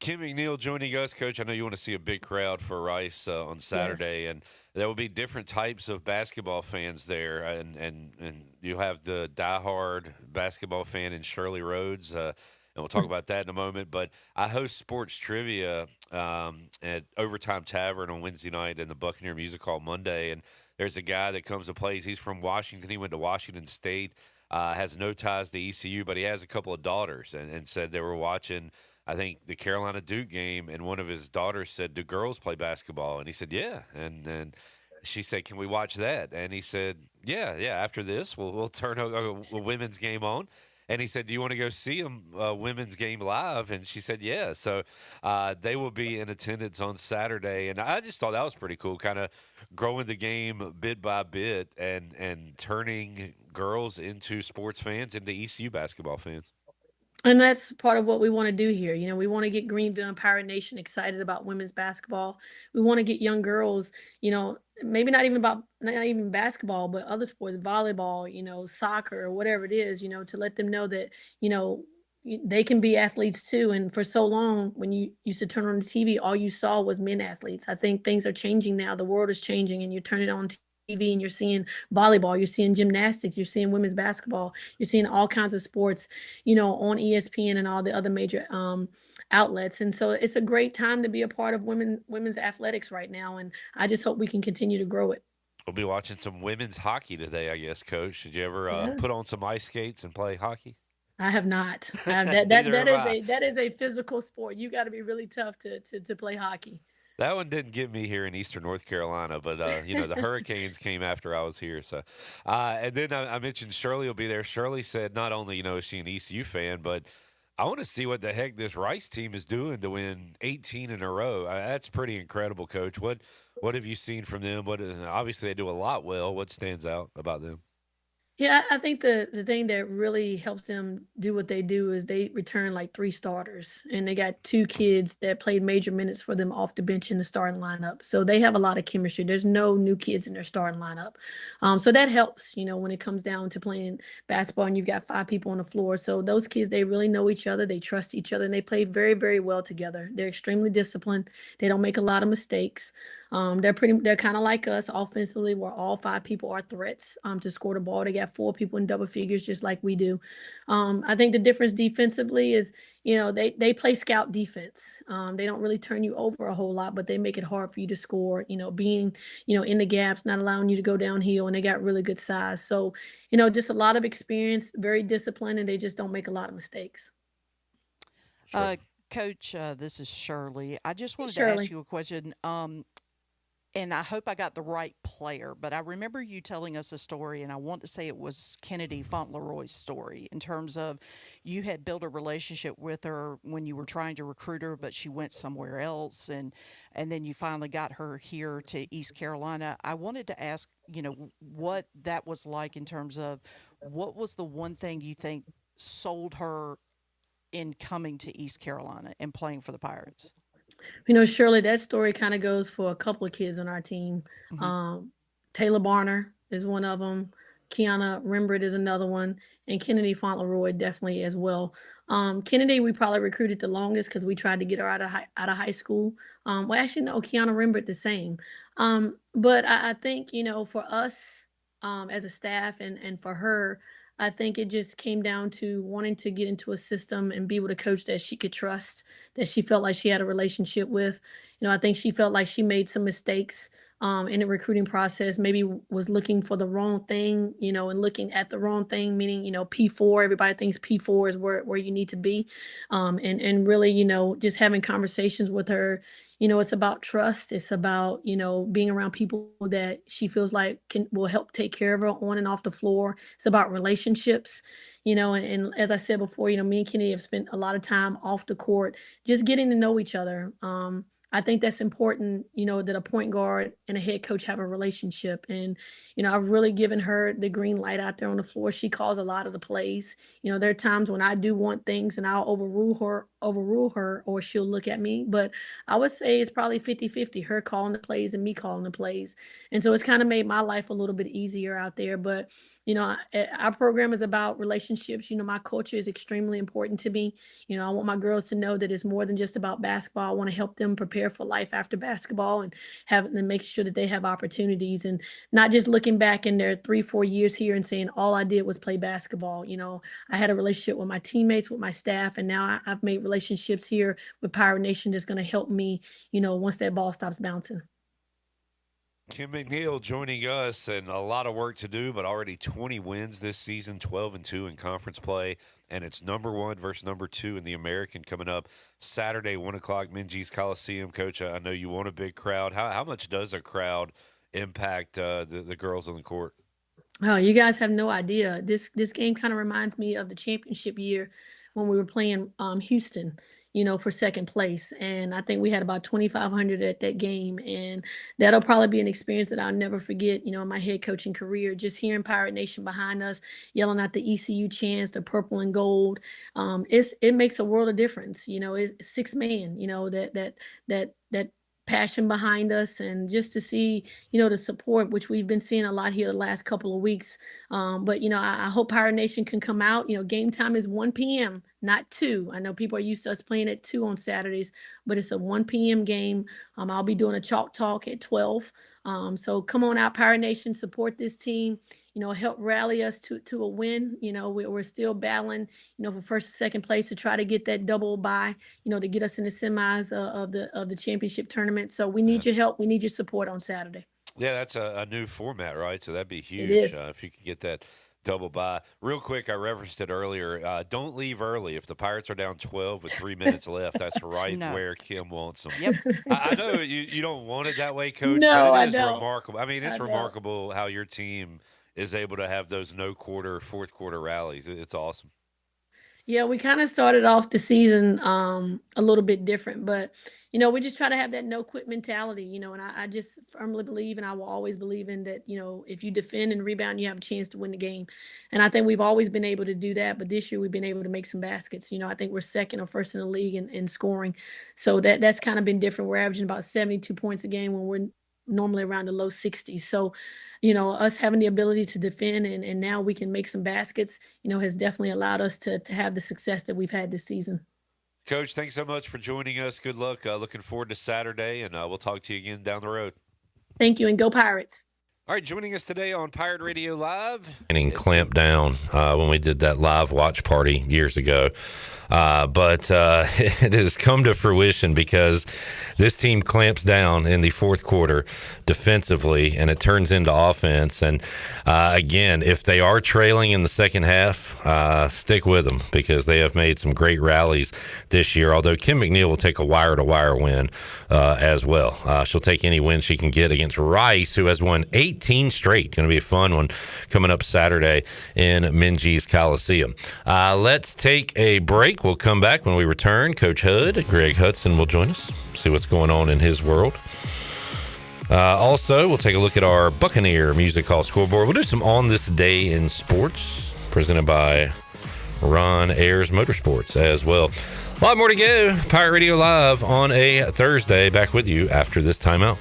Kim McNeil joining us, Coach. I know you want to see a big crowd for Rice on Saturday, and there will be different types of basketball fans there, and you have the diehard basketball fan in Shirley Rhodes, and we'll talk about that in a moment. But I host sports trivia at Overtime Tavern on Wednesday night and the Buccaneer Music Hall Monday, and there's a guy that comes and plays. He's from Washington. He went to Washington State, has no ties to ECU, but he has a couple of daughters, and said they were watching, I think, the Carolina Duke game, and one of his daughters said, "Do girls play basketball?" And he said, "Yeah." And she said, "Can we watch that?" And he said, "Yeah. After this, we'll turn a women's game on." And he said, "Do you want to go see a women's game live?" And she said, "Yeah." So they will be in attendance on Saturday, and I just thought that was pretty cool, kind of growing the game bit by bit and turning girls into sports fans, into ECU basketball fans. And that's part of what we want to do here. We want to get Greenville and Pirate Nation excited about women's basketball. We want to get young girls, maybe not even basketball, but other sports, volleyball, soccer, or whatever it is, to let them know that, they can be athletes too. And for so long, when you used to turn on the TV, all you saw was men athletes. I think things are changing now. The world is changing, and you turn it on TV and you're seeing volleyball, you're seeing gymnastics, you're seeing women's basketball, you're seeing all kinds of sports, on ESPN and all the other major outlets. And so it's a great time to be a part of women's athletics right now. And I just hope we can continue to grow it. We'll be watching some women's hockey today, I guess, Coach. Did you ever put on some ice skates and play hockey? I have not. That is a physical sport. You got to be really tough to play hockey. That one didn't get me here in Eastern North Carolina, but the Hurricanes came after I was here. So, and then I mentioned Shirley will be there. Shirley said not only is she an ECU fan, but I want to see what the heck this Rice team is doing to win 18 in a row. That's pretty incredible, Coach. What have you seen from them? Obviously they do a lot well. What stands out about them? Yeah, I think the thing that really helps them do what they do is they return like 3 starters, and they got 2 kids that played major minutes for them off the bench in the starting lineup. So they have a lot of chemistry. There's no new kids in their starting lineup. So that helps, when it comes down to playing basketball and you've got 5 people on the floor. So those kids, they really know each other, they trust each other, and they play very, very well together. They're extremely disciplined. They don't make a lot of mistakes. They're kind of like us offensively, where all 5 people are threats to score the ball. They got 4 people in double figures, just like we do. I think the difference defensively is, they play scout defense. They don't really turn you over a whole lot, but they make it hard for you to score, being, in the gaps, not allowing you to go downhill, and they got really good size. So, just a lot of experience, very disciplined, and they just don't make a lot of mistakes. Coach, this is Shirley. I just wanted to Shirley. ask you a question. And I hope I got the right player, but I remember you telling us a story, and I want to say it was Kennedy Fauntleroy's story, in terms of you had built a relationship with her when you were trying to recruit her, but she went somewhere else, and then you finally got her here to East Carolina. I wanted to ask, what that was like in terms of what was the one thing you think sold her in coming to East Carolina and playing for the Pirates? Shirley, that story kind of goes for a couple of kids on our team. Taylor Barner is one of them. Kiana Rembrandt is another one. And Kennedy Fauntleroy definitely as well. Kennedy, we probably recruited the longest because we tried to get her out of high school. Well, actually, no, Kiana Rembrandt the same. But I think, for us as a staff and for her, I think it just came down to wanting to get into a system and be with a coach that she could trust, that she felt like she had a relationship with. I think she felt like she made some mistakes in the recruiting process, maybe was looking for the wrong thing, and looking at the wrong thing, meaning, P4, everybody thinks P4 is where you need to be. And really, just having conversations with her, it's about trust. It's about, being around people that she feels like will help take care of her on and off the floor. It's about relationships, and as I said before, me and Kenny have spent a lot of time off the court, just getting to know each other. I think that's important, that a point guard and a head coach have a relationship. And, I've really given her the green light out there on the floor. She calls a lot of the plays. There are times when I do want things and I'll overrule her, or she'll look at me. But I would say it's probably 50-50, her calling the plays and me calling the plays. And so it's kind of made my life a little bit easier out there. But, our program is about relationships. My culture is extremely important to me. I want my girls to know that it's more than just about basketball. I want to help them prepare for life after basketball and making sure that they have opportunities, and not just looking back in their 3-4 years here and saying all I did was play basketball. I had a relationship with my teammates, with my staff, and now I've made relationships here with Pirate Nation that's going to help me, once that ball stops bouncing. Kim McNeil joining us, and a lot of work to do, but already 20 wins this season, 12-2 in conference play, and it's number 1 versus number 2 in the American coming up Saturday, 1 o'clock, Minji's Coliseum. Coach, I know you want a big crowd. How much does a crowd impact the girls on the court? Oh, you guys have no idea. This game kind of reminds me of the championship year when we were playing Houston, for second place. And I think we had about 2,500 at that game. And that'll probably be an experience that I'll never forget, in my head coaching career. Just hearing Pirate Nation behind us, yelling out the ECU chants, the purple and gold. It makes a world of difference. It's 6 man, that passion behind us, and just to see, the support, which we've been seeing a lot here the last couple of weeks. But, I hope Pirate Nation can come out. Game time is 1 p.m., not 2. I know people are used to us playing at 2 on Saturdays, but it's a 1 p.m. game. I'll be doing a chalk talk at 12. So come on out, Pirate Nation, support this team, help rally us to a win. We're still battling, for first and second place to try to get that double bye, to get us in the semis of the championship tournament. So we need your help. We need your support on Saturday. Yeah, that's a new format, right? So that'd be huge if you could get that double bye. Real quick, I referenced it earlier. Don't leave early. If the Pirates are down 12 with 3 minutes left, that's right where Kim wants them. Yep. I know you don't want it that way, Coach, No, but it is I don't. remarkable. I mean, it's remarkable how your team is able to have those fourth quarter rallies. It's awesome. Yeah, we kind of started off the season a little bit different, but we just try to have that no quit mentality, and I just firmly believe, and I will always believe in that, if you defend and rebound, you have a chance to win the game. And I think we've always been able to do that, but this year we've been able to make some baskets. I think we're second or first in the league in scoring. So that's kind of been different. We're averaging about 72 points a game when we're normally around the low 60s. So, us having the ability to defend and now we can make some baskets, has definitely allowed us to have the success that we've had this season. Coach, thanks so much for joining us. Good luck. Looking forward to Saturday, and we'll talk to you again down the road. Thank you, and go Pirates. All right, joining us today on Pirate Radio Live. And clamped down when we did that live watch party years ago. But it has come to fruition because this team clamps down in the fourth quarter defensively, and it turns into offense. And again, if they are trailing in the second half, stick with them because they have made some great rallies this year. Although Kim McNeil will take a wire-to-wire win as well. She'll take any win she can get against Rice, who has won 18 straight. Going to be a fun one coming up Saturday in Minji's Coliseum. Let's take a break. We'll come back when we return. Coach Hud, Greg Hudson, will join us, see what's going on in his world. Also, we'll take a look at our Buccaneer Music Hall scoreboard. We'll do some On This Day in Sports, presented by Ron Ayers Motorsports as well. A lot more to go. Pirate Radio Live on a Thursday. Back with you after this timeout.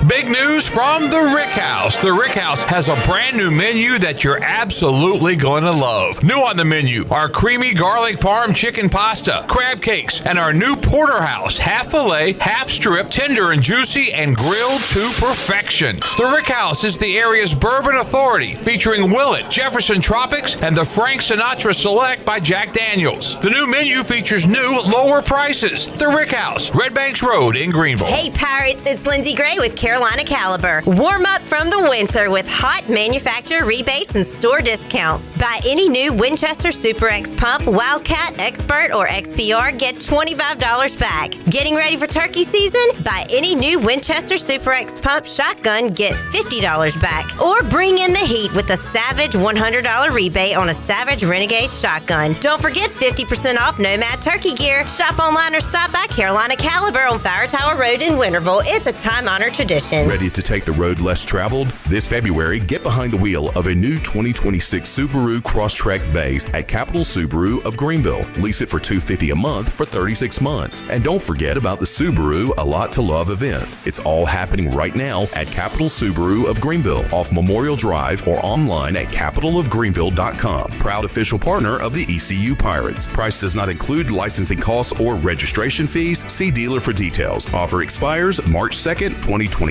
Big news from the Rick House. The Rick House has a brand new menu that you're absolutely going to love. New on the menu are creamy garlic parm chicken pasta, crab cakes, and our new porterhouse, half filet, half strip, tender and juicy, and grilled to perfection. The Rick House is the area's bourbon authority, featuring Willet, Jefferson Tropics, and the Frank Sinatra Select by Jack Daniels. The new menu features new, lower prices. The Rick House, Red Banks Road in Greenville. Hey Pirates, it's Lindsay Gray with Carolina Caliber. Warm up from the winter with hot manufacturer rebates and store discounts. Buy any new Winchester Super X pump, Wildcat, Expert, or XPR, get $25 back. Getting ready for turkey season? Buy any new Winchester Super X pump shotgun, get $50 back. Or bring in the heat with a Savage $100 rebate on a Savage Renegade shotgun. Don't forget 50% off Nomad turkey gear. Shop online or stop by Carolina Caliber on Fire Tower Road in Winterville. It's a time-honored tradition. Ready to take the road less traveled? This February, get behind the wheel of a new 2026 Subaru Crosstrek Base at Capital Subaru of Greenville. Lease it for $250 a month for 36 months. And don't forget about the Subaru A Lot to Love event. It's all happening right now at Capital Subaru of Greenville off Memorial Drive or online at capitalofgreenville.com. Proud official partner of the ECU Pirates. Price does not include licensing costs or registration fees. See dealer for details. Offer expires March 2nd, 2026.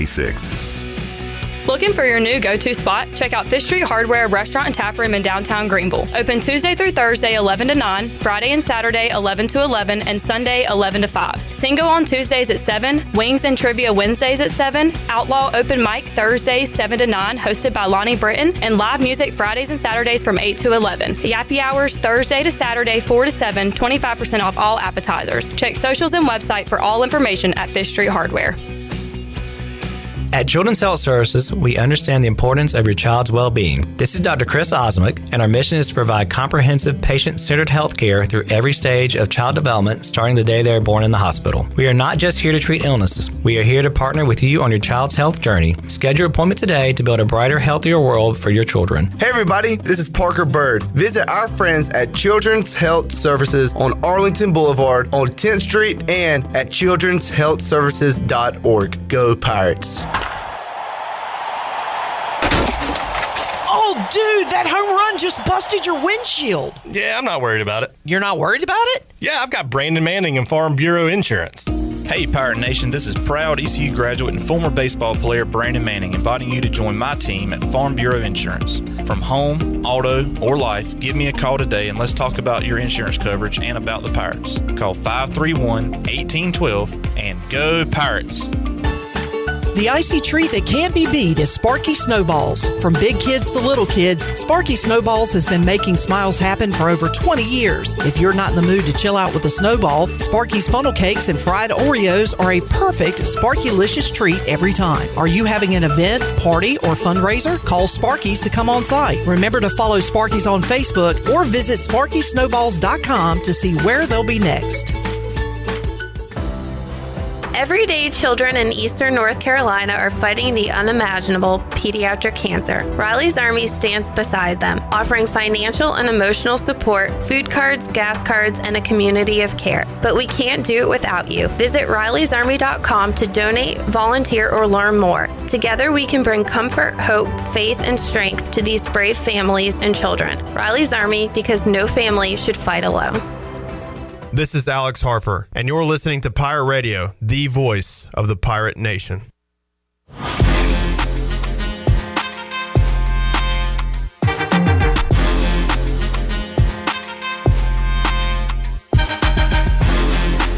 Looking for your new go-to spot? Check out Fish Street Hardware Restaurant and Tap Room in downtown Greenville. Open Tuesday through Thursday 11 to 9, Friday and Saturday 11 to 11, and Sunday 11 to 5. Single on Tuesdays at 7, Wings and Trivia Wednesdays at 7, Outlaw Open Mic Thursdays 7 to 9 hosted by Lonnie Britton, and live music Fridays and Saturdays from 8 to 11. The Yappy Hours Thursday to Saturday 4 to 7, 25% off all appetizers. Check socials and website for all information at Fish Street Hardware. At Children's Health Services, we understand the importance of your child's well-being. This is Dr. Chris Osmick, and our mission is to provide comprehensive, patient-centered health care through every stage of child development, starting the day they are born in the hospital. We are not just here to treat illnesses. We are here to partner with you on your child's health journey. Schedule your appointment today to build a brighter, healthier world for your children. Hey everybody, this is Parker Bird. Visit our friends at Children's Health Services on Arlington Boulevard on 10th Street and at childrenshealthservices.org. Go Pirates. Oh, dude, that home run just busted your windshield. Yeah, I'm not worried about it. You're not worried about it? Yeah, I've got Brandon Manning and Farm Bureau Insurance. Hey, Pirate Nation, this is proud ECU graduate and former baseball player Brandon Manning inviting you to join my team at Farm Bureau Insurance. From home, auto, or life, give me a call today and let's talk about your insurance coverage and about the Pirates. Call 531-1812 and go Pirates. The icy treat that can't be beat is Sparky Snowballs. From big kids to little kids, Sparky Snowballs has been making smiles happen for over 20 years. If you're not in the mood to chill out with a snowball, Sparky's funnel cakes and fried Oreos are a perfect Sparky-licious treat every time. Are you having an event, party, or fundraiser? Call Sparky's to come on site. Remember to follow Sparky's on Facebook or visit SparkySnowballs.com to see where they'll be next. Everyday children in eastern North Carolina are fighting the unimaginable pediatric cancer. Riley's Army stands beside them, offering financial and emotional support, food cards, gas cards, and a community of care. But we can't do it without you. Visit Riley'sArmy.com to donate, volunteer, or learn more. Together we can bring comfort, hope, faith, and strength to these brave families and children. Riley's Army, because no family should fight alone. This is Alex Harper, and you're listening to Pirate Radio, the voice of the Pirate Nation.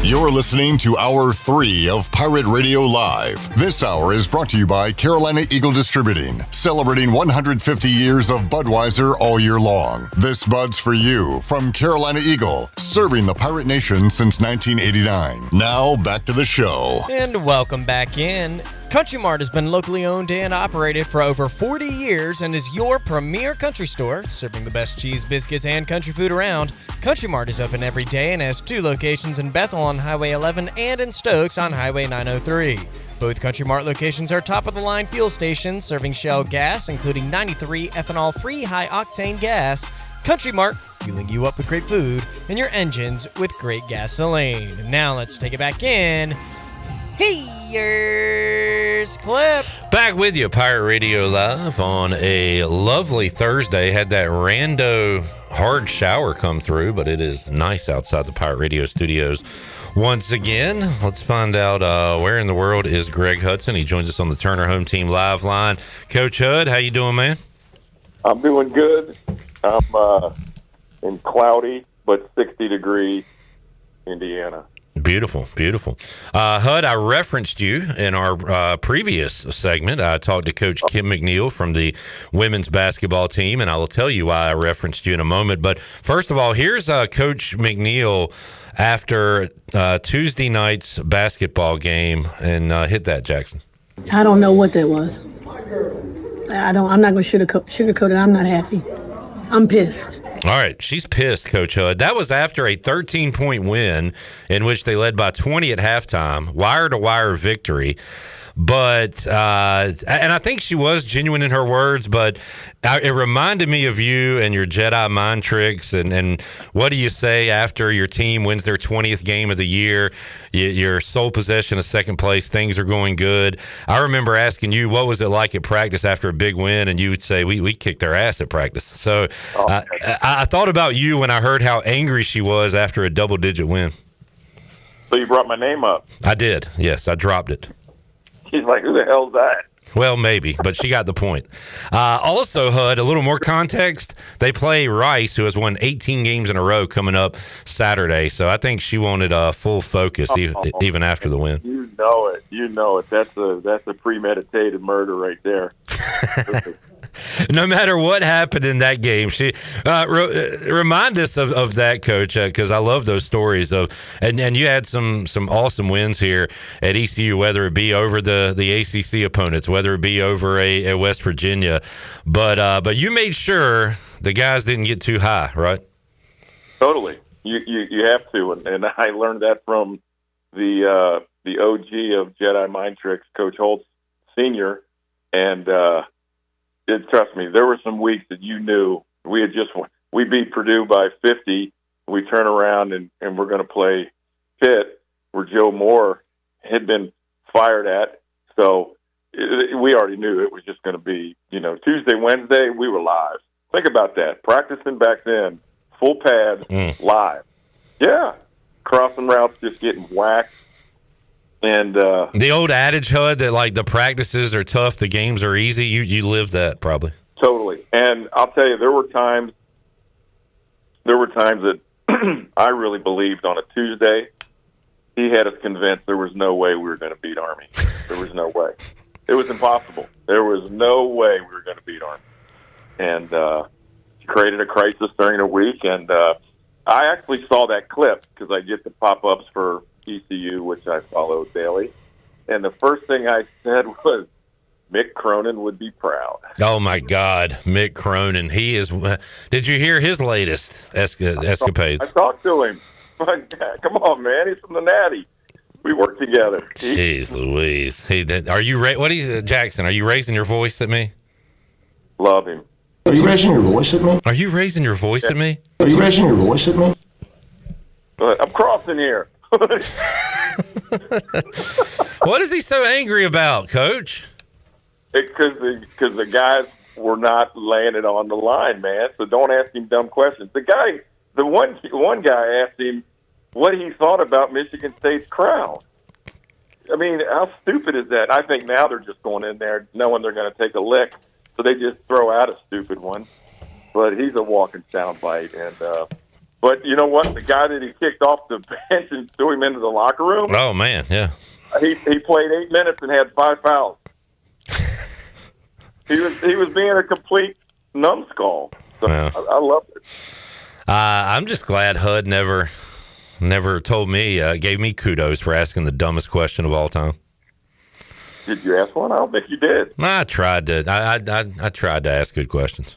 You're listening to Hour 3 of Pirate Radio Live. This hour is brought to you by Carolina Eagle Distributing, celebrating 150 years of Budweiser all year long. This Bud's for you from Carolina Eagle, serving the Pirate Nation since 1989. Now, back to the show. And welcome back in. Country Mart has been locally owned and operated for over 40 years and is your premier country store, serving the best cheese, biscuits, and country food around. Country Mart is open every day and has 2 locations in Bethel on Highway 11 and in Stokes on Highway 903. Both Country Mart locations are top-of-the-line fuel stations serving Shell gas, including 93 ethanol-free high-octane gas. Country Mart, fueling you up with great food and your engines with great gasoline. Now let's take it back in. Here's Clip. Back with you, Pirate Radio Live on a lovely Thursday. Had that rando hard shower come through, but it is nice outside the Pirate Radio studios. Once again, let's find out where in the world is Greg Hudson. He joins us on the Turner Home Team Live line. Coach Hud, how you doing, man? I'm doing good. I'm in cloudy but 60-degree Indiana. Beautiful, beautiful. Hud, I referenced you in our previous segment. I talked to Coach Kim McNeil from the women's basketball team, and I will tell you why I referenced you in a moment. But first of all, here's Coach McNeil after Tuesday night's basketball game, and hit that, Jackson. I don't know what that was. I'm not going to sugarcoat it. I'm not happy. I'm pissed. All right, she's pissed, Coach Hud. That was after a 13-point win in which they led by 20 at halftime, wire-to-wire victory. But, and I think she was genuine in her words, but it reminded me of you and your Jedi mind tricks. And what do you say after your team wins their 20th game of the year? Your sole possession of second place, things are going good. I remember asking you, what was it like at practice after a big win? And you would say, we kicked their ass at practice. So I thought about you when I heard how angry she was after a double-digit win. So you brought my name up. I did, yes. I dropped it. She's like, who the hell's that? Well, maybe, but she got the point. Also, Hud, a little more context. They play Rice, who has won 18 games in a row coming up Saturday. So I think she wanted full focus even after the win. You know it. You know it. That's a premeditated murder right there. No matter what happened in that game, she remind us of that, Coach, because I love those stories of and you had some awesome wins here at ECU, whether it be over the ACC opponents, whether it be over a West Virginia, but you made sure the guys didn't get too high, right? Totally. You have to, and I learned that from the OG of Jedi Mind Tricks, Coach Holtz Sr., and trust me, there were some weeks that you knew we beat Purdue by 50. We turn around and we're going to play Pitt, where Joe Moore had been fired at. So we already knew it was just going to be, Tuesday, Wednesday, we were live. Think about that. Practicing back then, full pads, live. Yeah. Crossing routes, just getting whacked. And the old adage, Hud, that like the practices are tough, the games are easy. You lived that probably. Totally. And I'll tell you, there were times that I really believed on a Tuesday, he had us convinced there was no way we were going to beat Army. There was no way. It was impossible. There was no way we were going to beat Army. And created a crisis during the week. And I actually saw that clip because I get the pop-ups for ECU, which I follow daily. And the first thing I said was, Mick Cronin would be proud. Oh, my God. Mick Cronin. He is. Did you hear his latest escapades? I talked to him. Come on, man. He's from the Natty. We work together. Jeez Louise. Are you Jackson, are you raising your voice at me? Love him. Are you raising your voice at me? Are you raising your voice at me? Are you raising your voice at me? I'm crossing here. What is he so angry about, Coach? Because the guys were not laying it on the line, man. So don't ask him dumb questions. The one guy asked him what he thought about Michigan State's crowd. I mean, how stupid is that? I think now they're just going in there knowing they're going to take a lick, so they just throw out a stupid one. But he's a walking soundbite, and. But you know what? The guy that he kicked off the bench and threw him into the locker room. Oh man, yeah. He played 8 minutes and had 5 fouls. He was being a complete numbskull. So yeah. I loved it. I'm just glad Hud never told me, gave me kudos for asking the dumbest question of all time. Did you ask one? I don't think you did. I tried to. I tried to ask good questions.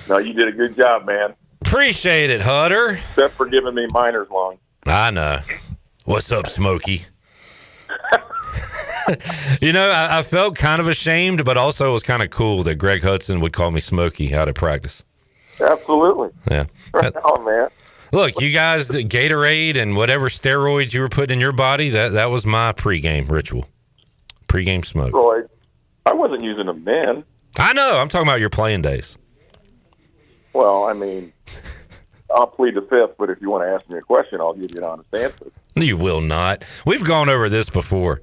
No, you did a good job, man. Appreciate it, Hutter. Except for giving me minors long. I know. What's up, Smokey? I felt kind of ashamed, but also it was kind of cool that Greg Hudson would call me Smokey out at practice. Absolutely. Yeah. Oh, man. Look, you guys, the Gatorade and whatever steroids you were putting in your body, that was my pregame ritual. Pregame smoke. Steroids. I wasn't using them then. I know. I'm talking about your playing days. Well, I mean, I'll plead the fifth, but if you want to ask me a question, I'll give you an honest answer. You will not. We've gone over this before.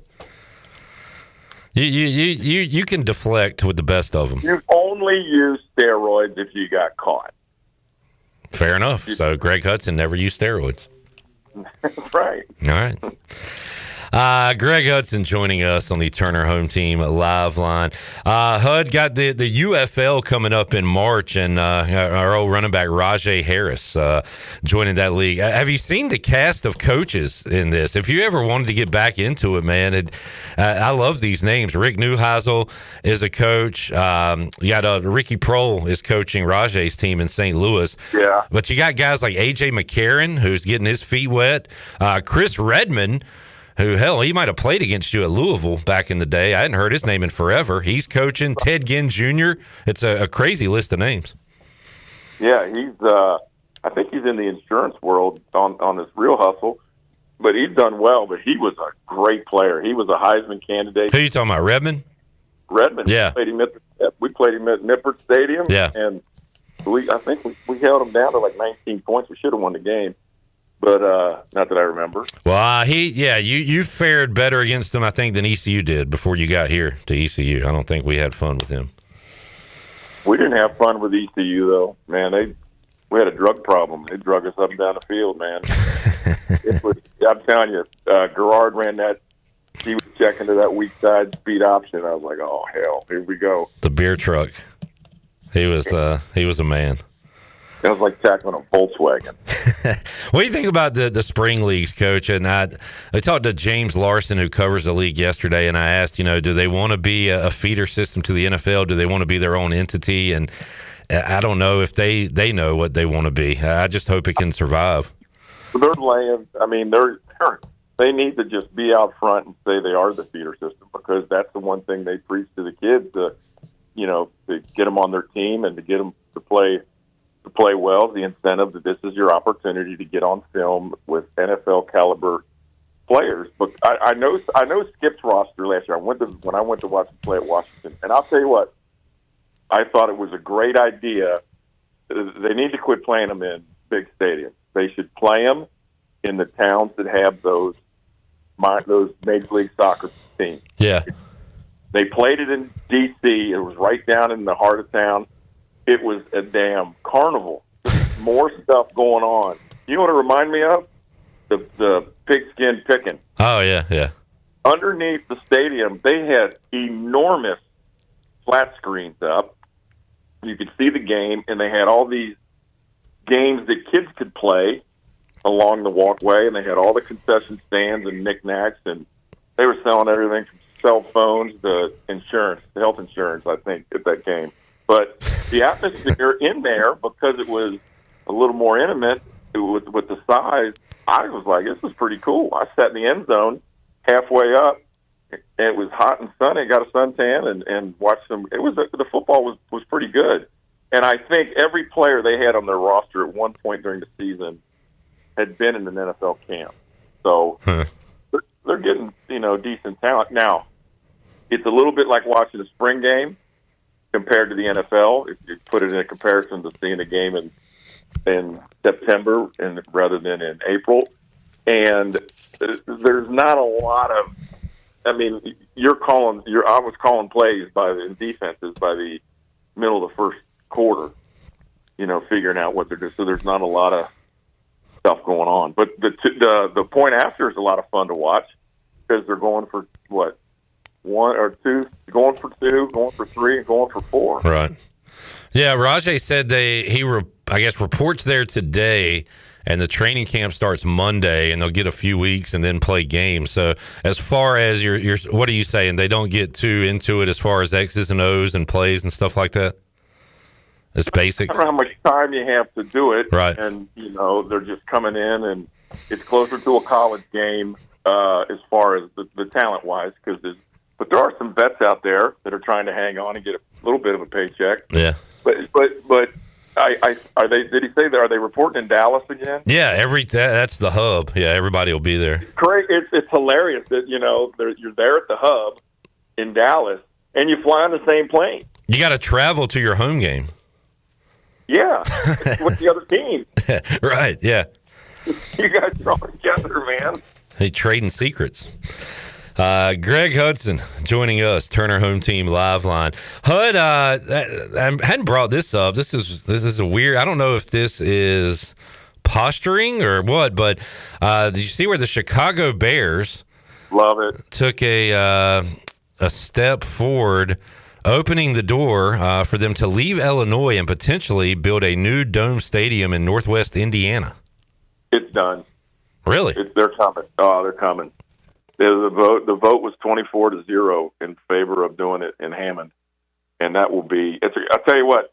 You can deflect with the best of them. You only use steroids if you got caught. Fair enough. So Greg Hudson never used steroids. That's right. All right. Greg Hudson joining us on the Turner Home Team live line. Hud got the UFL coming up in March, and our old running back Rajay Harris joining that league. Have you seen the cast of coaches in this? If you ever wanted to get back into it, man, I love these names. Rick Neuheisel is a coach. You got Ricky Prohl is coaching Rajay's team in St. Louis. Yeah. But you got guys like A.J. McCarron, who's getting his feet wet. Chris Redmond, who, hell, he might have played against you at Louisville back in the day. I hadn't heard his name in forever. He's coaching. Ted Ginn Jr. It's a crazy list of names. Yeah, he's. I think he's in the insurance world on this Real Hustle, but he's done well. But he was a great player. He was a Heisman candidate. Who are you talking about, Redmond? Redmond. Yeah. We played him at Nippert Stadium. Yeah. And I think we held him down to like 19 points. We should have won the game. But not that I remember. Well, you fared better against him, I think, than ECU did before you got here to ECU. I don't think we had fun with him. We didn't have fun with ECU, though. Man, we had a drug problem. They drug us up and down the field, man. I'm telling you, Gerard ran that. He was checking to that weak side speed option. I was like, oh, hell, here we go. The beer truck. He was a man. It was like tackling a Volkswagen. What do you think about the spring leagues, Coach? And I talked to James Larson, who covers the league, yesterday, and I asked, do they want to be a feeder system to the NFL? Do they want to be their own entity? And I don't know if they know what they want to be. I just hope it can survive. They're laying. I mean, they need to just be out front and say they are the feeder system, because that's the one thing they preach to the kids to get them on their team and to get them to play well. The incentive that this is your opportunity to get on film with NFL caliber players. But I know Skip's roster last year. When I went to watch him play at Washington, and I'll tell you what, I thought it was a great idea. They need to quit playing them in big stadiums. They should play them in the towns that have those Major League Soccer teams. Yeah. They played it in D.C. It was right down in the heart of town. It was a damn carnival. More stuff going on. You know what it reminded me of? The pigskin picking. Oh, yeah. Underneath the stadium, they had enormous flat screens up. You could see the game, and they had all these games that kids could play along the walkway, and they had all the concession stands and knickknacks, and they were selling everything from cell phones to insurance, health insurance, I think, at that game. But the atmosphere in there, because it was a little more intimate with the size, I was like, this is pretty cool. I sat in the end zone halfway up, and it was hot and sunny. Got a suntan and watched them. The football was pretty good. And I think every player they had on their roster at one point during the season had been in an NFL camp. So they're getting, decent talent. Now, it's a little bit like watching a spring game compared to the NFL. If you put it in a comparison to seeing a game in September rather than in April. And there's not a lot of, I mean, I was calling plays in defenses by the middle of the first quarter, figuring out what they're doing. So there's not a lot of stuff going on. But the point after is a lot of fun to watch, because they're going for what? One or two, going for two, going for three, and going for four. Right. Yeah, Rajay said I guess reports there today, and the training camp starts Monday, and they'll get a few weeks and then play games. So as far as your what are you saying? They don't get too into it as far as X's and O's and plays and stuff like that? It's basic. I don't know how much time you have to do it. Right. And, they're just coming in, and it's closer to a college game as far as the talent-wise, but there are some vets out there that are trying to hang on and get a little bit of a paycheck. Yeah. But Are they? Did he say that? Are they reporting in Dallas again? Yeah, that's the hub. Yeah, everybody will be there. Great. It's hilarious that you're there at the hub in Dallas, and you fly on the same plane. You got to travel to your home game. Yeah, with the other team. Right. Yeah. You guys are all together, man. Hey, trading secrets. Greg Hudson joining us, Turner Home Team Live Line. Hud, I hadn't brought this up. This is a weird. I don't know if this is posturing or what, but did you see where the Chicago Bears love it took a step forward, opening the door for them to leave Illinois and potentially build a new dome stadium in Northwest Indiana? It's done. Really? They're coming. Oh, they're coming. The vote was 24-0 in favor of doing it in Hammond, and that will be. I'll tell you what.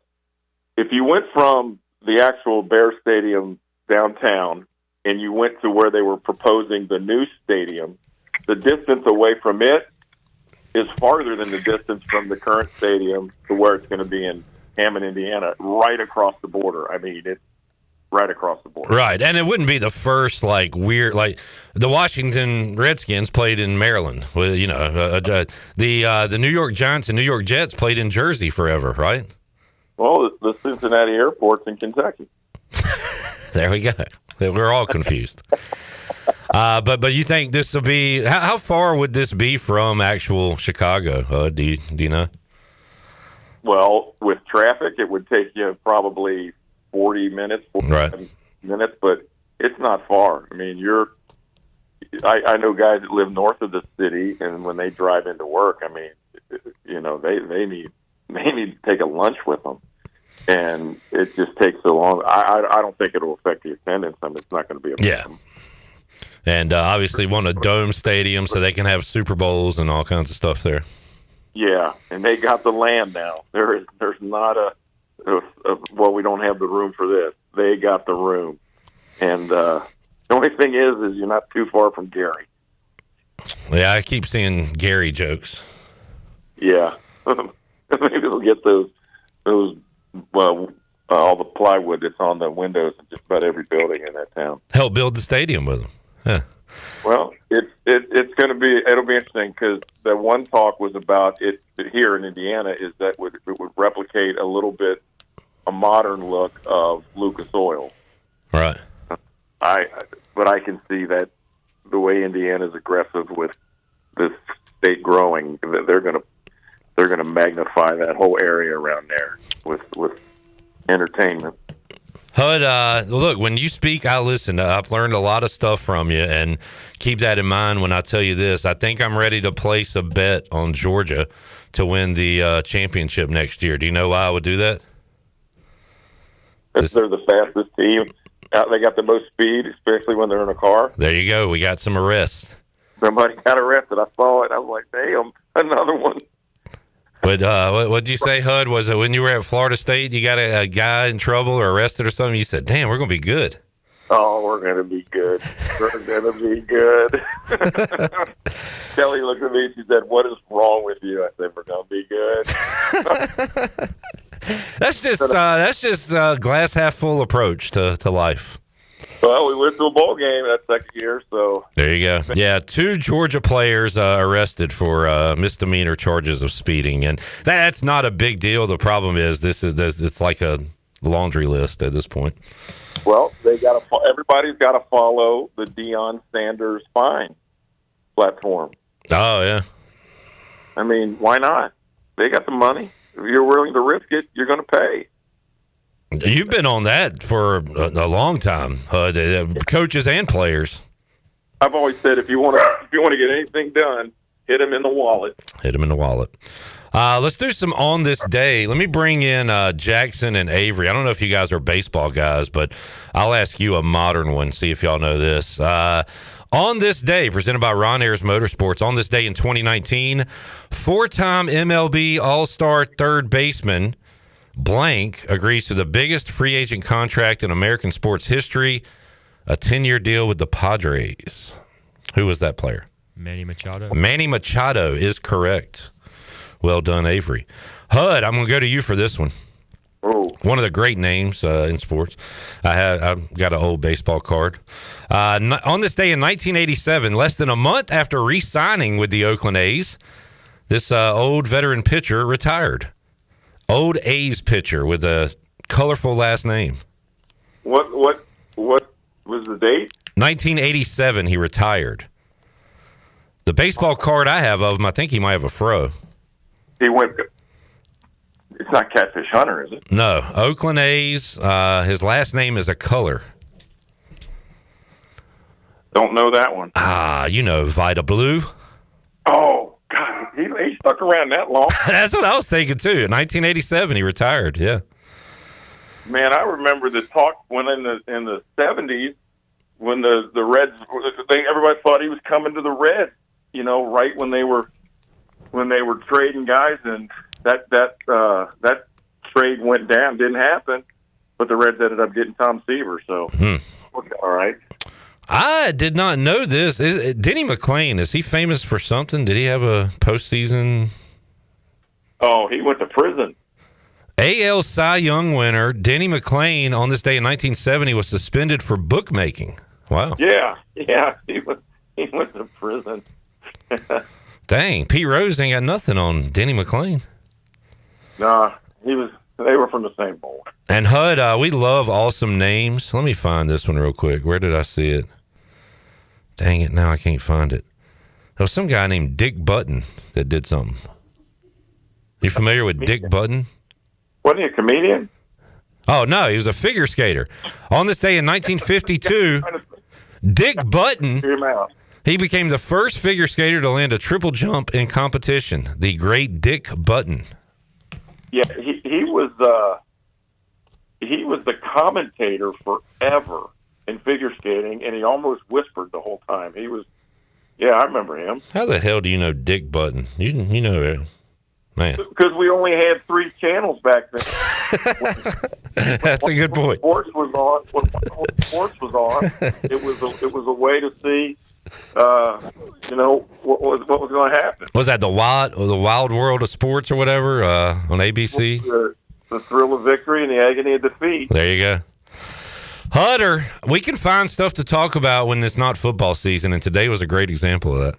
If you went from the actual Bear Stadium downtown and you went to where they were proposing the new stadium, the distance away from it is farther than the distance from the current stadium to where it's going to be in Hammond, Indiana, right across the border. I mean, it's right across the border. Right, and it wouldn't be the first weird the Washington Redskins played in Maryland. Well, the New York Giants and New York Jets played in Jersey forever, right? Well, the Cincinnati Airport's in Kentucky. There we go. We're all confused. But you think this will be how far would this be from actual Chicago? Do you know? Well, with traffic, it would take you probably 40 minutes, 45 minutes, but it's not far. I mean, I know guys that live north of the city, and when they drive into work, I mean, they need to take a lunch with them, and it just takes so long. I don't think it'll affect the attendance. I mean, it's not going to be a problem. And obviously want a dome stadium so they can have Super Bowls and all kinds of stuff there. Yeah, and they got the land now. There's not well, we don't have the room for this. They got the room. And the only thing is you're not too far from Gary. Yeah, I keep seeing Gary jokes. Yeah. Maybe they'll get those all the plywood that's on the windows in just about every building in that town. Help build the stadium with them. Yeah. Well, it's going to be. It'll be interesting because the one talk was about it here in Indiana is that it would replicate a little bit a modern look of Lucas Oil. Right. But I can see that the way Indiana's aggressive with this state growing, that they're going to magnify that whole area around there with entertainment. Hud, look, when you speak, I listen. I've learned a lot of stuff from you, and keep that in mind when I tell you this. I think I'm ready to place a bet on Georgia to win the championship next year. Do you know why I would do that? They're the fastest team. They got the most speed, especially when they're in a car. There you go. We got some arrests. Somebody got arrested. I saw it. I was like, damn, another one. But what did you say, Hud? Was it when you were at Florida State, you got a guy in trouble or arrested or something? You said, damn, we're going to be good. Oh, we're going to be good. We're going to be good. Kelly looked at me. She said, what is wrong with you? I said, we're going to be good. That's just a glass half full approach to life. Well, we went to a bowl game that second year, so there you go. Yeah, 2 Georgia players arrested for misdemeanor charges of speeding, and that's not a big deal. The problem is it's like a laundry list at this point. Well, everybody's got to follow the Deion Sanders fine platform. Oh yeah. I mean, why not? They got the money. If you're willing to risk it, you're going to pay. You've been on that for a long time, coaches and players. I've always said if you want to get anything done, hit them in the wallet. Hit them in the wallet. Let's do some on this day. Let me bring in Jackson and Avery. I don't know if you guys are baseball guys, but I'll ask you a modern one. See if y'all know this. On this day, presented by Ron Ayers Motorsports, on this day in 2019, 4-time MLB All-Star third baseman blank agrees to the biggest free agent contract in American sports history, a 10-year deal with the Padres. Who was that player? Manny Machado. Manny Machado is correct. Well done, Avery. Hud, I'm going to go to you for this one. One of the great names in sports. I've got an old baseball card. On this day in 1987, less than a month after re-signing with the Oakland A's, this old veteran pitcher retired. Old A's pitcher with a colorful last name. What was the date? 1987, he retired. The baseball card I have of him, I think he might have a fro. He went. It's not Catfish Hunter, is it? No, Oakland A's. His last name is a color. Don't know that one. You know Vita Blue. Oh God, he stuck around that long. That's what I was thinking too. 1987, he retired. Yeah. Man, I remember the talk when in the 70s when the Reds. Everybody thought he was coming to the Reds. You know, right when they were trading guys, and that trade went down, didn't happen. But the Reds ended up getting Tom Seaver, so all right. I did not know this. Denny McClain, is he famous for something? Did he have a postseason? Oh, he went to prison. AL Cy Young winner Denny McClain on this day in 1970 was suspended for bookmaking. Wow. Yeah, he went to prison. Dang, Pete Rose ain't got nothing on Denny McClain. Nah, they were from the same bowl. And HUD, we love awesome names. Let me find this one real quick. Where did I see it? Dang it, now I can't find it. There was some guy named Dick Button that did something. You familiar with Dick Button? Wasn't he a comedian? Oh, no, he was a figure skater. On this day in 1952, Dick Button, he became the first figure skater to land a triple jump in competition. The great Dick Button. Yeah, he was the commentator forever in figure skating, and he almost whispered the whole time. I remember him. How the hell do you know Dick Button? You know it. Man. Because we only had 3 channels back then. That's a good point. When sports was on, it was a way to see, what was going to happen. Was that the Wild World of Sports or whatever on ABC? The thrill of victory and the agony of defeat. There you go. Hutter, we can find stuff to talk about when it's not football season, and today was a great example of that.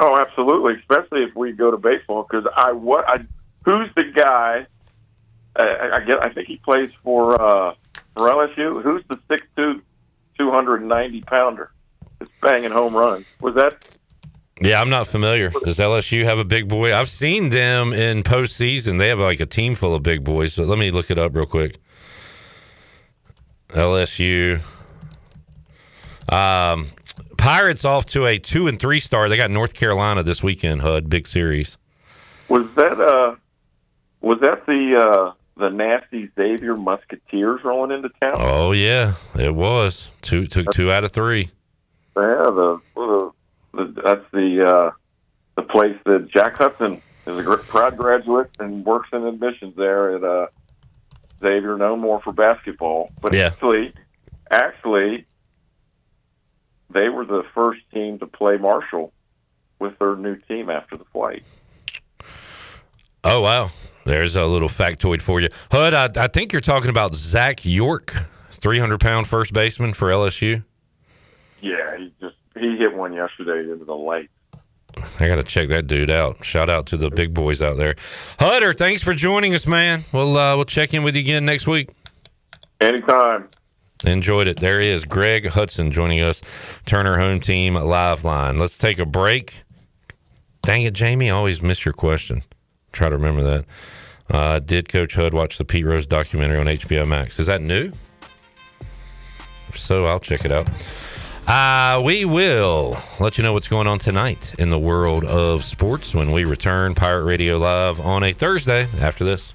Oh, absolutely, especially if we go to baseball. Because who's the guy? I think he plays for LSU. Who's the 6'2", 290-pounder that's banging home runs? Was that? Yeah, I'm not familiar. Does LSU have a big boy? I've seen them in postseason. They have like a team full of big boys. But let me look it up real quick. LSU. Pirates off to a 2-3 start. They got North Carolina this weekend. HUD big series. Was that the nasty Xavier Musketeers rolling into town? Oh yeah, it was. Took 2 out of 3. Yeah, that's the place that Jack Hudson is a proud graduate and works in admissions there at Xavier, known more for basketball. But yeah. actually, they were the first team to play Marshall with their new team after the flight. Oh, wow. There's a little factoid for you. HUD, I think you're talking about Zach York, 300-pound first baseman for LSU. Yeah, he hit one yesterday into the lake. I got to check that dude out. Shout out to the big boys out there. Hutter, thanks for joining us, man. We'll check in with you again next week. Anytime. Enjoyed it. There is Greg Hudson joining us, Turner Home Team Live Line. Let's take a break. Dang it, Jamie, I always miss your question. Try to remember that. Did Coach HUD watch the Pete Rose documentary on HBO Max? Is that new? If so, I'll check it out. We will let you know what's going on tonight in the world of sports when we return. Pirate Radio Live on a Thursday after this.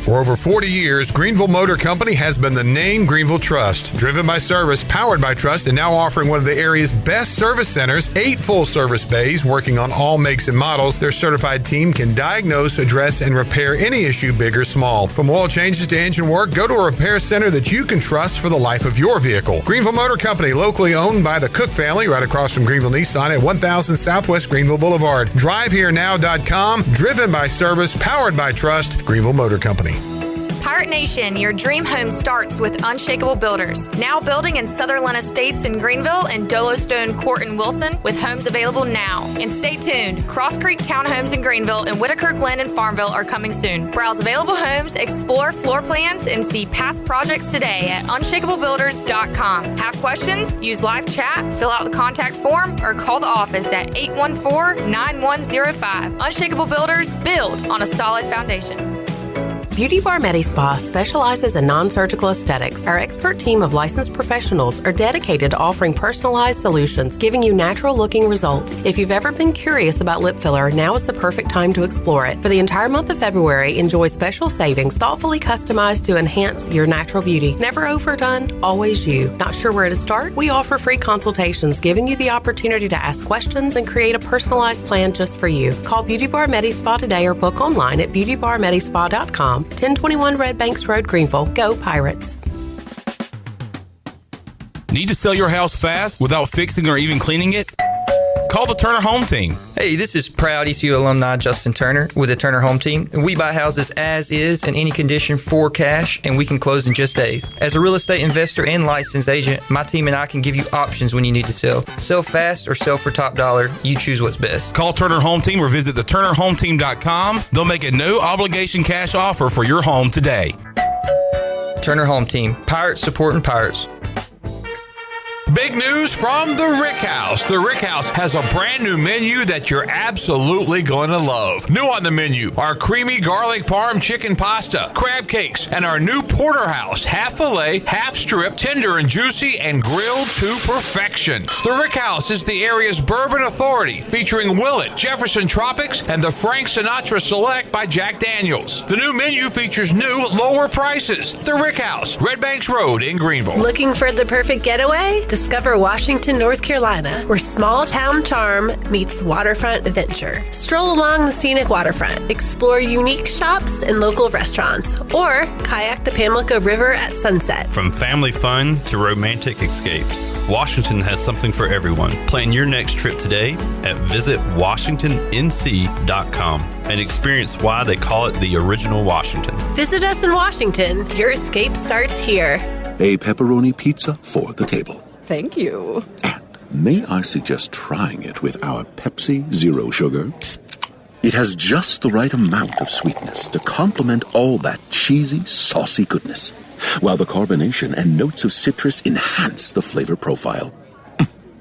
For over 40 years, Greenville Motor Company has been the name Greenville Trust. Driven by service, powered by trust, and now offering one of the area's best service centers, 8 full-service bays working on all makes and models. Their certified team can diagnose, address, and repair any issue, big or small. From oil changes to engine work, go to a repair center that you can trust for the life of your vehicle. Greenville Motor Company, locally owned by the Cook family, right across from Greenville Nissan at 1000 Southwest Greenville Boulevard. DriveHereNow.com. Driven by service, powered by trust. Greenville Motor Company. Pirate Nation, your dream home starts with Unshakable Builders. Now building in Sutherland Estates in Greenville and Dolostone Court in Wilson, with homes available now. And stay tuned, Cross Creek Townhomes in Greenville and Whitaker Glen in Farmville are coming soon. Browse available homes, explore floor plans, and see past projects today at unshakablebuilders.com. Have questions? Use live chat, fill out the contact form, or call the office at 814-9105. Unshakable Builders, build on a solid foundation. Beauty Bar Medi Spa specializes in non-surgical aesthetics. Our expert team of licensed professionals are dedicated to offering personalized solutions, giving you natural-looking results. If you've ever been curious about lip filler, now is the perfect time to explore it. For the entire month of February, enjoy special savings, thoughtfully customized to enhance your natural beauty. Never overdone, always you. Not sure where to start? We offer free consultations, giving you the opportunity to ask questions and create a personalized plan just for you. Call Beauty Bar Medi Spa today or book online at beautybarmedispa.com. 1021 Red Banks Road, Greenville. Go Pirates. Need to sell your house fast without fixing or even cleaning it? Call the Turner Home Team. Hey, this is proud ECU alumni Justin Turner with the Turner Home Team. We buy houses as is in any condition for cash, and we can close in just days. As a real estate investor and licensed agent, my team and I can give you options when you need to sell. Sell fast or sell for top dollar. You choose what's best. Call Turner Home Team or visit theturnerhometeam.com. They'll make a no-obligation cash offer for your home today. Turner Home Team. Pirates supporting Pirates. Big news from the Rick House. The Rick House has a brand new menu that you're absolutely going to love. New on the menu, our creamy garlic parm chicken pasta, crab cakes, and our new porterhouse, half filet, half strip, tender and juicy, and grilled to perfection. The Rick House is the area's bourbon authority, featuring Willet, Jefferson Tropics, and the Frank Sinatra Select by Jack Daniels. The new menu features new, lower prices. The Rick House, Red Banks Road in Greenville. Looking for the perfect getaway? Discover Washington, North Carolina, where small town charm meets waterfront adventure. Stroll along the scenic waterfront, explore unique shops and local restaurants, or kayak the Pamlico River at sunset. From family fun to romantic escapes, Washington has something for everyone. Plan your next trip today at visitwashingtonnc.com and experience why they call it the original Washington. Visit us in Washington. Your escape starts here. A pepperoni pizza for the table. Thank you. And may I suggest trying it with our Pepsi Zero Sugar? It has just the right amount of sweetness to complement all that cheesy, saucy goodness, while the carbonation and notes of citrus enhance the flavor profile.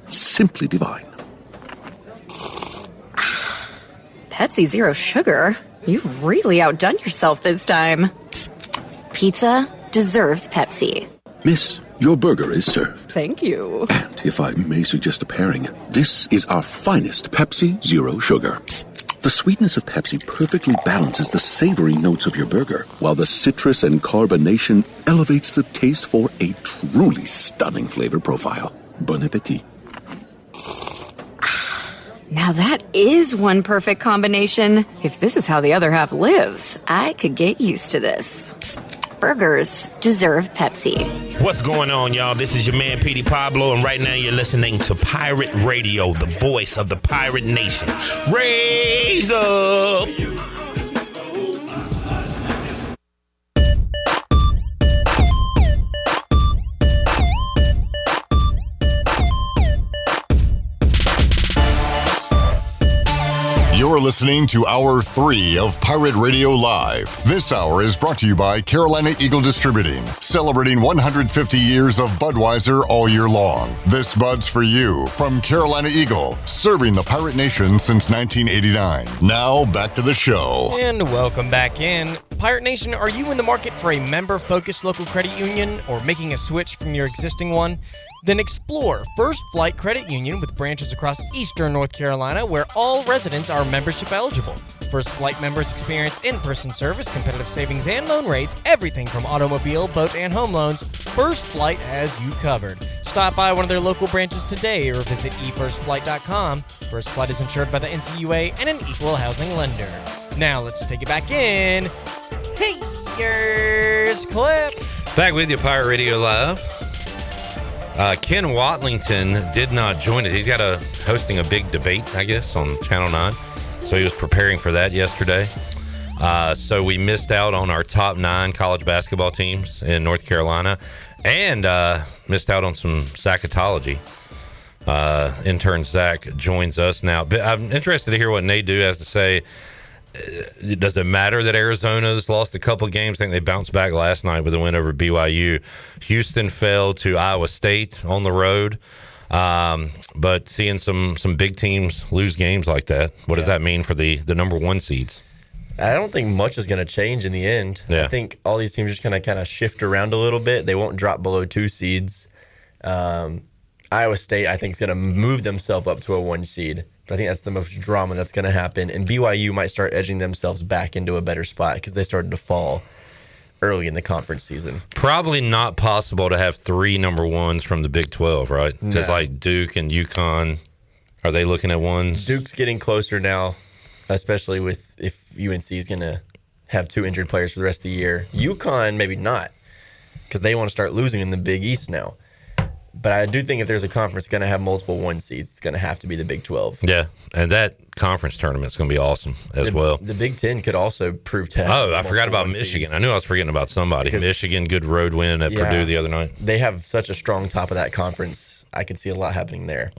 Simply divine. Pepsi Zero Sugar? You've really outdone yourself this time. Pizza deserves Pepsi. Miss, your burger is served. Thank you. And if I may suggest a pairing, this is our finest Pepsi Zero Sugar. The sweetness of Pepsi perfectly balances the savory notes of your burger, while the citrus and carbonation elevates the taste for a truly stunning flavor profile. Bon appetit. Now that is one perfect combination. If this is how the other half lives, I could get used to this. Burgers deserve Pepsi. What's going on, y'all? This is your man, Petey Pablo, and right now you're listening to Pirate Radio, the voice of the Pirate Nation. Raise up! You're listening to Hour 3 of Pirate Radio Live. This hour is brought to you by Carolina Eagle Distributing, celebrating 150 years of Budweiser all year long. This Bud's for you from Carolina Eagle, serving the Pirate Nation since 1989. Now, back to the show. And welcome back in. Pirate Nation, are you in the market for a member-focused local credit union or making a switch from your existing one? Then explore First Flight Credit Union with branches across eastern North Carolina where all residents are membership eligible. First Flight members experience in-person service, competitive savings, and loan rates, everything from automobile, boat, and home loans. First Flight has you covered. Stop by one of their local branches today or visit efirstflight.com. First Flight is insured by the NCUA and an equal housing lender. Now let's take it back in. Hey, here's Clip. Back with you, Pirate Radio Live. Ken Watlington did not join us. He's got hosting a big debate, I guess, on Channel 9. So he was preparing for that yesterday. So we missed out on our top 9 college basketball teams in North Carolina and missed out on some Zachotology. Intern Zach joins us now. But I'm interested to hear what Nadeau has to say. Does it matter that Arizona's lost a couple of games? I think they bounced back last night with a win over BYU. Houston fell to Iowa State on the road. But seeing some big teams lose games like that, what does that mean for the number 1 seeds? I don't think much is going to change in the end. Yeah. I think all these teams are just going to kind of shift around a little bit. They won't drop below 2 seeds. Iowa State, I think, is going to move themselves up to a 1 seed. But I think that's the most drama that's going to happen. And BYU might start edging themselves back into a better spot because they started to fall early in the conference season. Probably not possible to have 3 number 1s from the Big 12, right? Because like Duke and UConn, are they looking at 1s? Duke's getting closer now, especially with if UNC is going to have 2 injured players for the rest of the year. UConn, maybe not, because they want to start losing in the Big East now. But I do think if there's a conference going to have multiple 1 seeds, it's going to have to be the Big 12. Yeah, and that conference tournament is going to be awesome as well. The Big 10 could also prove to have I forgot about Michigan. Seeds. I knew I was forgetting about somebody. Because Michigan, good road win at Purdue the other night. They have such a strong top of that conference. I could see a lot happening there.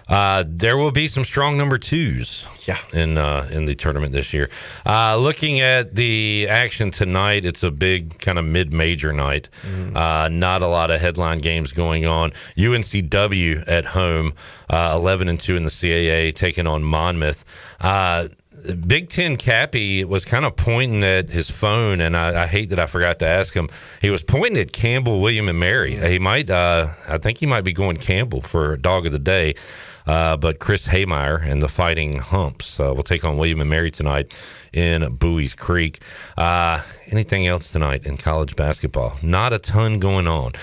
There will be some strong number 2s in the tournament this year. Looking at the action tonight, it's a big kind of mid-major night. Not a lot of headline games going on. UNCW at home, 11-2 in the CAA, taking on Monmouth. Big Ten Cappy was kind of pointing at his phone, and I hate that I forgot to ask him. He was pointing at Campbell, William, and Mary. He might, I think he might be going Campbell for Dog of the Day. But Chris Haymeyer and the Fighting Humps will take on William and Mary tonight in Bowie's Creek. Anything else tonight in college basketball? Not a ton going on.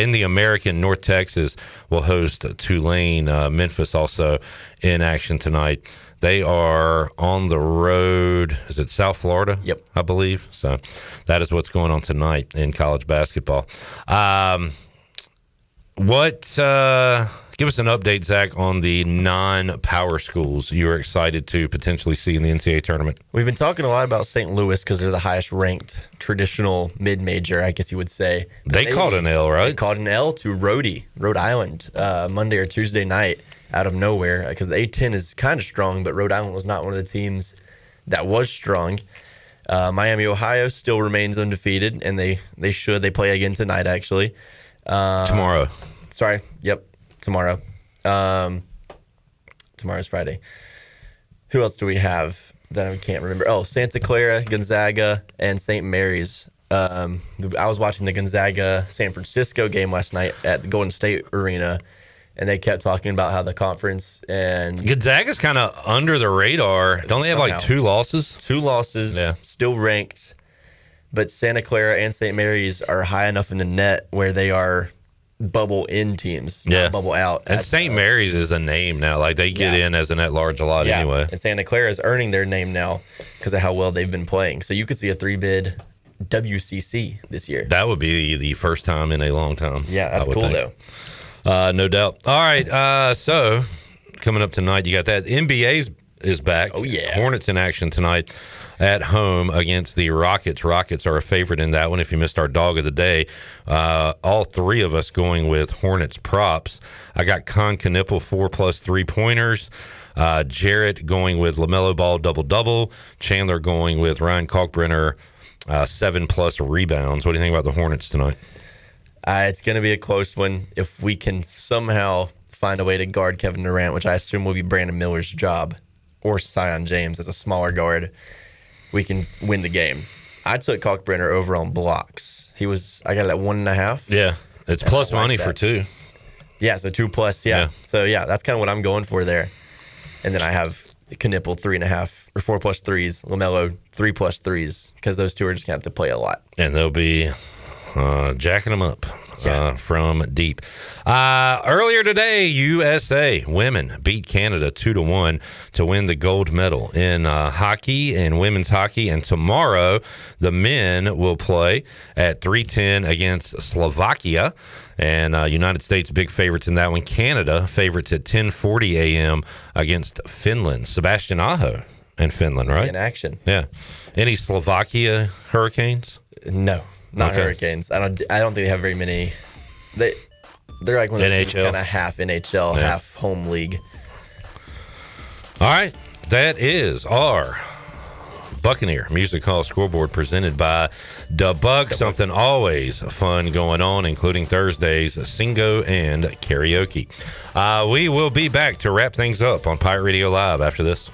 In the American, North Texas will host Tulane. Memphis also in action tonight. They are on the road. Is it South Florida? Yep. I believe. So that is what's going on tonight in college basketball. Give us an update, Zach, on the non-power schools you are excited to potentially see in the NCAA tournament. We've been talking a lot about St. Louis because they're the highest-ranked traditional mid-major, I guess you would say. They called an L, right? They called an L to Rhode Island, Monday or Tuesday night out of nowhere because the A-10 is kind of strong, but Rhode Island was not one of the teams that was strong. Miami, Ohio still remains undefeated, and they should. They play again tonight, actually. Tomorrow. Sorry. Yep. Tomorrow. Tomorrow's Friday. Who else do we have that I can't remember? Oh, Santa Clara, Gonzaga, and St. Mary's. I was watching the Gonzaga-San Francisco game last night at the Golden State Arena, and they kept talking about how the conference and Gonzaga's kind of under the radar. Don't they have like 2 losses? 2 losses, still ranked. But Santa Clara and St. Mary's are high enough in the net where they are bubble in teams, not bubble out. And St. Mary's is a name now. Like they get in as an at-large a lot anyway. And Santa Clara is earning their name now because of how well they've been playing. So you could see a 3-bid WCC this year. That would be the first time in a long time. Yeah, that's cool though. No doubt. All right, so coming up tonight, you got that. NBA is back. Oh, yeah. Hornets in action tonight at home against the Rockets. Rockets are a favorite in that one. If you missed our Dog of the Day, all 3 of us going with Hornets props. I got Con Knipple 4+ 3-pointers. Jarrett going with LaMelo Ball double-double. Chandler going with Ryan Kalkbrenner 7+ rebounds. What do you think about the Hornets tonight? It's going to be a close one. If we can somehow find a way to guard Kevin Durant, which I assume will be Brandon Miller's job, or Zion James as a smaller guard, we can win the game. I took Kalkbrenner over on blocks. I got it at 1.5. Yeah, it's plus money for 2. Yeah, so 2+. Yeah. So yeah, that's kind of what I'm going for there. And then I have Knipple 3.5 or 4+3s, LaMelo 3+3s, because those two are just gonna have to play a lot. And they'll be jacking them up from deep. Earlier today, USA women beat Canada 2-1 to win the gold medal in hockey and women's hockey. And tomorrow, the men will play at 3:10 against Slovakia. And United States big favorites in that one. Canada favorites at 10:40 a.m. against Finland. Sebastian Aho in Finland, right? In action. Yeah. Any Slovakia Hurricanes? No, not Hurricanes. I don't think they have very many. They're like one of those teams kind of half NHL, half home league. All right. That is our Buccaneer Music Hall scoreboard presented by Da Buck. Something always fun going on, including Thursdays, Singo and karaoke. We will be back to wrap things up on Pirate Radio Live after this.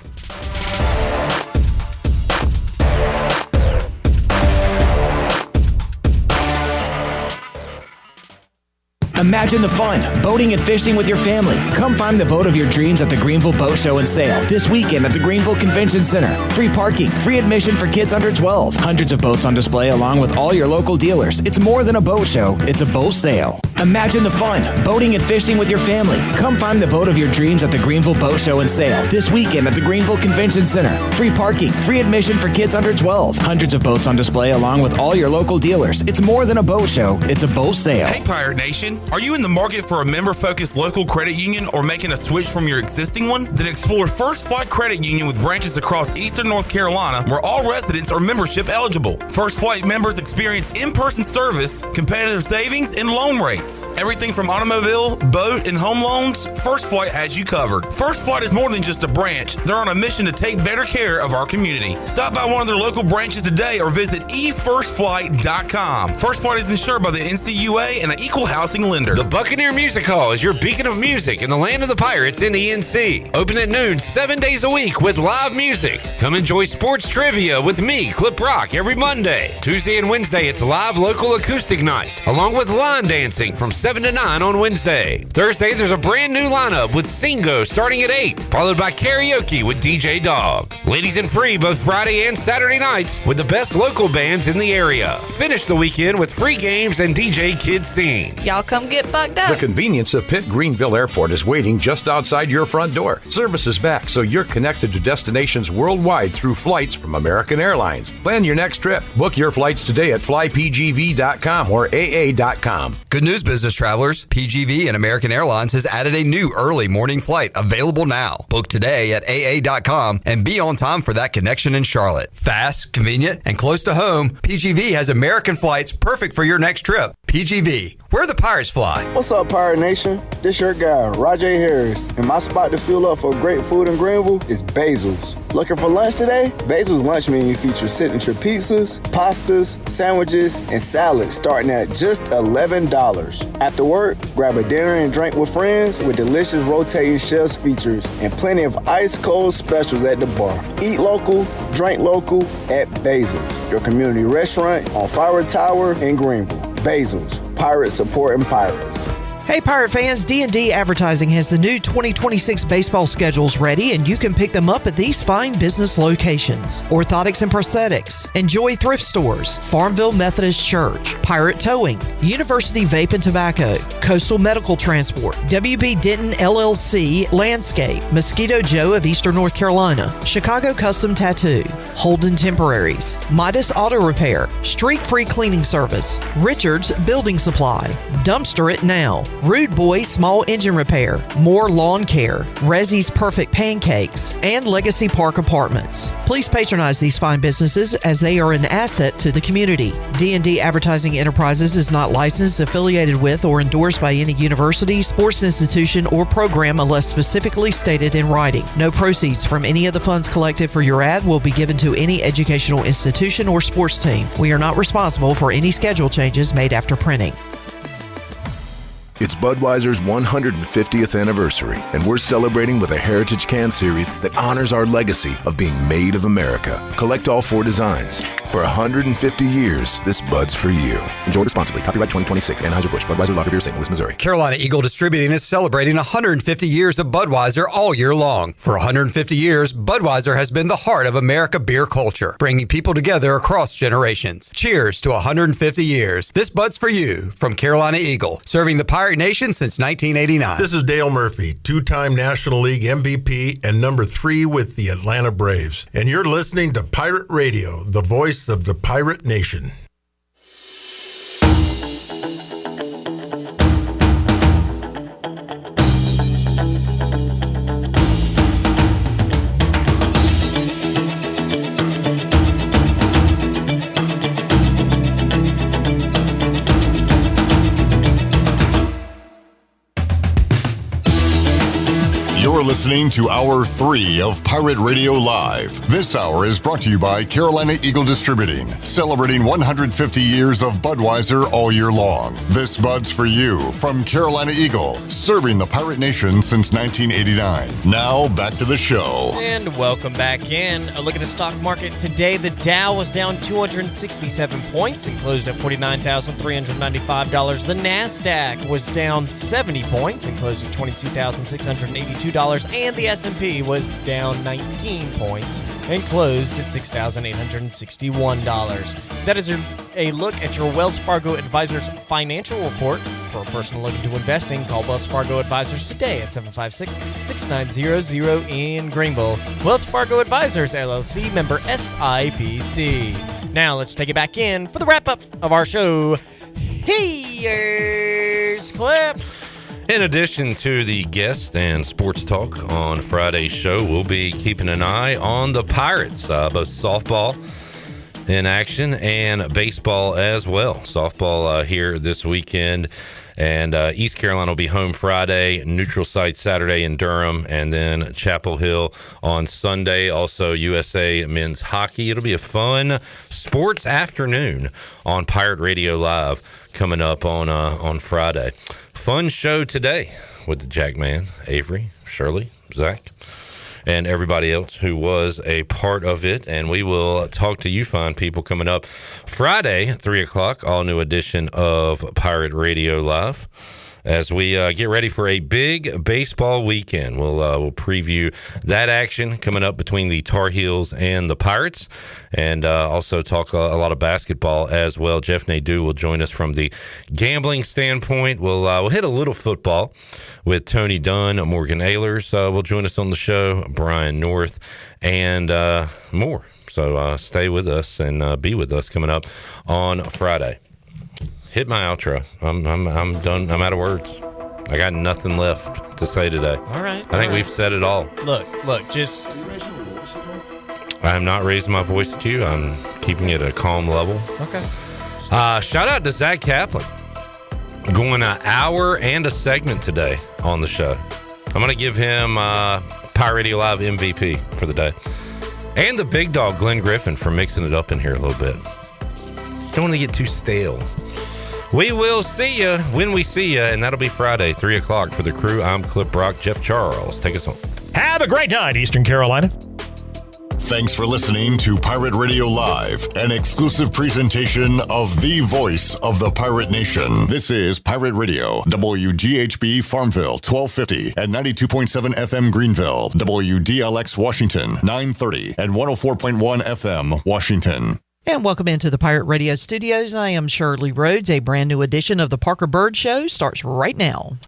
Imagine the fun, boating and fishing with your family. Come find the boat of your dreams at the Greenville Boat Show and Sale this weekend at the Greenville Convention Center. Free parking, free admission for kids under 12. Hundreds of boats on display along with all your local dealers. It's more than a boat show, it's a boat sale. Imagine the fun, boating and fishing with your family. Come find the boat of your dreams at the Greenville Boat Show and Sale this weekend at the Greenville Convention Center. Free parking, free admission for kids under 12. Hundreds of boats on display along with all your local dealers. It's more than a boat show, it's a boat sale. Hey Pirate Nation, are you in the market for a member-focused local credit union or making a switch from your existing one? Then explore First Flight Credit Union with branches across eastern North Carolina where all residents are membership eligible. First Flight members experience in-person service, competitive savings, and loan rates. Everything from automobile, boat, and home loans, First Flight has you covered. First Flight is more than just a branch. They're on a mission to take better care of our community. Stop by one of their local branches today or visit efirstflight.com. First Flight is insured by the NCUA and an equal housing lender. The Buccaneer Music Hall is your beacon of music in the land of the Pirates in ENC. Open at noon 7 days a week with live music. Come enjoy sports trivia with me, Clip Rock, every Monday. Tuesday and Wednesday, it's live local acoustic night, along with line dancing from 7 to 9 on Wednesday. Thursday, there's a brand new lineup with Singo starting at 8, followed by karaoke with DJ Dog. Ladies and free both Friday and Saturday nights with the best local bands in the area. Finish the weekend with free games and DJ Kids Scene. Y'all come get bucked up. The convenience of Pitt Greenville Airport is waiting just outside your front door. Service is back, so you're connected to destinations worldwide through flights from American Airlines. Plan your next trip. Book your flights today at flypgv.com or aa.com. Good news, business travelers. PGV and American Airlines has added a new early morning flight available now. Book today at aa.com and be on time for that connection in Charlotte. Fast, convenient, and close to home, PGV has American flights perfect for your next trip. PGV, where the Pirates fly. What's up, Pirate Nation? This your guy, Rajay Harris, and my spot to fuel up for great food in Greenville is Basil's. Looking for lunch today? Basil's lunch menu features signature pizzas, pastas, sandwiches, and salads starting at just $11. After work, grab a dinner and drink with friends with delicious rotating chefs features and plenty of ice-cold specials at the bar. Eat local, drink local at Basil's, your community restaurant on Fire Tower in Greenville. Basil's, Pirates supporting pirates. Hey Pirate fans, D&D Advertising has the new 2026 baseball schedules ready and you can pick them up at these fine business locations. Orthotics and Prosthetics, Enjoy Thrift Stores, Farmville Methodist Church, Pirate Towing, University Vape and Tobacco, Coastal Medical Transport, WB Denton LLC Landscape, Mosquito Joe of Eastern North Carolina, Chicago Custom Tattoo, Holden Temporaries, Midas Auto Repair, Streak Free Cleaning Service, Richards Building Supply, Dumpster It Now, Rude Boy Small Engine Repair, More Lawn Care, Rezzy's Perfect Pancakes, and Legacy Park Apartments. Please patronize these fine businesses as they are an asset to the community. D&D Advertising Enterprises is not licensed, affiliated with, or endorsed by any university, sports institution, or program unless specifically stated in writing. No proceeds from any of the funds collected for your ad will be given to any educational institution or sports team. We are not responsible for any schedule changes made after printing. It's Budweiser's 150th anniversary, and we're celebrating with a Heritage Can Series that honors our legacy of being made of America. Collect all 4 designs. For 150 years, this Bud's for you. Enjoy responsibly. Copyright 2026. Anheuser-Busch. Budweiser Lager Beer, St. Louis, Missouri. Carolina Eagle Distributing is celebrating 150 years of Budweiser all year long. For 150 years, Budweiser has been the heart of America beer culture, bringing people together across generations. Cheers to 150 years. This Bud's for you from Carolina Eagle, serving the Pirate Nation since 1989. This is Dale Murphy, 2-time National League MVP and number 3 with the Atlanta Braves. And you're listening to Pirate Radio, the voice of the Pirate Nation. You're listening to Hour 3 of Pirate Radio Live. This hour is brought to you by Carolina Eagle Distributing, celebrating 150 years of Budweiser all year long. This Bud's for you from Carolina Eagle, serving the Pirate Nation since 1989. Now, back to the show. And welcome back in. A look at the stock market today. The Dow was down 267 points and closed at $49,395. The NASDAQ was down 70 points and closed at $22,682. And the S&P was down 19 points and closed at $6,861. That is a look at your Wells Fargo Advisors financial report. For a personal look into investing, call Wells Fargo Advisors today at 756-6900 in Greenville. Wells Fargo Advisors, LLC, member SIPC. Now let's take it back in for the wrap-up of our show. Here's Clip. In addition to the guest and sports talk on Friday's show, we'll be keeping an eye on the Pirates, both softball in action and baseball as well. Softball here this weekend, and East Carolina will be home Friday, neutral site Saturday in Durham, and then Chapel Hill on Sunday. Also USA men's hockey. It'll be a fun sports afternoon on Pirate Radio Live coming up on Friday. Fun show today with the Jackman, Avery, Shirley, Zach, and everybody else who was a part of it. And we will talk to you fine people coming up Friday at 3 o'clock, all new edition of Pirate Radio Live. As we get ready for a big baseball weekend, we'll preview that action coming up between the Tar Heels and the Pirates, and also talk a lot of basketball as well. Jeff Nadeau will join us from the gambling standpoint. We'll hit a little football with Tony Dunn. Morgan Ehlers will join us on the show, Brian North, and more. So stay with us and be with us coming up on Friday. Hit my outro. I'm done. I'm out of words. I got nothing left to say today. All right. I think we've said it all. Look, just... I'm not raising my voice to you. I'm keeping it at a calm level. Okay. Shout out to Zach Kaplan. Going an hour and a segment today on the show. I'm going to give him Pirate Radio Live MVP for the day. And the big dog, Glenn Griffin, for mixing it up in here a little bit. Don't want to get too stale. We will see you when we see you, and that'll be Friday, 3 o'clock for the crew. I'm Clip Brock. Jeff Charles, take us home. Have a great night, Eastern Carolina. Thanks for listening to Pirate Radio Live, an exclusive presentation of the voice of the Pirate Nation. This is Pirate Radio, WGHB Farmville, 1250 and 92.7 FM Greenville, WDLX Washington, 930 and 104.1 FM Washington. And welcome into the Pirate Radio Studios. I am Shirley Rhodes. A brand new edition of the Parker Bird Show starts right now.